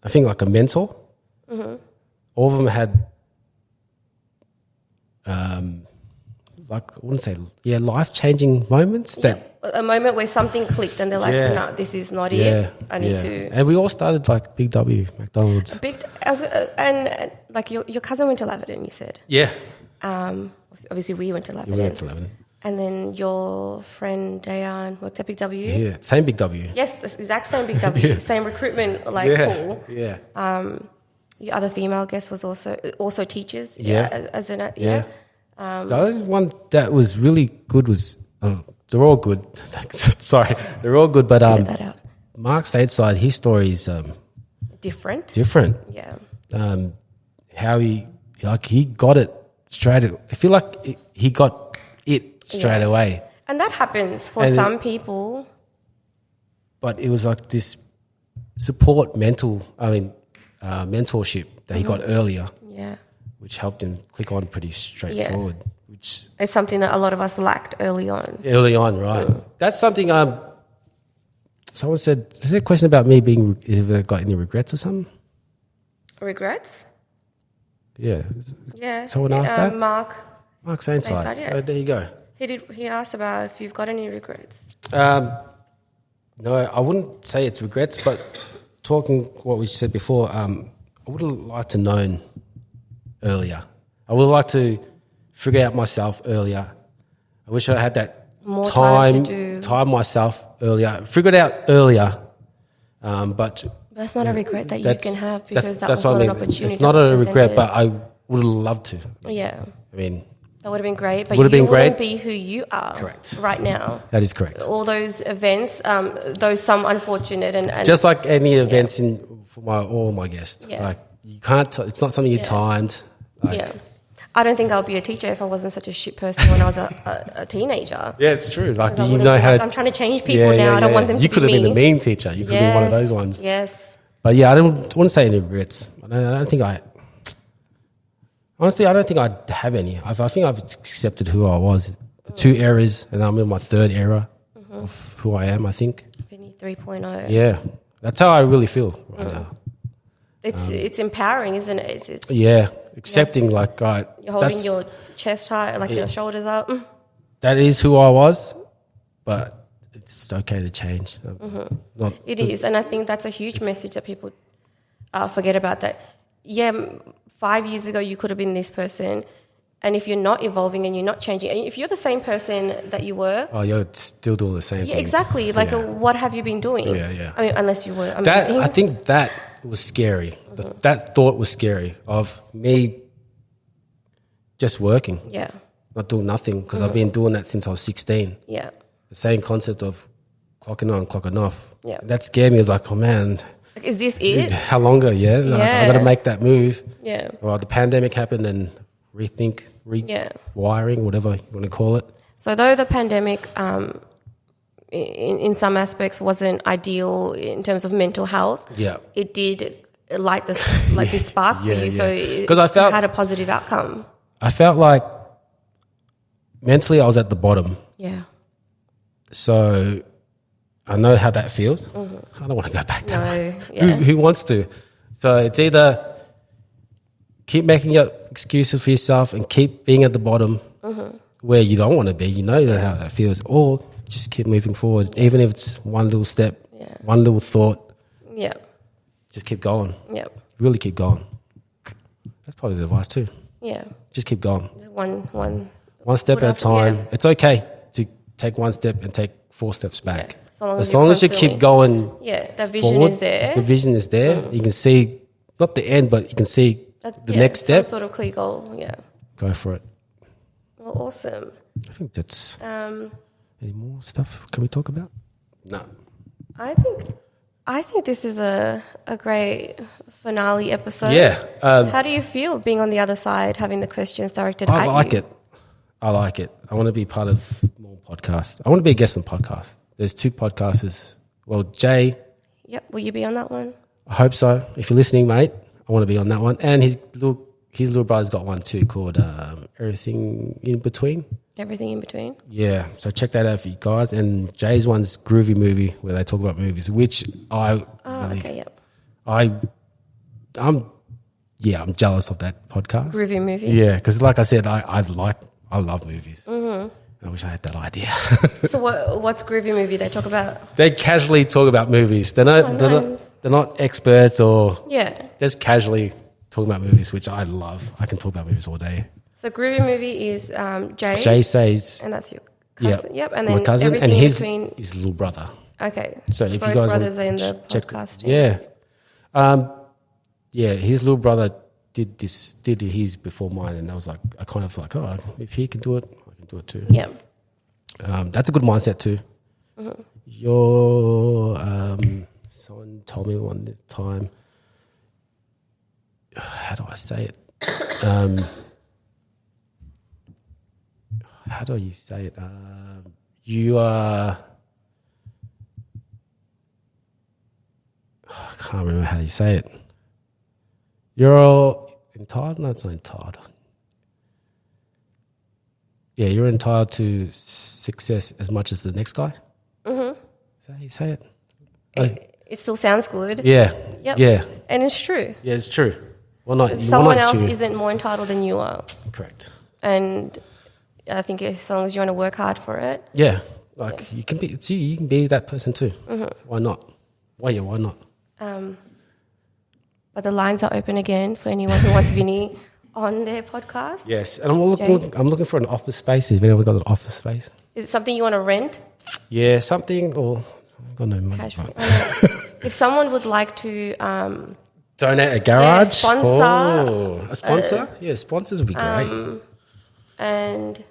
[SPEAKER 2] I think, like a mentor. Mm-hmm. All of them had, like, I wouldn't say, life-changing moments.
[SPEAKER 3] A moment where something clicked and they're like, no, this is not it. I need to.
[SPEAKER 2] And we all started like Big W, McDonald's.
[SPEAKER 3] And like your cousin went to Laverton, you said.
[SPEAKER 2] Yeah.
[SPEAKER 3] Obviously, we went to Laverton.
[SPEAKER 2] We went to Laverton.
[SPEAKER 3] And then your friend Dayan worked at Big W.
[SPEAKER 2] Yeah, same Big W.
[SPEAKER 3] Yes, the exact same Big W, same recruitment pool.
[SPEAKER 2] Yeah.
[SPEAKER 3] Your other female guest was also teachers.
[SPEAKER 2] Yeah.
[SPEAKER 3] Yeah.
[SPEAKER 2] The other one that was really good was, they're all good. Sorry, they're all good, but
[SPEAKER 3] Edit that out.
[SPEAKER 2] Mark Stateside, his story is
[SPEAKER 3] Different.
[SPEAKER 2] Yeah. How he got it straight. I feel like he got it straight away.
[SPEAKER 3] And that happens for some people.
[SPEAKER 2] But it was like this mentorship that he got earlier.
[SPEAKER 3] Yeah.
[SPEAKER 2] Which helped him click on pretty straightforward. Which
[SPEAKER 3] it's something that a lot of us lacked early on.
[SPEAKER 2] Early on, right. That's something someone said, is there a question about me have I got any regrets or something?
[SPEAKER 3] Regrets?
[SPEAKER 2] Yeah.
[SPEAKER 3] Yeah.
[SPEAKER 2] Someone asked that?
[SPEAKER 3] Mark
[SPEAKER 2] Sainside.
[SPEAKER 3] Yeah.
[SPEAKER 2] Oh, there you go.
[SPEAKER 3] He asked about if you've got any regrets.
[SPEAKER 2] No, I wouldn't say it's regrets, but talking what we said before, I would have liked to known earlier. I would have liked to figure out myself earlier. I wish I had that
[SPEAKER 3] more time
[SPEAKER 2] myself earlier, figured out earlier. But
[SPEAKER 3] that's not a regret that you can have because that was
[SPEAKER 2] not
[SPEAKER 3] an opportunity.
[SPEAKER 2] It's not a regret, but I would have loved to.
[SPEAKER 3] Yeah.
[SPEAKER 2] I mean,
[SPEAKER 3] that would have been great, but you wouldn't be who you are right now.
[SPEAKER 2] That is correct.
[SPEAKER 3] All those events, though some unfortunate and
[SPEAKER 2] just like any events for all my guests.
[SPEAKER 3] Yeah.
[SPEAKER 2] Like you can't. It's not something you timed.
[SPEAKER 3] I don't think I would be a teacher if I wasn't such a shit person when I was a teenager.
[SPEAKER 2] Yeah, it's true. Like
[SPEAKER 3] you know how I'm trying to change people now. I don't want them to be
[SPEAKER 2] You could have been a mean teacher. You could have been one of those ones.
[SPEAKER 3] Yes.
[SPEAKER 2] But yeah, I don't want to say any regrets. I don't think honestly, I don't think I have any. I think I've accepted who I was. 2 eras, and I'm in my 3rd era of who I am, I think.
[SPEAKER 3] Vinny 3.0.
[SPEAKER 2] Yeah. That's how I really feel right now.
[SPEAKER 3] It's empowering, isn't it? It's
[SPEAKER 2] accepting
[SPEAKER 3] you're holding your chest high, like your shoulders up.
[SPEAKER 2] That is who I was, but it's okay to change.
[SPEAKER 3] It is, and I think that's a huge message that people forget about that. Yeah, 5 years ago you could have been this person, and if you're not evolving and you're not changing, and if you're the same person that you were...
[SPEAKER 2] Oh, you're still doing the same thing.
[SPEAKER 3] Exactly. Like, what have you been doing?
[SPEAKER 2] Yeah.
[SPEAKER 3] I mean, unless you were...
[SPEAKER 2] I think that was scary. That thought was scary of me just working.
[SPEAKER 3] Yeah.
[SPEAKER 2] Not doing nothing because I've been doing that since I was 16.
[SPEAKER 3] Yeah.
[SPEAKER 2] The same concept of clocking on, clocking off.
[SPEAKER 3] Yeah.
[SPEAKER 2] That scared me. I was like, oh, man.
[SPEAKER 3] Like, is this it?
[SPEAKER 2] How longer? Yeah. Like, I got to make that move.
[SPEAKER 3] Yeah.
[SPEAKER 2] Well, the pandemic happened and rewiring, whatever you want to call it.
[SPEAKER 3] So though the pandemic in some aspects wasn't ideal in terms of mental health, it did light this this spark for you. So it had a positive outcome.
[SPEAKER 2] I felt like mentally I was at the bottom.
[SPEAKER 3] Yeah.
[SPEAKER 2] So I know how that feels. I don't want to go back there. Who wants to? So it's either keep making up excuses for yourself and keep being at the bottom where you don't want to be. You know how that feels. Or just keep moving forward, even if it's one little step, one little thought.
[SPEAKER 3] Yeah.
[SPEAKER 2] Just keep going.
[SPEAKER 3] Yeah.
[SPEAKER 2] Really keep going. That's probably the advice too.
[SPEAKER 3] Yeah.
[SPEAKER 2] Just keep going.
[SPEAKER 3] One
[SPEAKER 2] step at a time. Yeah. It's okay to take one step and take 4 steps back.
[SPEAKER 3] Yeah.
[SPEAKER 2] As long as you keep going
[SPEAKER 3] the vision
[SPEAKER 2] forward,
[SPEAKER 3] is there.
[SPEAKER 2] The vision is there. You can see, not the end, but you can see the next step.
[SPEAKER 3] Some sort of clear goal,
[SPEAKER 2] Go for it.
[SPEAKER 3] Well, awesome.
[SPEAKER 2] I think that's... any more stuff can we talk about? No.
[SPEAKER 3] I think this is a great finale episode.
[SPEAKER 2] Yeah.
[SPEAKER 3] How do you feel being on the other side, having the questions directed at you?
[SPEAKER 2] I like it. I like it. I want to be part of more podcasts. I want to be a guest on podcasts. There's 2 podcasters. Well, Jay.
[SPEAKER 3] Yep. Will you be on that one?
[SPEAKER 2] I hope so. If you're listening, mate, I want to be on that one. And his little brother's got one too called Everything in Between.
[SPEAKER 3] Everything in between.
[SPEAKER 2] Yeah, so check that out for you guys. And Jay's one's Groovy Movie, where they talk about movies, which I'm jealous of that podcast.
[SPEAKER 3] Groovy Movie.
[SPEAKER 2] Yeah, because like I said, I love movies. Mm-hmm. I wish I had that idea.
[SPEAKER 3] So what's Groovy Movie? They talk about.
[SPEAKER 2] They casually talk about movies. They're not experts or just casually talking about movies, which I love. I can talk about movies all day.
[SPEAKER 3] So Groovy Movie is
[SPEAKER 2] Jay says,
[SPEAKER 3] and that's your cousin. Yep, and then
[SPEAKER 2] my cousin
[SPEAKER 3] everything
[SPEAKER 2] and his
[SPEAKER 3] between
[SPEAKER 2] his little brother.
[SPEAKER 3] Okay,
[SPEAKER 2] so if
[SPEAKER 3] both
[SPEAKER 2] you guys
[SPEAKER 3] brothers
[SPEAKER 2] want
[SPEAKER 3] are in the
[SPEAKER 2] check,
[SPEAKER 3] podcast.
[SPEAKER 2] His little brother did his before mine, and I was like, I kind of like, oh, if he can do it, I can do it too.
[SPEAKER 3] Yeah,
[SPEAKER 2] that's a good mindset too. Mm-hmm. Your someone told me one time. How do I say it? How do you say it? You are. I can't remember how you say it. You're entitled? No, it's not entitled. Yeah, you're entitled to success as much as the next guy. Mm-hmm. Is that how you say it?
[SPEAKER 3] It still sounds good.
[SPEAKER 2] Yeah.
[SPEAKER 3] Yep.
[SPEAKER 2] Yeah.
[SPEAKER 3] And it's true.
[SPEAKER 2] Yeah, it's true. Well, not
[SPEAKER 3] someone else isn't more entitled than you are.
[SPEAKER 2] Correct.
[SPEAKER 3] And I think as long as you want to work hard for it.
[SPEAKER 2] Yeah. You can be. It's you. You can be that person too. Mm-hmm. Why not? Why not?
[SPEAKER 3] But the lines are open again for anyone who wants Vinny on their podcast.
[SPEAKER 2] Yes, and I'm looking for an office space. If anyone's got an office space,
[SPEAKER 3] is it something you want to rent?
[SPEAKER 2] Yeah, something or I've got no money.
[SPEAKER 3] If someone would like to
[SPEAKER 2] donate a garage,
[SPEAKER 3] sponsor,
[SPEAKER 2] a sponsor, sponsors would be great,
[SPEAKER 3] and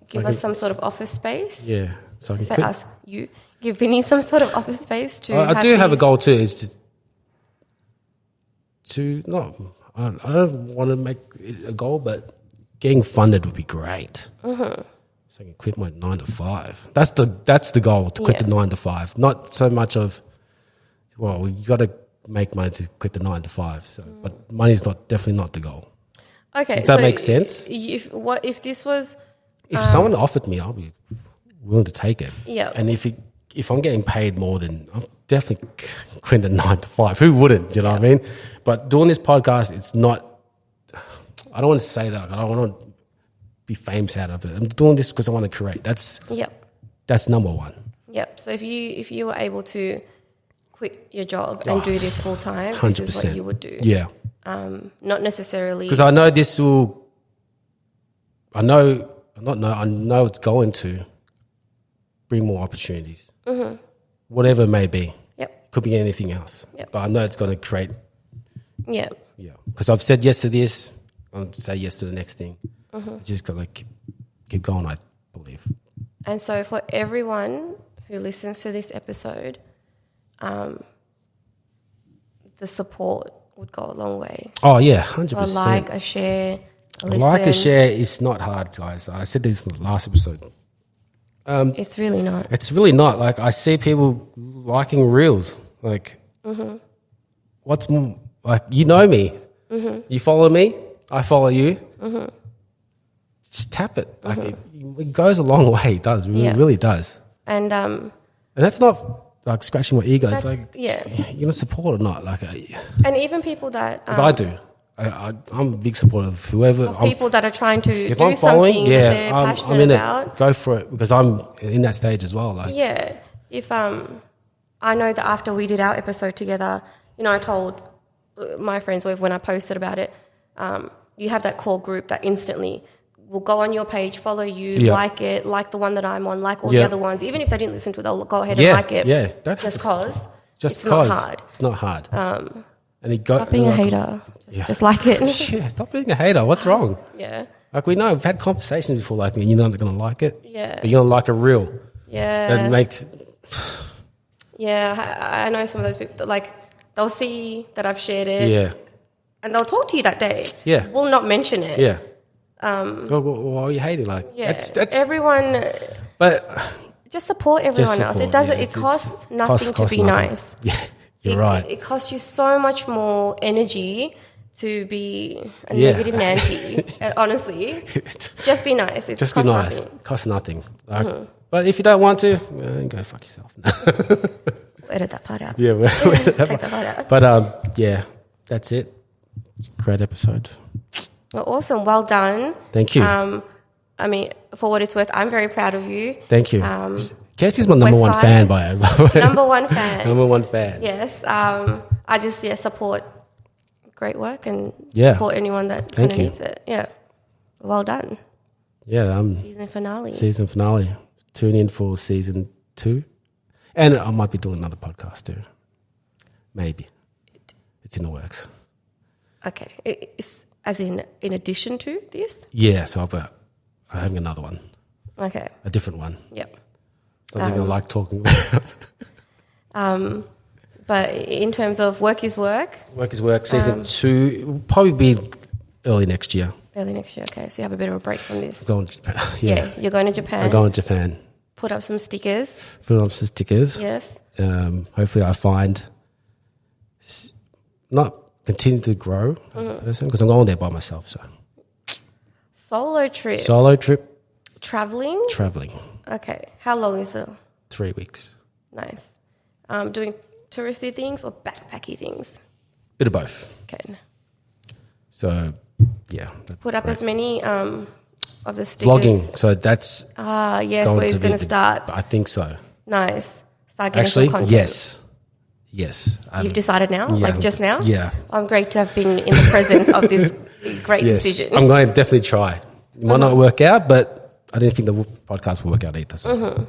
[SPEAKER 3] give us some sort of office space.
[SPEAKER 2] Yeah, so I can
[SPEAKER 3] say us. You give Vinny some sort of office space to.
[SPEAKER 2] I do have a goal too. Is just to not. I don't want to make it a goal, but getting funded would be great. Mm-hmm. So I can quit my 9 to 5. That's the goal, to quit the 9 to 5. Not so much of, well, you got to make money to quit the 9 to 5. So, but money's definitely not the goal.
[SPEAKER 3] Okay,
[SPEAKER 2] does that make sense?
[SPEAKER 3] If this was,
[SPEAKER 2] if someone offered me, I'll be willing to take it.
[SPEAKER 3] Yeah,
[SPEAKER 2] and if I'm getting paid more, then I'm definitely quitting the 9 to 5. Who wouldn't? You know what I mean? But doing this podcast, it's not. I don't want to say that. I don't want to be famous out of it. I'm doing this because I want to create. That's number one.
[SPEAKER 3] Yep. So if you were able to quit your job and do this full time, 100%. This is what you would do.
[SPEAKER 2] Yeah.
[SPEAKER 3] Not necessarily
[SPEAKER 2] because I know this will. I know it's going to bring more opportunities. Mm-hmm. Whatever it may be.
[SPEAKER 3] Yep.
[SPEAKER 2] Could be anything else.
[SPEAKER 3] Yep.
[SPEAKER 2] But I know it's going to create.
[SPEAKER 3] Yeah.
[SPEAKER 2] Yeah. Because I've said yes to this, I'll say yes to the next thing. Mm-hmm. Just got to keep going, I believe.
[SPEAKER 3] And so for everyone who listens to this episode, the support would go a long way.
[SPEAKER 2] Oh, yeah, 100%.
[SPEAKER 3] So a like, a share, a listen.
[SPEAKER 2] Like, a share is not hard, guys. I said this in the last episode.
[SPEAKER 3] It's really not.
[SPEAKER 2] It's really not. Like, I see people liking reels. Like, what's more, like, you know me. Mm-hmm. You follow me, I follow you. Mm-hmm. Just tap it. Like, it goes a long way. It does. It really does.
[SPEAKER 3] And
[SPEAKER 2] that's not like scratching my ego. It's like,
[SPEAKER 3] you're
[SPEAKER 2] going to support or not. Like,
[SPEAKER 3] and even people that...
[SPEAKER 2] As I do. I'm a big supporter of whoever.
[SPEAKER 3] People that are trying to
[SPEAKER 2] if
[SPEAKER 3] do
[SPEAKER 2] I'm following,
[SPEAKER 3] something that they're passionate
[SPEAKER 2] I'm in
[SPEAKER 3] about.
[SPEAKER 2] It. Go for it because I'm in that stage as well. Like,
[SPEAKER 3] yeah. If I know that after we did our episode together, I told my friends when I posted about it, you have that core group that instantly will go on your page, follow you, like it, like the one that I'm on, like all the other ones. Even if they didn't listen to it, they'll go ahead and like it.
[SPEAKER 2] Yeah,
[SPEAKER 3] just because.
[SPEAKER 2] Just
[SPEAKER 3] because. Not hard.
[SPEAKER 2] It's not hard. And
[SPEAKER 3] stop being a hater. Just like it.
[SPEAKER 2] Yeah, stop being a hater. What's wrong?
[SPEAKER 3] Yeah.
[SPEAKER 2] Like, we know, we've had conversations before, like, you're not going to like it.
[SPEAKER 3] Yeah.
[SPEAKER 2] But you're going to like a reel.
[SPEAKER 3] Yeah.
[SPEAKER 2] That makes...
[SPEAKER 3] Yeah, I know some of those people that, like, they'll see that I've shared it.
[SPEAKER 2] Yeah.
[SPEAKER 3] And they'll talk to you that day.
[SPEAKER 2] Yeah.
[SPEAKER 3] Will not mention it.
[SPEAKER 2] Yeah. Why are you hating? Like,
[SPEAKER 3] Yeah,
[SPEAKER 2] that's
[SPEAKER 3] everyone.
[SPEAKER 2] but
[SPEAKER 3] Just support everyone else. It doesn't.
[SPEAKER 2] yeah,
[SPEAKER 3] It costs nothing to be
[SPEAKER 2] nothing.
[SPEAKER 3] nice.
[SPEAKER 2] Yeah, you're right.
[SPEAKER 3] It costs you so much more energy to be a
[SPEAKER 2] Yeah.
[SPEAKER 3] negative Nancy. Honestly, just be nice. It
[SPEAKER 2] Just be
[SPEAKER 3] costs
[SPEAKER 2] nice.
[SPEAKER 3] nothing.
[SPEAKER 2] Costs nothing. Like, but if you don't want to, go fuck yourself.
[SPEAKER 3] Edit that part out.
[SPEAKER 2] Yeah,
[SPEAKER 3] Take that part out.
[SPEAKER 2] but yeah, that's it. Great episode.
[SPEAKER 3] Well, awesome. Well done.
[SPEAKER 2] Thank you.
[SPEAKER 3] I mean, for what it's worth, I'm very proud of you.
[SPEAKER 2] Thank you. Kathy's my number one
[SPEAKER 3] Westside,
[SPEAKER 2] fan, by the way.
[SPEAKER 3] Number one fan.
[SPEAKER 2] Number one fan.
[SPEAKER 3] Yes. I just support great work and
[SPEAKER 2] Yeah.
[SPEAKER 3] support anyone that
[SPEAKER 2] Thank
[SPEAKER 3] kind of
[SPEAKER 2] you.
[SPEAKER 3] needs it. Yeah. Well done.
[SPEAKER 2] Yeah,
[SPEAKER 3] Season finale.
[SPEAKER 2] season finale. Tune in for season 2. And I might be doing another podcast too. Maybe. It's in the works.
[SPEAKER 3] Okay. It's, as in addition to this?
[SPEAKER 2] Yeah, so I'm having another one.
[SPEAKER 3] Okay.
[SPEAKER 2] A different one.
[SPEAKER 3] Yep.
[SPEAKER 2] Something I like talking about.
[SPEAKER 3] But in terms of work is work,
[SPEAKER 2] Work is work. Season 2 will probably be early next year.
[SPEAKER 3] early next year. Okay. So you have a bit of a break from this.
[SPEAKER 2] Going,
[SPEAKER 3] Yeah. You're going to Japan.
[SPEAKER 2] I'm going to Japan.
[SPEAKER 3] Put up some stickers.
[SPEAKER 2] Put on some stickers.
[SPEAKER 3] Yes.
[SPEAKER 2] Hopefully I find not continue to grow as a person because I'm going there by myself. So
[SPEAKER 3] Solo trip.
[SPEAKER 2] solo trip,
[SPEAKER 3] Traveling.
[SPEAKER 2] traveling,
[SPEAKER 3] Okay. How long is it?
[SPEAKER 2] 3 weeks.
[SPEAKER 3] Nice. Doing touristy things or backpacky things?
[SPEAKER 2] Bit of both.
[SPEAKER 3] Okay.
[SPEAKER 2] So yeah.
[SPEAKER 3] Put up as many of the stickers.
[SPEAKER 2] Vlogging. So that's
[SPEAKER 3] Yes, where he's going to start.
[SPEAKER 2] I think so.
[SPEAKER 3] Nice. Start getting
[SPEAKER 2] Actually,
[SPEAKER 3] some content.
[SPEAKER 2] yes.
[SPEAKER 3] You've decided now?
[SPEAKER 2] yeah.
[SPEAKER 3] Like just now?
[SPEAKER 2] Yeah.
[SPEAKER 3] I'm great to have been in the presence of this great
[SPEAKER 2] Yes.
[SPEAKER 3] decision.
[SPEAKER 2] I'm going to definitely try. It might not work out, but I didn't think the podcast will work out either. So.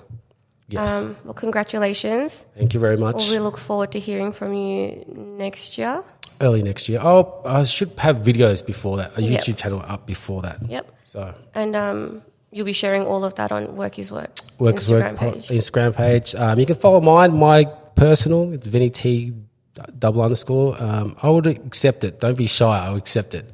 [SPEAKER 2] Yes.
[SPEAKER 3] Well, congratulations.
[SPEAKER 2] Thank you very much.
[SPEAKER 3] Well, we look forward to hearing from you next year.
[SPEAKER 2] Early next year. I should have videos before that. A YouTube channel up before that.
[SPEAKER 3] Yep.
[SPEAKER 2] So
[SPEAKER 3] And you'll be sharing all of that on Work is Work
[SPEAKER 2] Instagram
[SPEAKER 3] Instagram page.
[SPEAKER 2] Instagram page. You can follow mine. My personal. It's Vinny T _. I would accept it. Don't be shy. I'll accept it.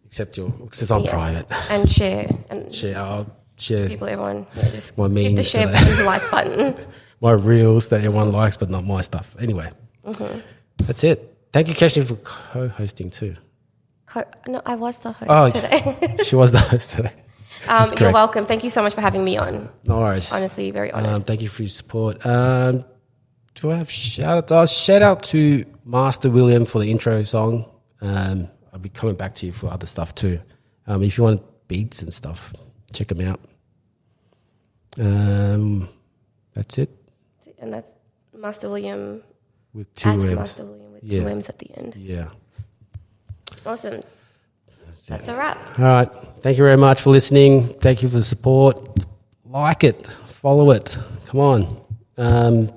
[SPEAKER 2] Accept your because I'm
[SPEAKER 3] Yes.
[SPEAKER 2] private.
[SPEAKER 3] And share. And
[SPEAKER 2] I'll share
[SPEAKER 3] people, everyone, just
[SPEAKER 2] My
[SPEAKER 3] hit the
[SPEAKER 2] memes
[SPEAKER 3] share
[SPEAKER 2] and
[SPEAKER 3] button, the like button.
[SPEAKER 2] my reels that everyone likes, but not my stuff. Anyway, that's it. Thank you, Keshi, for co-hosting too.
[SPEAKER 3] No, I was the host today.
[SPEAKER 2] She was the host today. That's
[SPEAKER 3] You're
[SPEAKER 2] correct.
[SPEAKER 3] welcome. Thank you so much for having me on.
[SPEAKER 2] No worries.
[SPEAKER 3] Honestly, very honoured.
[SPEAKER 2] Thank you for your support. Do I have shout out? Shout out to Master William for the intro song. I'll be coming back to you for other stuff too. If you want beats and stuff, check them out. That's it.
[SPEAKER 3] And that's Master William,
[SPEAKER 2] With 2 M's.
[SPEAKER 3] Master William with 2 M's at the end.
[SPEAKER 2] Yeah.
[SPEAKER 3] Awesome. That's a wrap.
[SPEAKER 2] All right. Thank you very much for listening. Thank you for the support. Like it. Follow it. Come on.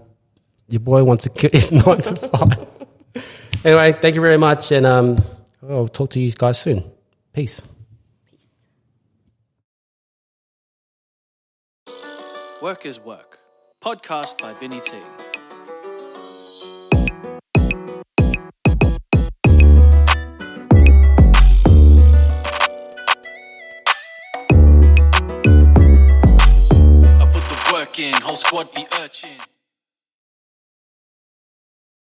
[SPEAKER 2] Your boy wants to kill his 9 to 5. Anyway, thank you very much. And I'll talk to you guys soon. Peace.
[SPEAKER 1] Work is Work. Podcast by Vinny T. I put the work in, whole squad be urchin.